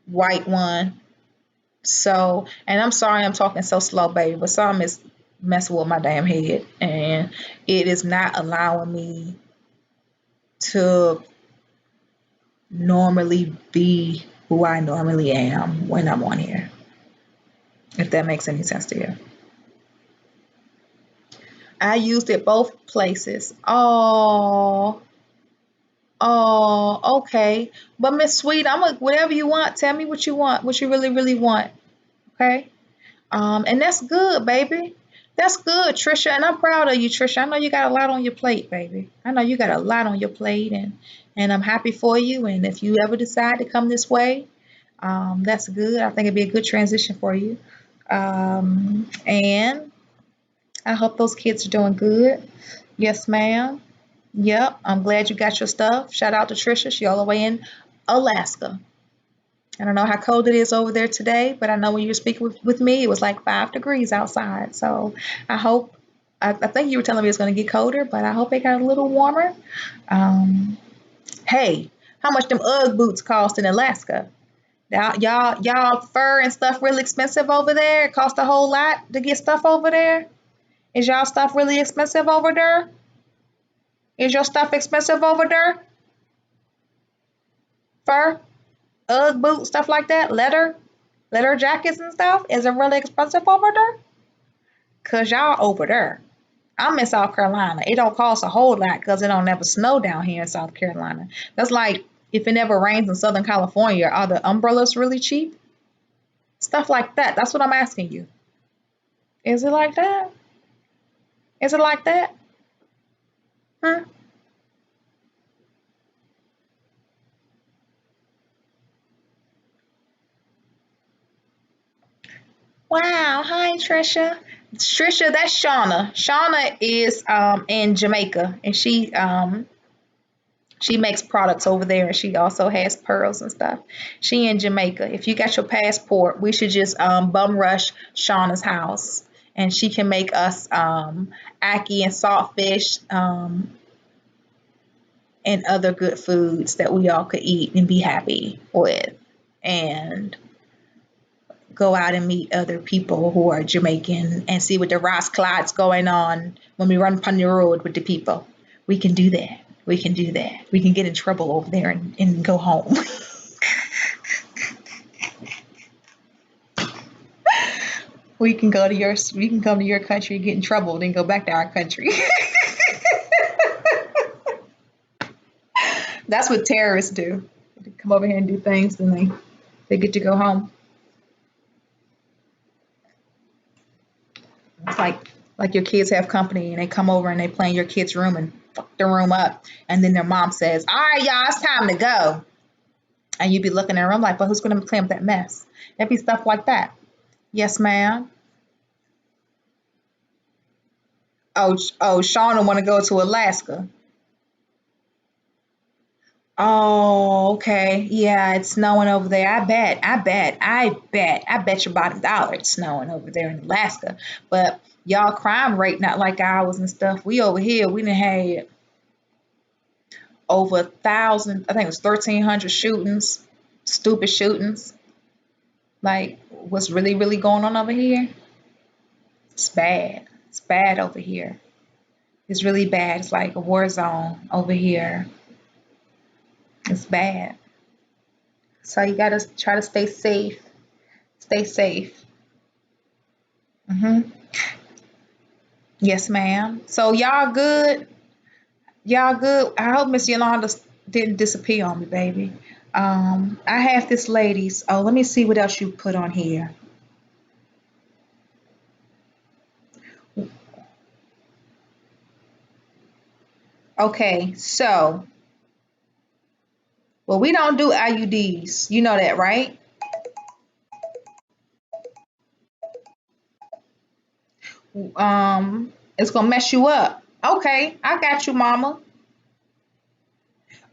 white one. So, and I'm sorry I'm talking so slow, baby, but something is messing with my damn head, and it is not allowing me to normally be who I normally am when I'm on here, if that makes any sense to you. I used it both places. Oh, okay. But Miss Sweet, whatever you want. Tell me what you want, what you really, really want. Okay. And that's good, baby. That's good, Trisha. And I'm proud of you, Trisha. I know you got a lot on your plate, baby. I know you got a lot on your plate, and I'm happy for you. And if you ever decide to come this way, that's good. I think it'd be a good transition for you. And I hope those kids are doing good. Yes, ma'am. Yep. I'm glad you got your stuff. Shout out to Trisha. She all the way in Alaska. I don't know how cold it is over there today, but I know when you were speaking with me, it was like 5 degrees outside. So I think you were telling me it's going to get colder, but I hope it got a little warmer. Hey, how much them Ugg boots cost in Alaska? Y'all fur and stuff really expensive over there? It cost a whole lot to get stuff over there? Is y'all stuff really expensive over there? Is your stuff expensive over there? Fur, Ugg boots, stuff like that, leather jackets and stuff. Is it really expensive over there? Cause y'all over there. I'm in South Carolina. It don't cost a whole lot because it don't ever snow down here in South Carolina. That's like if it never rains in Southern California, are the umbrellas really cheap? Stuff like that. That's what I'm asking you. Is it like that? Is it like that? Huh? Wow. Hi, Trisha. Trisha, that's Shauna. Shauna is in Jamaica, and she makes products over there, and she also has pearls and stuff. She in Jamaica. If you got your passport, we should just bum rush Shauna's house, and she can make us ackee and saltfish and other good foods that we all could eat and be happy with, and go out and meet other people who are Jamaican and see what the Ross Clyde's going on when we run upon the road with the people. We can do that. We can do that. We can get in trouble over there and go home. We can come to your country, get in trouble, then go back to our country. That's what terrorists do. They come over here and do things, then they get to go home. It's like your kids have company and they come over and they play in your kid's room and fuck the room up, and then their mom says, "All right, y'all, it's time to go," and you be looking at her, I'm like, "But who's gonna clean up that mess?" It'd be stuff like that. Yes, ma'am. Oh, Shauna want to go to Alaska. Oh, okay. Yeah, it's snowing over there. I bet your bottom dollar it's snowing over there in Alaska. But y'all crime rate not like ours and stuff. We over here, we done had over 1,000, I think it was 1,300 shootings, stupid shootings. Like, what's really, really going on over here? It's bad. It's bad over here. It's really bad. It's like a war zone over here. It's bad. So you gotta try to stay safe. Stay safe. hmm Yes, ma'am. So y'all good? Y'all good? I hope Miss Yolanda didn't disappear on me, baby. I have this lady's. Oh, let me see what else you put on here. Okay, so well, we don't do IUDs. You know that, right? It's gonna mess you up. Okay, I got you, mama.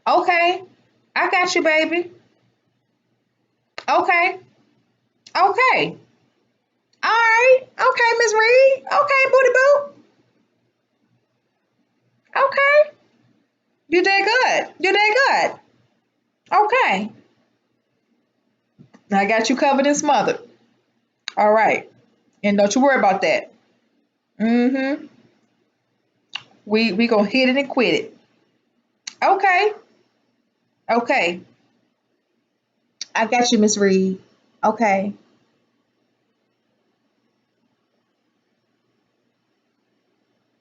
Okay, I got you, baby. Okay, okay. All right. Okay, Miss Reed. Okay, booty boo. Okay. You did good. You did good. Okay. I got you covered and smothered. All right. And don't you worry about that. Mm-hmm. We gonna hit it and quit it. Okay. Okay. I got you, Miss Reed. Okay.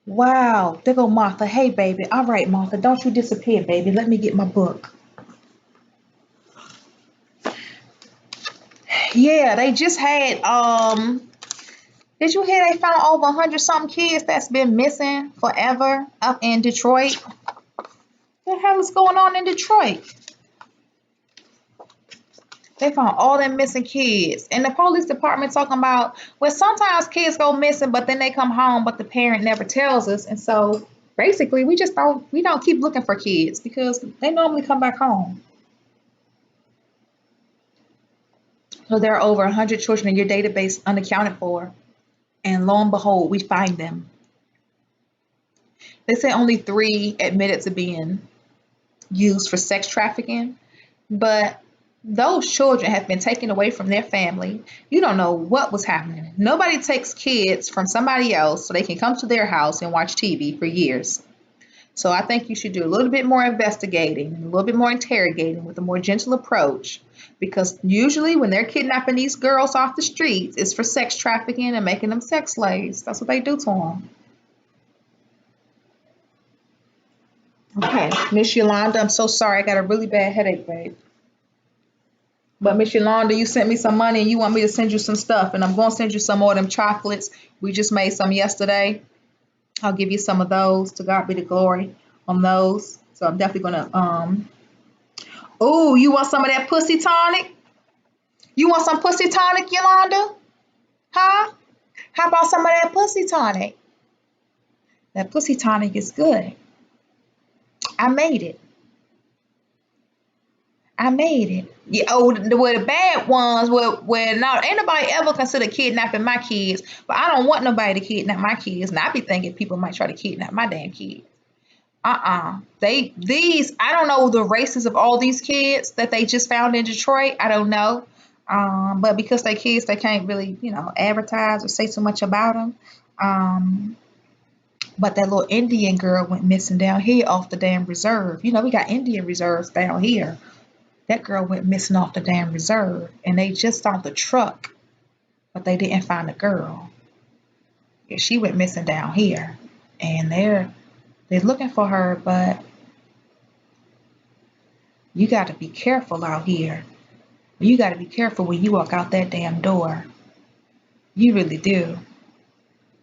Wow. There go Martha. Hey, baby. All right, Martha. Don't you disappear, baby. Let me get my book. Yeah, they just had did you hear they found over 100 something kids that's been missing forever up in Detroit? What the hell is going on in Detroit? They found all them missing kids. And the police department talking about, well, sometimes kids go missing, but then they come home, but the parent never tells us. And so basically we don't keep looking for kids because they normally come back home. So there are over 100 children in your database unaccounted for. And lo and behold, we find them. They say only 3 admitted to being used for sex trafficking, but those children have been taken away from their family. You don't know what was happening. Nobody takes kids from somebody else so they can come to their house and watch TV for years. So I think you should do a little bit more investigating, a little bit more interrogating with a more gentle approach, because usually when they're kidnapping these girls off the streets, it's for sex trafficking and making them sex slaves. That's what they do to them. Okay, Miss Yolanda, I'm so sorry. I got a really bad headache, babe. But Miss Yolanda, you sent me some money and you want me to send you some stuff, and I'm gonna send you some more of them chocolates. We just made some yesterday. I'll give you some of those. To God be the glory on those. So I'm definitely gonna oh, you want some of that pussy tonic? You want some pussy tonic, Yolanda? Huh? How about some of that pussy tonic? That pussy tonic is good. I made it. I made it. Yeah, oh, the bad ones where not ain't nobody ever consider kidnapping my kids, but I don't want nobody to kidnap my kids. And I be thinking people might try to kidnap my damn kids. These I don't know the races of all these kids that they just found in Detroit. I don't know. But because they kids, they can't really, advertise or say so much about them. But that little Indian girl went missing down here off the damn reserve. We got Indian reserves down here. That girl went missing off the damn reserve, and they just found the truck, but they didn't find the girl. Yeah, she went missing down here, and they're looking for her, but You got to be careful out here. You got to be careful when you walk out that damn door. You really do.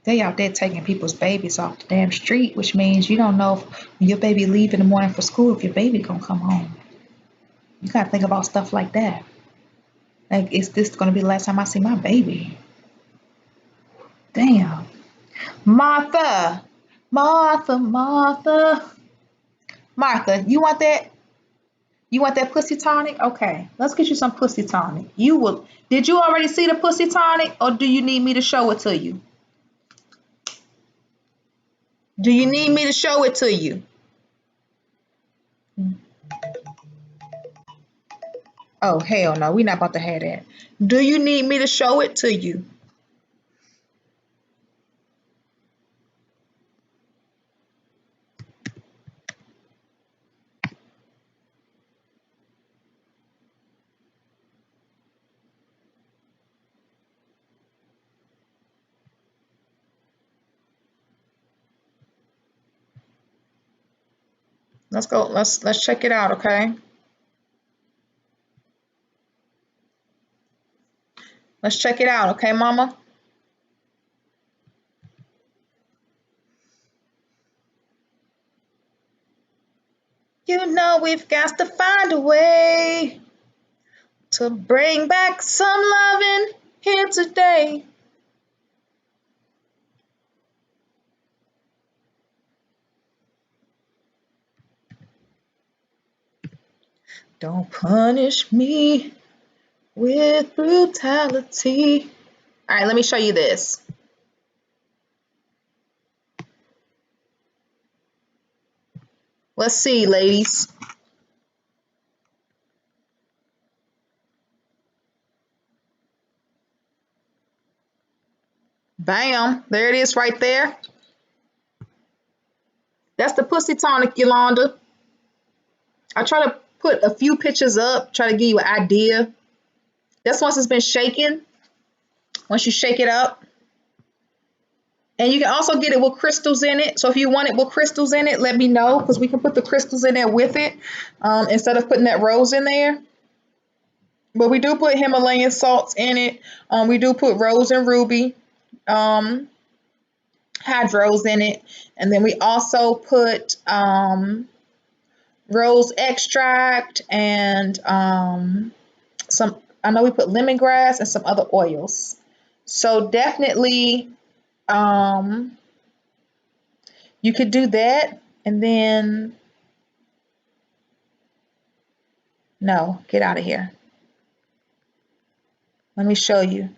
They out there taking people's babies off the damn street, which means you don't know if when your baby leave in the morning for school, if your baby gonna come home. You gotta think about stuff like that. Like, is this gonna be the last time I see my baby? Damn. Martha, Martha, Martha, Martha, you want that? You want that pussy tonic? Okay, let's get you some pussy tonic. You will. Did you already see the pussy tonic, or do you need me to show it to you? Do you need me to show it to you? Oh, hell no, we're not about to have that. Do you need me to show it to you? Let's go. Let's check it out, okay? Let's check it out, okay, mama? You know we've got to find a way to bring back some loving here today. Don't punish me with brutality. All right, let me show you this. Let's see, ladies. Bam, there it is right there. That's the pussy tonic, Yolanda. I try to put a few pictures up, try to give you an idea. That's once it's been shaken. Once you shake it up. And you can also get it with crystals in it. So if you want it with crystals in it, let me know, because we can put the crystals in there with it instead of putting that rose in there. But we do put Himalayan salts in it. We do put rose and ruby hydros in it. And then we also put rose extract and some, I know we put lemongrass and some other oils. So definitely you could do that. And then, no, get out of here. Let me show you.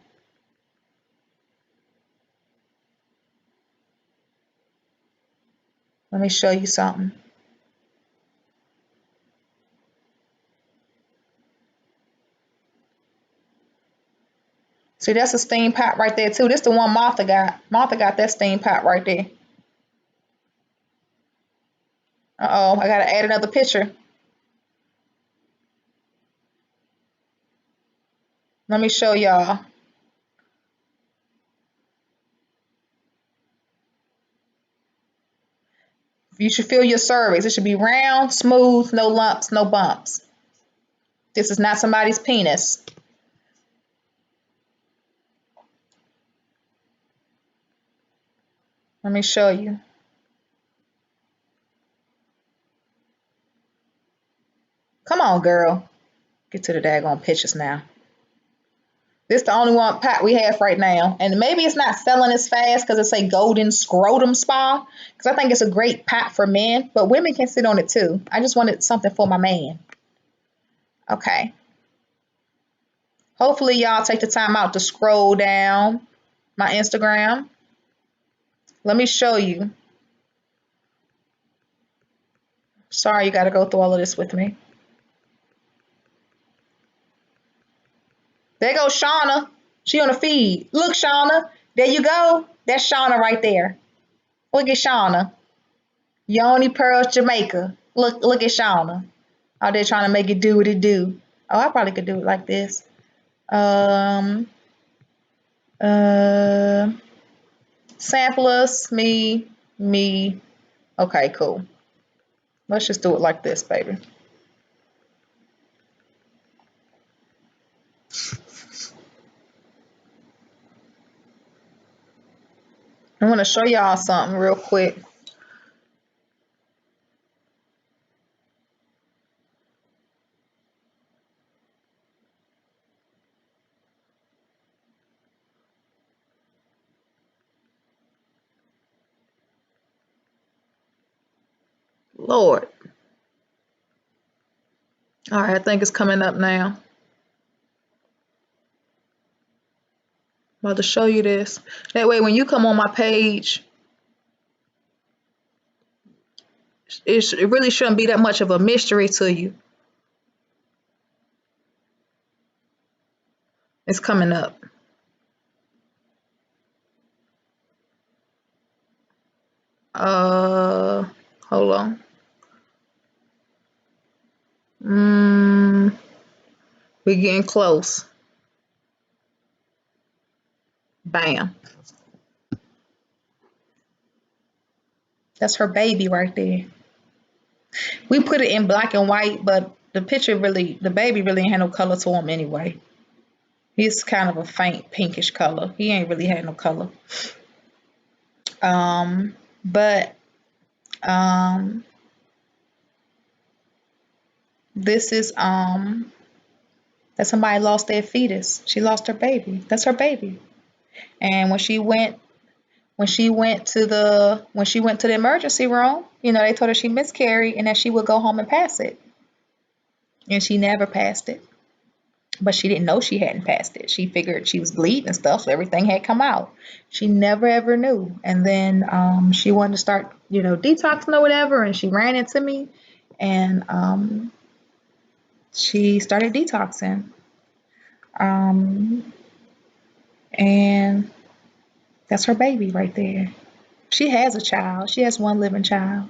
Let me show you something. See, that's a steam pot right there too. This the one Martha got. Martha got that steam pot right there. Uh-oh, I gotta add another picture. Let me show y'all. You should feel your cervix. It should be round, smooth, no lumps, no bumps. This is not somebody's penis. Let me show you. Come on, girl. Get to the daggone pictures now. This is the only one pot we have right now. And maybe it's not selling as fast because it's a golden scrotum spa. Because I think it's a great pot for men. But women can sit on it too. I just wanted something for my man. Okay. Hopefully y'all take the time out to scroll down my Instagram. Let me show you. Sorry you got to go through all of this with me. There goes Shauna. She on the feed. Look, Shauna. There you go. That's Shauna right there. Look at Shauna. Yoni Pearls, Jamaica. Look at Shauna. Out there trying to make it do what it do. Oh, I probably could do it like this. Samplers, me. Okay, cool. Let's just do it like this, baby. I want to show y'all something real quick. Lord. All right, I think it's coming up now. I'm about to show you this. That way, when you come on my page, it really shouldn't be that much of a mystery to you. It's coming up. Hold on. We're getting close. Bam. That's her baby right there. We put it in black and white, but the baby really ain't had no color to him anyway. He's kind of a faint pinkish color. He ain't really had no color. But this is that somebody lost their fetus. She lost her baby. That's her baby. And when she went to the emergency room, they told her she miscarried and that she would go home and pass it. And she never passed it. But she didn't know she hadn't passed it. She figured she was bleeding and stuff, so everything had come out. She never ever knew. And then she wanted to start, detoxing or whatever, and she ran into me, and she started detoxing. And that's her baby right there. She has a child. She has one living child,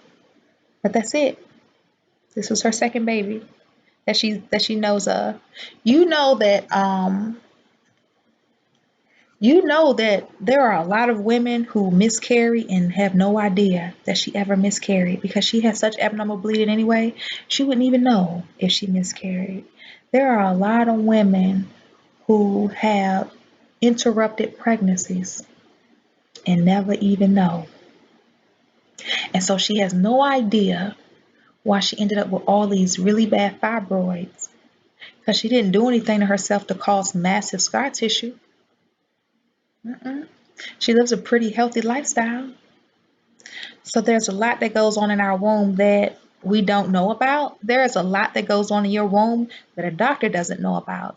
but that's it. This was her second baby that she knows of. You know that there are a lot of women who miscarry and have no idea that she ever miscarried because she has such abnormal bleeding anyway. She wouldn't even know if she miscarried. There are a lot of women who have interrupted pregnancies and never even know. And so she has no idea why she ended up with all these really bad fibroids because she didn't do anything to herself to cause massive scar tissue. She lives a pretty healthy lifestyle. So there's a lot that goes on in our womb that we don't know about. There is a lot that goes on in your womb that a doctor doesn't know about.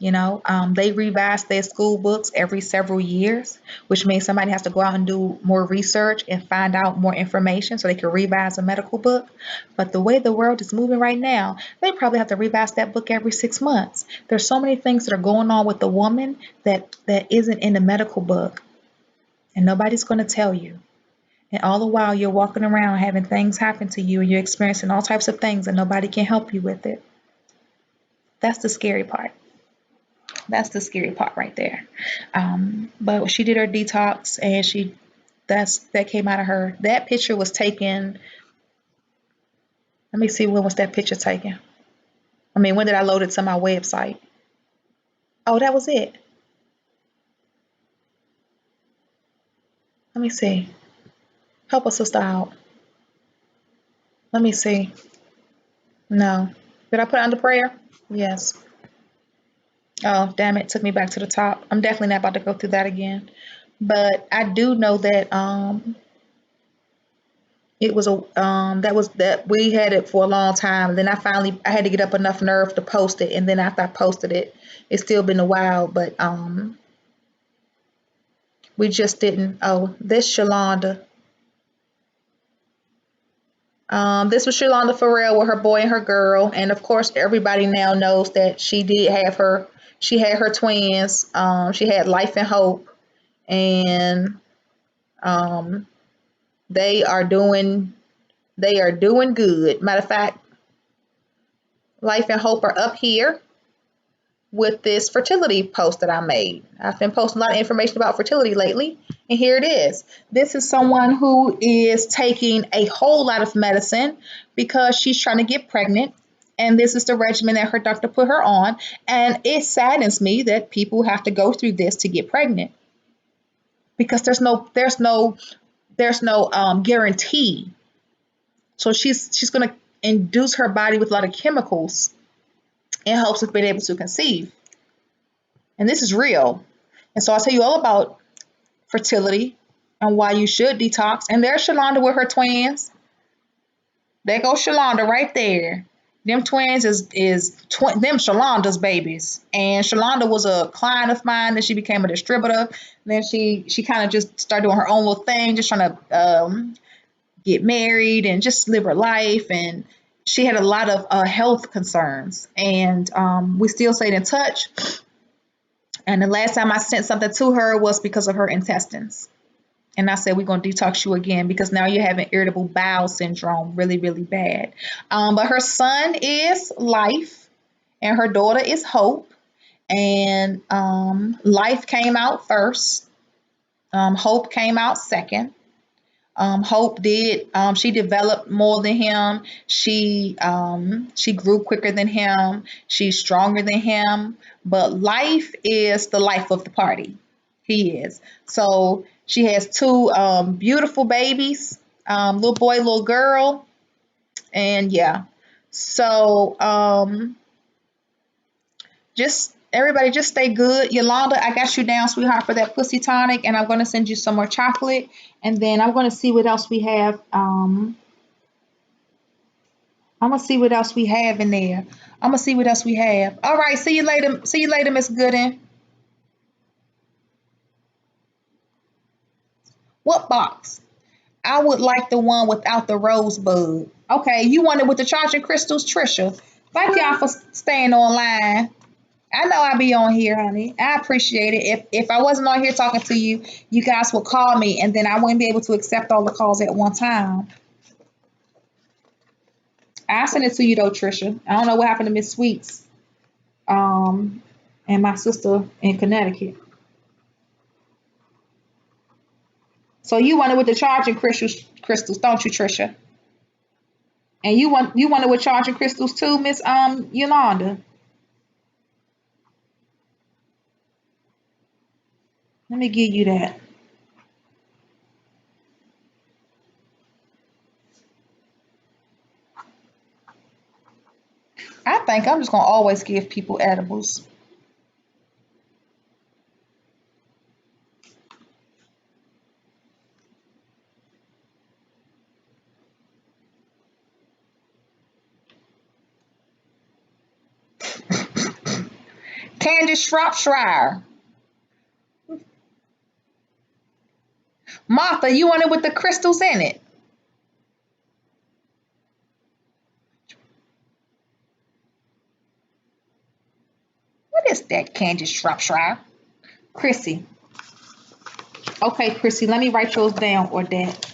They revise their school books every several years, which means somebody has to go out and do more research and find out more information so they can revise a medical book. But the way the world is moving right now, they probably have to revise that book every 6 months. There's so many things that are going on with the woman that isn't in the medical book, and nobody's going to tell you. And all the while you're walking around having things happen to you, and you're experiencing all types of things, and nobody can help you with it. That's the scary part. That's the scary part right there. But she did her detox, and that came out of her. That picture was taken. Let me see, when was that picture taken? When did I load it to my website? Oh, that was it. Let me see. Help a sister out. Let me see. No. Did I put it under prayer? Yes. Oh, damn it. Took me back to the top. I'm definitely not about to go through that again. But I do know that it was that we had it for a long time. And then I had to get up enough nerve to post it. And then after I posted it, it's still been a while, but we just didn't. Oh, this Shalonda. This was Shalonda Farrell with her boy and her girl. And of course, everybody now knows that she had her twins. She had Life and Hope. And they are doing good. Matter of fact, Life and Hope are up here with this fertility post that I made. I've been posting a lot of information about fertility lately, and here it is. This is someone who is taking a whole lot of medicine because she's trying to get pregnant, and this is the regimen that her doctor put her on, and it saddens me that people have to go through this to get pregnant. because there's no guarantee. So she's going to induce her body with a lot of chemicals in hopes of being able to conceive. And this is real. And so I'll tell you all about fertility and why you should detox. And there's Shalonda with her twins. There goes Shalonda right there. Them twins them Shalonda's babies. And Shalonda was a client of mine. Then she became a distributor. Then she kind of just started doing her own little thing, just trying to get married and just live her life. And she had a lot of health concerns. And we still stayed in touch. And the last time I sent something to her was because of her intestines. And I said, we're going to detox you again because now you're having irritable bowel syndrome really, really bad. But her son is Life and her daughter is Hope. And Life came out first. Hope came out second. Hope did. She developed more than him. She grew quicker than him. She's stronger than him. But Life is the life of the party. He is. So she has two beautiful babies, little boy, little girl, and yeah. So just everybody, just stay good. Yolanda, I got you down, sweetheart, for that pussy tonic, and I'm gonna send you some more chocolate, and then I'm gonna see what else we have. I'm gonna see what else we have in there. I'm gonna see what else we have. All right, see you later. See you later, Miss Gooden. What box? I would like the one without the rosebud. Okay, you want it with the charging crystals, Trisha. Thank y'all for staying online. I know I be on here, honey. I appreciate it. If I wasn't on here talking to you, you guys would call me, and then I wouldn't be able to accept all the calls at one time. I send it to you though, Trisha. I don't know what happened to Miss Sweets, and my sister in Connecticut. So you want it with the charging crystals, don't you, Trisha? And you want it with charging crystals too, Miss Yolanda. Let me give you that. I think I'm just gonna always give people edibles. Candace Shropshire. Martha, you want it with the crystals in it? What is that, Candace Shropshire? Chrissy. Okay, Chrissy, let me write yours down, or that.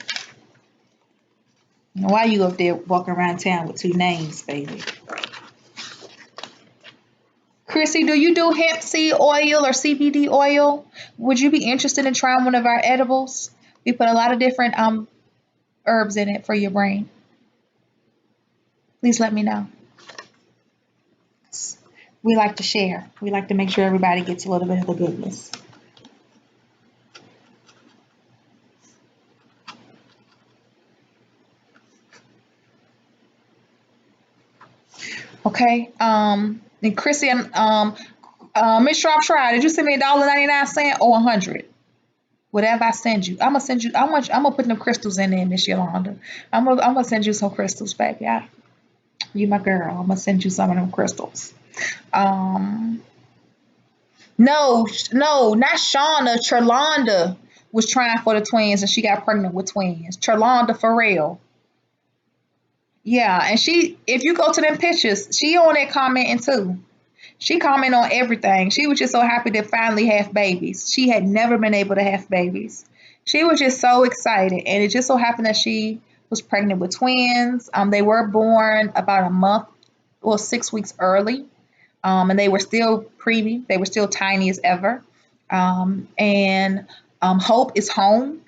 Why you up there walking around town with two names, baby? Chrissy, do you do hemp seed oil or CBD oil? Would you be interested in trying one of our edibles? We put a lot of different herbs in it for your brain. Please let me know. We like to share. We like to make sure everybody gets a little bit of the goodness. Okay. And Chrissy and Miss Shropshire, did you send me $1.99 or 100? Whatever I send you, I'm gonna send you. I'm gonna put them crystals in there, Miss Yolanda. I'm gonna send you some crystals, baby. You my girl. I'm gonna send you some of them crystals. Um, no, no, not Shauna. Trelonda was trying for the twins, and she got pregnant with twins. Trelonda for real. Yeah, and if you go to them pictures, she on there commenting too. She commented on everything. She was just so happy to finally have babies. She had never been able to have babies. She was just so excited, and it just so happened that she was pregnant with twins. They were born about a month or 6 weeks early, and they were still preemie. They were still tiny as ever. And Hope is home.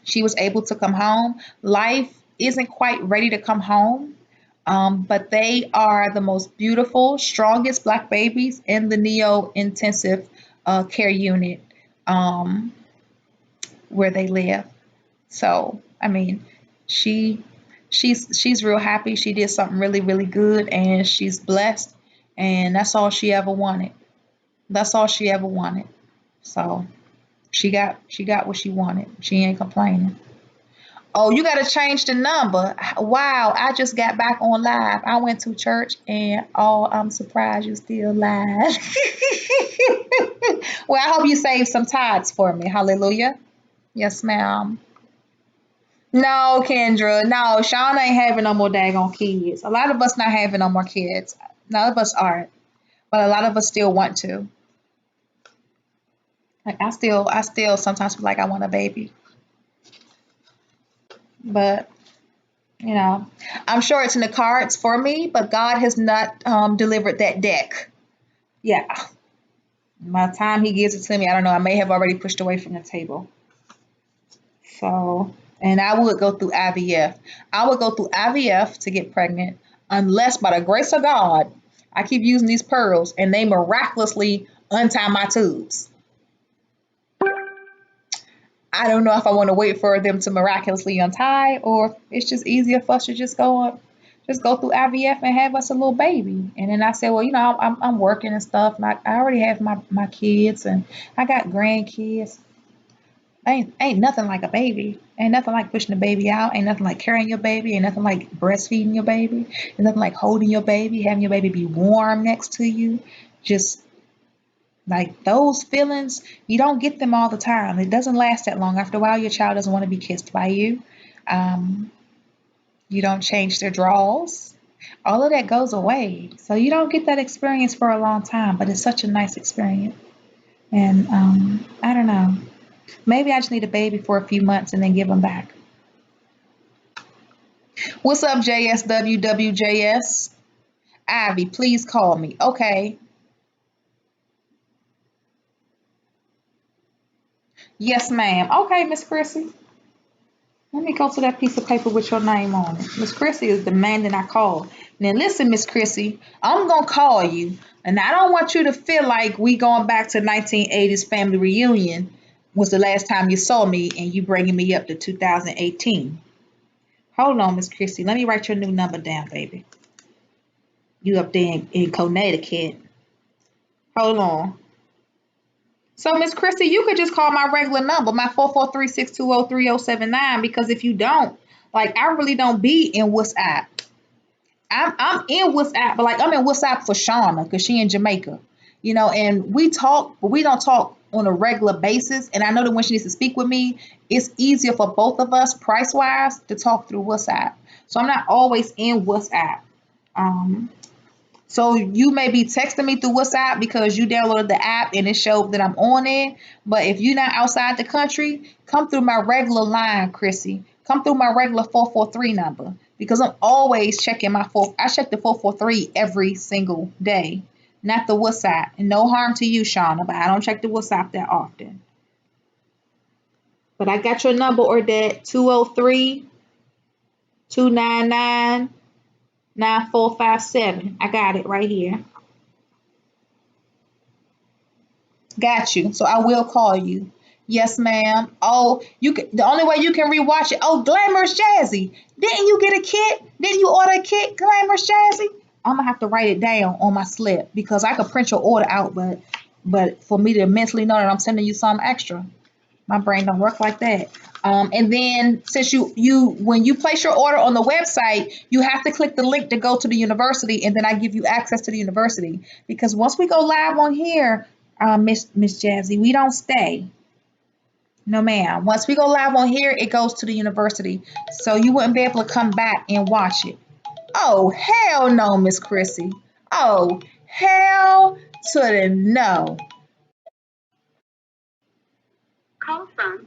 She was able to come home. Life isn't quite ready to come home, but they are the most beautiful, strongest Black babies in the neo intensive care unit. Um, where they live. So, I mean, she she's real happy. She did something really, really good, and she's blessed, and that's all she ever wanted. That's all she ever wanted. So she got what she wanted. She ain't complaining. Oh, you got to change the number. Wow, I just got back on live. I went to church, and oh, I'm surprised you still live. Well, I hope you saved some tithes for me. Hallelujah. Yes, ma'am. No, Kendra. No, Sean ain't having no more daggone kids. A lot of us not having no more kids. None of us aren't, but a lot of us still want to. Like I still sometimes feel like I want a baby, but I'm sure it's in the cards for me. But God has not delivered that deck. Yeah, by the time He gives it to me, I don't know. I may have already pushed away from the table. So, and I would go through IVF. I would go through IVF to get pregnant, unless by the grace of God, I keep using these pearls and they miraculously untie my tubes. I don't know if I want to wait for them to miraculously untie, or if it's just easier for us to just go through IVF and have us a little baby. And then I said, well, I'm working and stuff, and I already have my kids, and I got grandkids. Ain't nothing like a baby. Ain't nothing like pushing the baby out. Ain't nothing like carrying your baby. Ain't nothing like breastfeeding your baby. Ain't nothing like holding your baby, having your baby be warm next to you. Just like those feelings, you don't get them all the time. It doesn't last that long. After a while, your child doesn't want to be kissed by you. Um, you don't change their drawers. All of that goes away. So you don't get that experience for a long time, but it's such a nice experience. And I don't know. Maybe I just need a baby for a few months and then give them back. What's up, JSWWJS? Ivy, please call me. Okay. Yes, ma'am. Okay, Miss Chrissy. Let me go to that piece of paper with your name on it. Miss Chrissy is demanding I call. Now listen, Miss Chrissy, I'm gonna call you, and I don't want you to feel like we going back to 1980s family reunion was the last time you saw me, and you bringing me up to 2018. Hold on, Miss Chrissy. Let me write your new number down, baby. You up there in Connecticut. Hold on. So, Miss Chrissy, you could just call my regular number, my 443-620-3079, because if you don't, like, I really don't be in WhatsApp. I'm in WhatsApp, but like I'm in WhatsApp for Shauna because she in Jamaica, and we talk, but we don't talk on a regular basis. And I know that when she needs to speak with me, it's easier for both of us price wise to talk through WhatsApp. So I'm not always in WhatsApp. Um, so you may be texting me through WhatsApp because you downloaded the app and it showed that I'm on it. But if you're not outside the country, come through my regular line, Chrissy. Come through my regular 443 number because I'm always checking my four. I check the 443 every single day, not the WhatsApp. And no harm to you, Shauna, but I don't check the WhatsApp that often. But I got your number, Ordette, 203-299-9457. I got it right here. Got you. So I will call you. Yes, ma'am. Oh, the only way you can rewatch it. Oh, Glamorous Jazzy. Didn't you get a kit? Didn't you order a kit, Glamorous Jazzy? I'm gonna have to write it down on my slip because I could print your order out, but for me to mentally know that I'm sending you something extra, my brain don't work like that. And then since you when you place your order on the website, you have to click the link to go to the university, and then I give you access to the university. Because once we go live on here, Miss Jazzy, we don't stay. No, ma'am. Once we go live on here, it goes to the university, so you wouldn't be able to come back and watch it. Oh hell no, Miss Chrissy. Oh hell to the no. Call from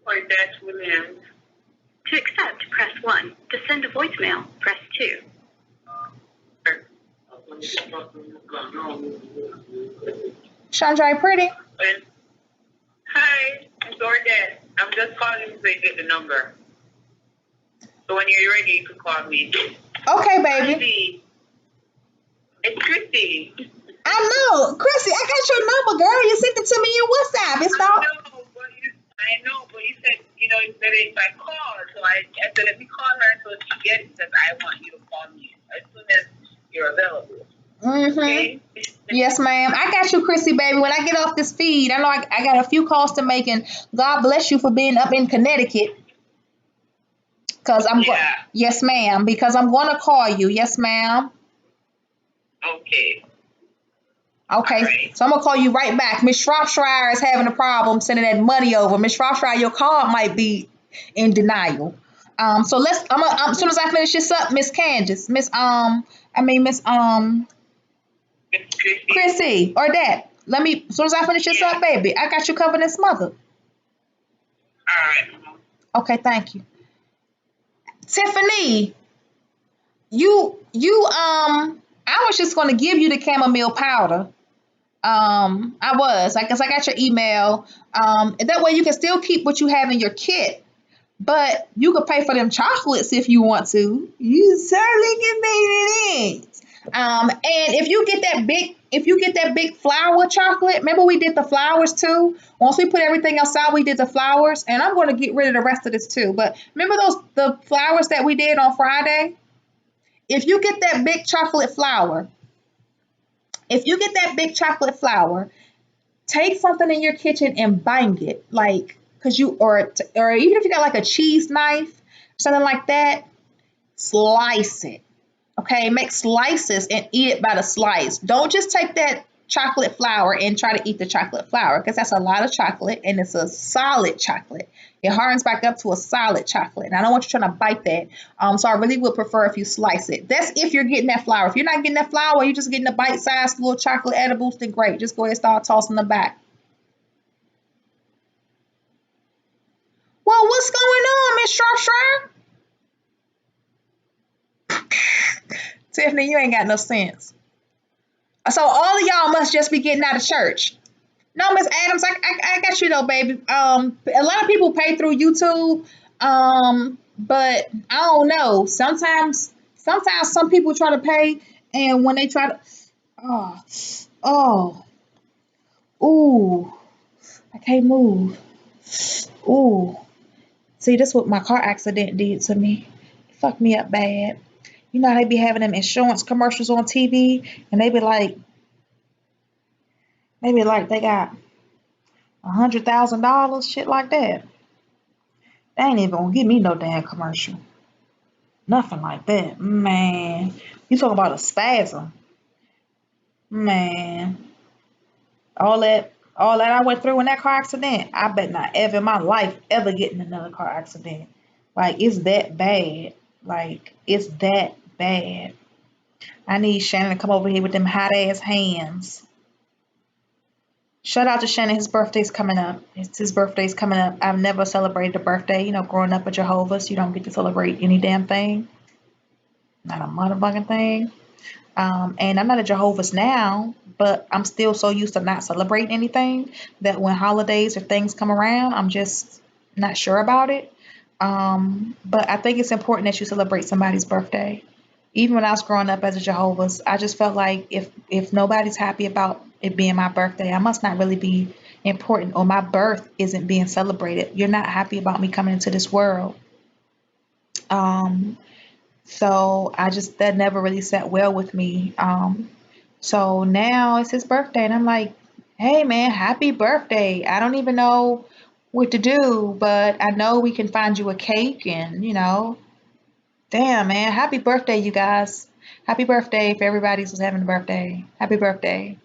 Ordette Williams. To accept, press 1. To send a voicemail, press 2. Chandra Pretty. Hi, it's Ordette. I'm just calling to say get the number. So when you're ready, you can call me. Okay, baby. Christy. It's Christy. I know, Chrissy. I got your number, girl. You sent it to me in WhatsApp. It's not. I know, but I know, but you said, it's better if I call. So I said, let me call her so she gets it because I want you to call me as soon as you're available. Okay? Yes, ma'am. I got you, Chrissy, baby. When I get off this feed, I know I got a few calls to make, and God bless you for being up in Connecticut. Cause yes, ma'am. Because I'm going to call you. Yes, ma'am. Okay. Okay, right. so I'm gonna call you right back. Miss Shropshire is having a problem sending that money over. Miss Shropshire, your card might be in denial. So as soon as I finish this up, Miss Candace, Miss Chrissy or that. As soon as I finish this up, baby, I got you covered and smothered. All right. Okay, thank you. Tiffany, I was just gonna give you the chamomile powder. I guess I got your email. And that way you can still keep what you have in your kit, but you could pay for them chocolates if you want to. You certainly can pay it in. And if you get that big flower chocolate, remember we did the flowers too. Once we put everything else out, we did the flowers, and I'm going to get rid of the rest of this too. But remember the flowers that we did on Friday? If you get that big chocolate flower, take something in your kitchen and bang it, like, or even if you got like a cheese knife, something like that, slice it. Okay, make slices and eat it by the slice. Don't just take that chocolate flour and try to eat the chocolate flour, because that's a lot of chocolate and it's a solid chocolate. It hardens back up to a solid chocolate. And I don't want you trying to bite that. So I really would prefer if you slice it. That's if you're getting that flour. If you're not getting that flour, you're just getting the bite-sized little chocolate edibles, then great. Just go ahead and start tossing them back. Well, what's going on, Miss Shropshire? Tiffany, you ain't got no sense. So all of y'all must just be getting out of church. No, Miss Adams, I got you though, baby. A lot of people pay through YouTube, but I don't know. Sometimes some people try to pay, and when they try to, oh, oh, ooh, I can't move. Ooh, see, this what my car accident did to me. It fucked me up bad. You know how they be having them insurance commercials on TV, and they be like they got $100,000, shit like that. They ain't even gonna give me no damn commercial. Nothing like that. Man. You talking about a spasm. Man. All that I went through in that car accident, I bet not ever in my life ever get in another car accident. Like, it's that bad. Like, it's that bad. I need Shannon to come over here with them hot ass hands. Shout out to Shannon. His birthday's coming up. His birthday's coming up. I've never celebrated a birthday. Growing up at Jehovah's, you don't get to celebrate any damn thing. Not a motherfucking thing. And I'm not a Jehovah's now, but I'm still so used to not celebrating anything that when holidays or things come around, I'm just not sure about it. But I think it's important that you celebrate somebody's birthday. Even when I was growing up as a Jehovah's, I just felt like if nobody's happy about it being my birthday, I must not really be important, or my birth isn't being celebrated. You're not happy about me coming into this world. So that never really sat well with me. So now it's his birthday, and I'm like, hey man, happy birthday. I don't even know what to do, but I know we can find you a cake, and damn man, happy birthday, you guys. Happy birthday for everybody who's having a birthday. Happy birthday.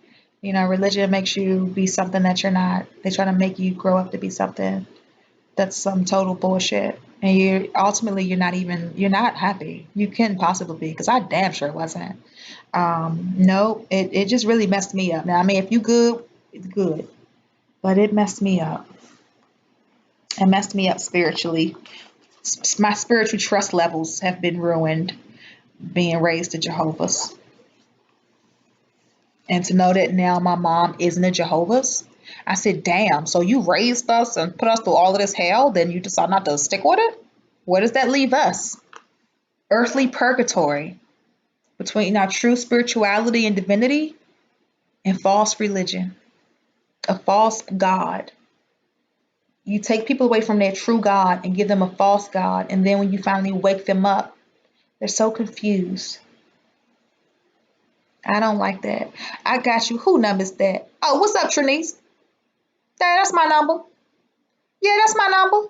Religion makes you be something that you're not. They try to make you grow up to be something that's some total bullshit. And you're not happy. You couldn't possibly be, because I damn sure wasn't. No, it just really messed me up. Now, I mean, if you good, it's good. But it messed me up. It messed me up spiritually. My spiritual trust levels have been ruined being raised to Jehovah's. And to know that now my mom isn't a Jehovah's, I said, damn, so you raised us and put us through all of this hell, then you decide not to stick with it? Where does that leave us? Earthly purgatory between our true spirituality and divinity and false religion, a false God. You take people away from their true God and give them a false God. And then when you finally wake them up, they're so confused. I don't like that. I got you. Who number is that? Oh, what's up, Trinice? That's my number. Yeah, that's my number.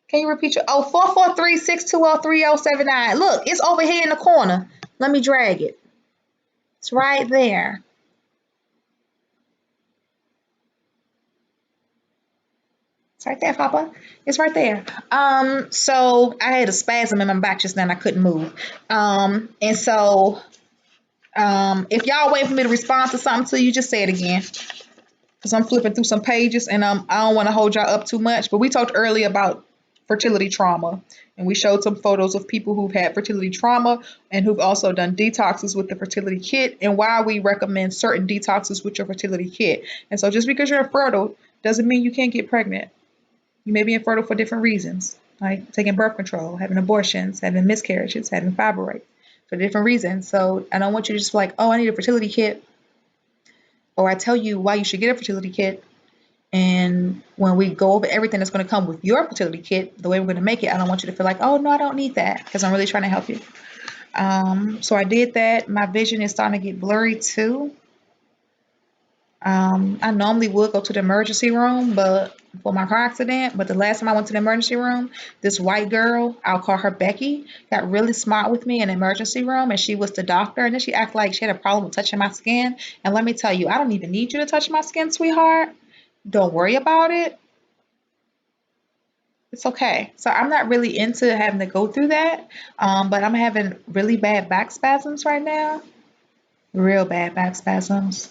Can you repeat your 443-620-3079? Look, it's over here in the corner. Let me drag it. It's right there. It's right there, Papa. It's right there. So I had a spasm in my back just then. I couldn't move. And so if y'all waiting for me to respond to something to you, just say it again. Because I'm flipping through some pages and I don't want to hold y'all up too much. But we talked earlier about fertility trauma. And we showed some photos of people who've had fertility trauma and who've also done detoxes with the fertility kit and why we recommend certain detoxes with your fertility kit. And so just because you're infertile doesn't mean you can't get pregnant. You may be infertile for different reasons, like taking birth control, having abortions, having miscarriages, having fibroids, for different reasons. So I don't want you to just be like, oh, I need a fertility kit. Or I tell you why you should get a fertility kit. And when we go over everything that's going to come with your fertility kit, the way we're going to make it, I don't want you to feel like, oh, no, I don't need that, because I'm really trying to help you. So I did that. My vision is starting to get blurry too. I normally would go to the emergency room, but for my car accident, but the last time I went to the emergency room, this white girl, I'll call her Becky, got really smart with me in the emergency room, and she was the doctor, and then she acted like she had a problem with touching my skin. And let me tell you, I don't even need you to touch my skin, sweetheart. Don't worry about it. It's okay. So I'm not really into having to go through that, but I'm having really bad back spasms right now, real bad back spasms.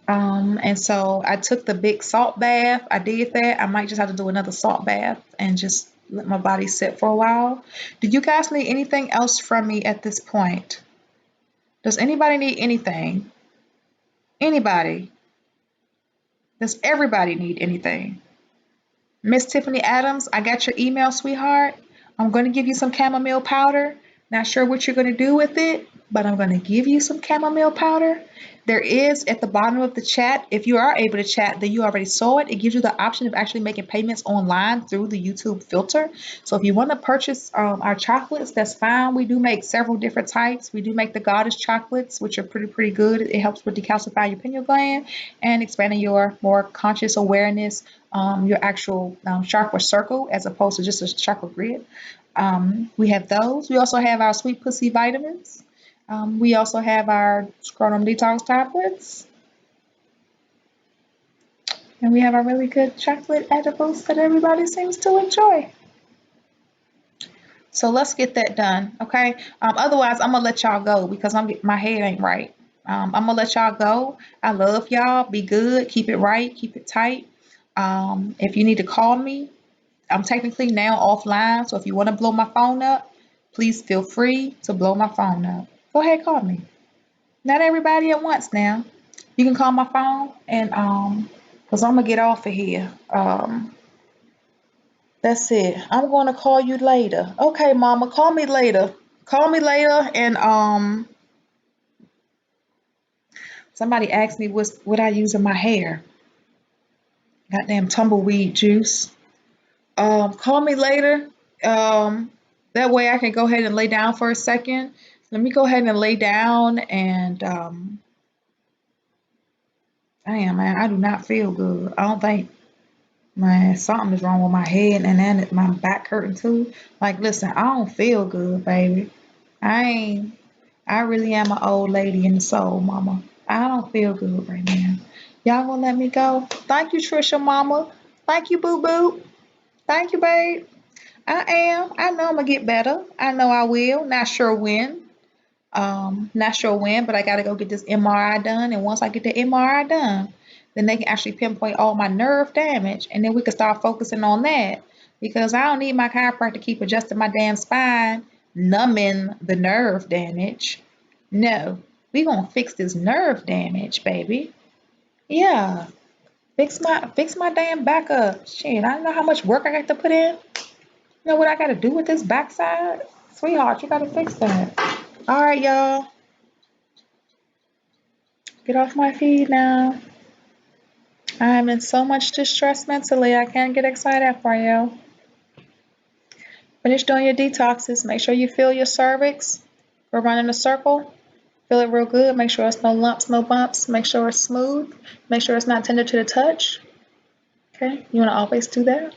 And so I took the big salt bath. I did that. I might just have to do another salt bath and just let my body sit for a while. Do you guys need anything else from me at this point? Does anybody need anything? Anybody? Does everybody need anything? Miss Tiffany Adams, I got your email, sweetheart. I'm going to give you some chamomile powder. Not sure what you're going to do with it, but I'm going to give you some chamomile powder. There is at the bottom of the chat, if you are able to chat, then you already saw it. It gives you the option of actually making payments online through the YouTube filter. So if you want to purchase our chocolates, that's fine. We do make several different types. We do make the goddess chocolates, which are pretty good. It helps with decalcifying your pineal gland and expanding your more conscious awareness, your actual chakra circle as opposed to just a chakra grid. We have those. We also have our sweet pussy vitamins. We also have our scrotum detox tablets. And we have our really good chocolate edibles that everybody seems to enjoy. So let's get that done, okay? Otherwise, I'm going to let y'all go because my head ain't right. I'm going to let y'all go. I love y'all. Be good. Keep it right. Keep it tight. If you need to call me, I'm technically now offline. So if you want to blow my phone up, please feel free to blow my phone up. Go ahead, call me. Not everybody at once now. You can call my phone and because I'm gonna get off of here. That's it. I'm gonna call you later. Okay, mama, call me later. Call me later and somebody asked me what I use in my hair. Goddamn tumbleweed juice. Call me later. That way I can go ahead and lay down for a second. Let me go ahead and lay down and damn man, I do not feel good. I don't think man, something is wrong with my head and then my back hurting too. Like listen, I don't feel good, baby. I really am an old lady in the soul, mama. I don't feel good right now. Y'all gonna let me go? Thank you, Trisha mama. Thank you, boo boo. Thank you, babe. I am. I know I'm gonna get better. I know I will. Not sure when. Not sure when, but I gotta go get this MRI done. And once I get the MRI done, then they can actually pinpoint all my nerve damage, and then we can start focusing on that. Because I don't need my chiropractor to keep adjusting my damn spine, numbing the nerve damage. No, we gonna fix this nerve damage, baby. Yeah, fix my damn back up. Shit, I don't know how much work I got to put in. You know what I gotta do with this backside? Sweetheart, you gotta fix that. All right, y'all. Get off my feed now. I'm in so much distress mentally. I can't get excited for you. Finish doing your detoxes. Make sure you feel your cervix. Go around in a circle. Feel it real good. Make sure it's no lumps, no bumps. Make sure it's smooth. Make sure it's not tender to the touch. Okay, you want to always do that.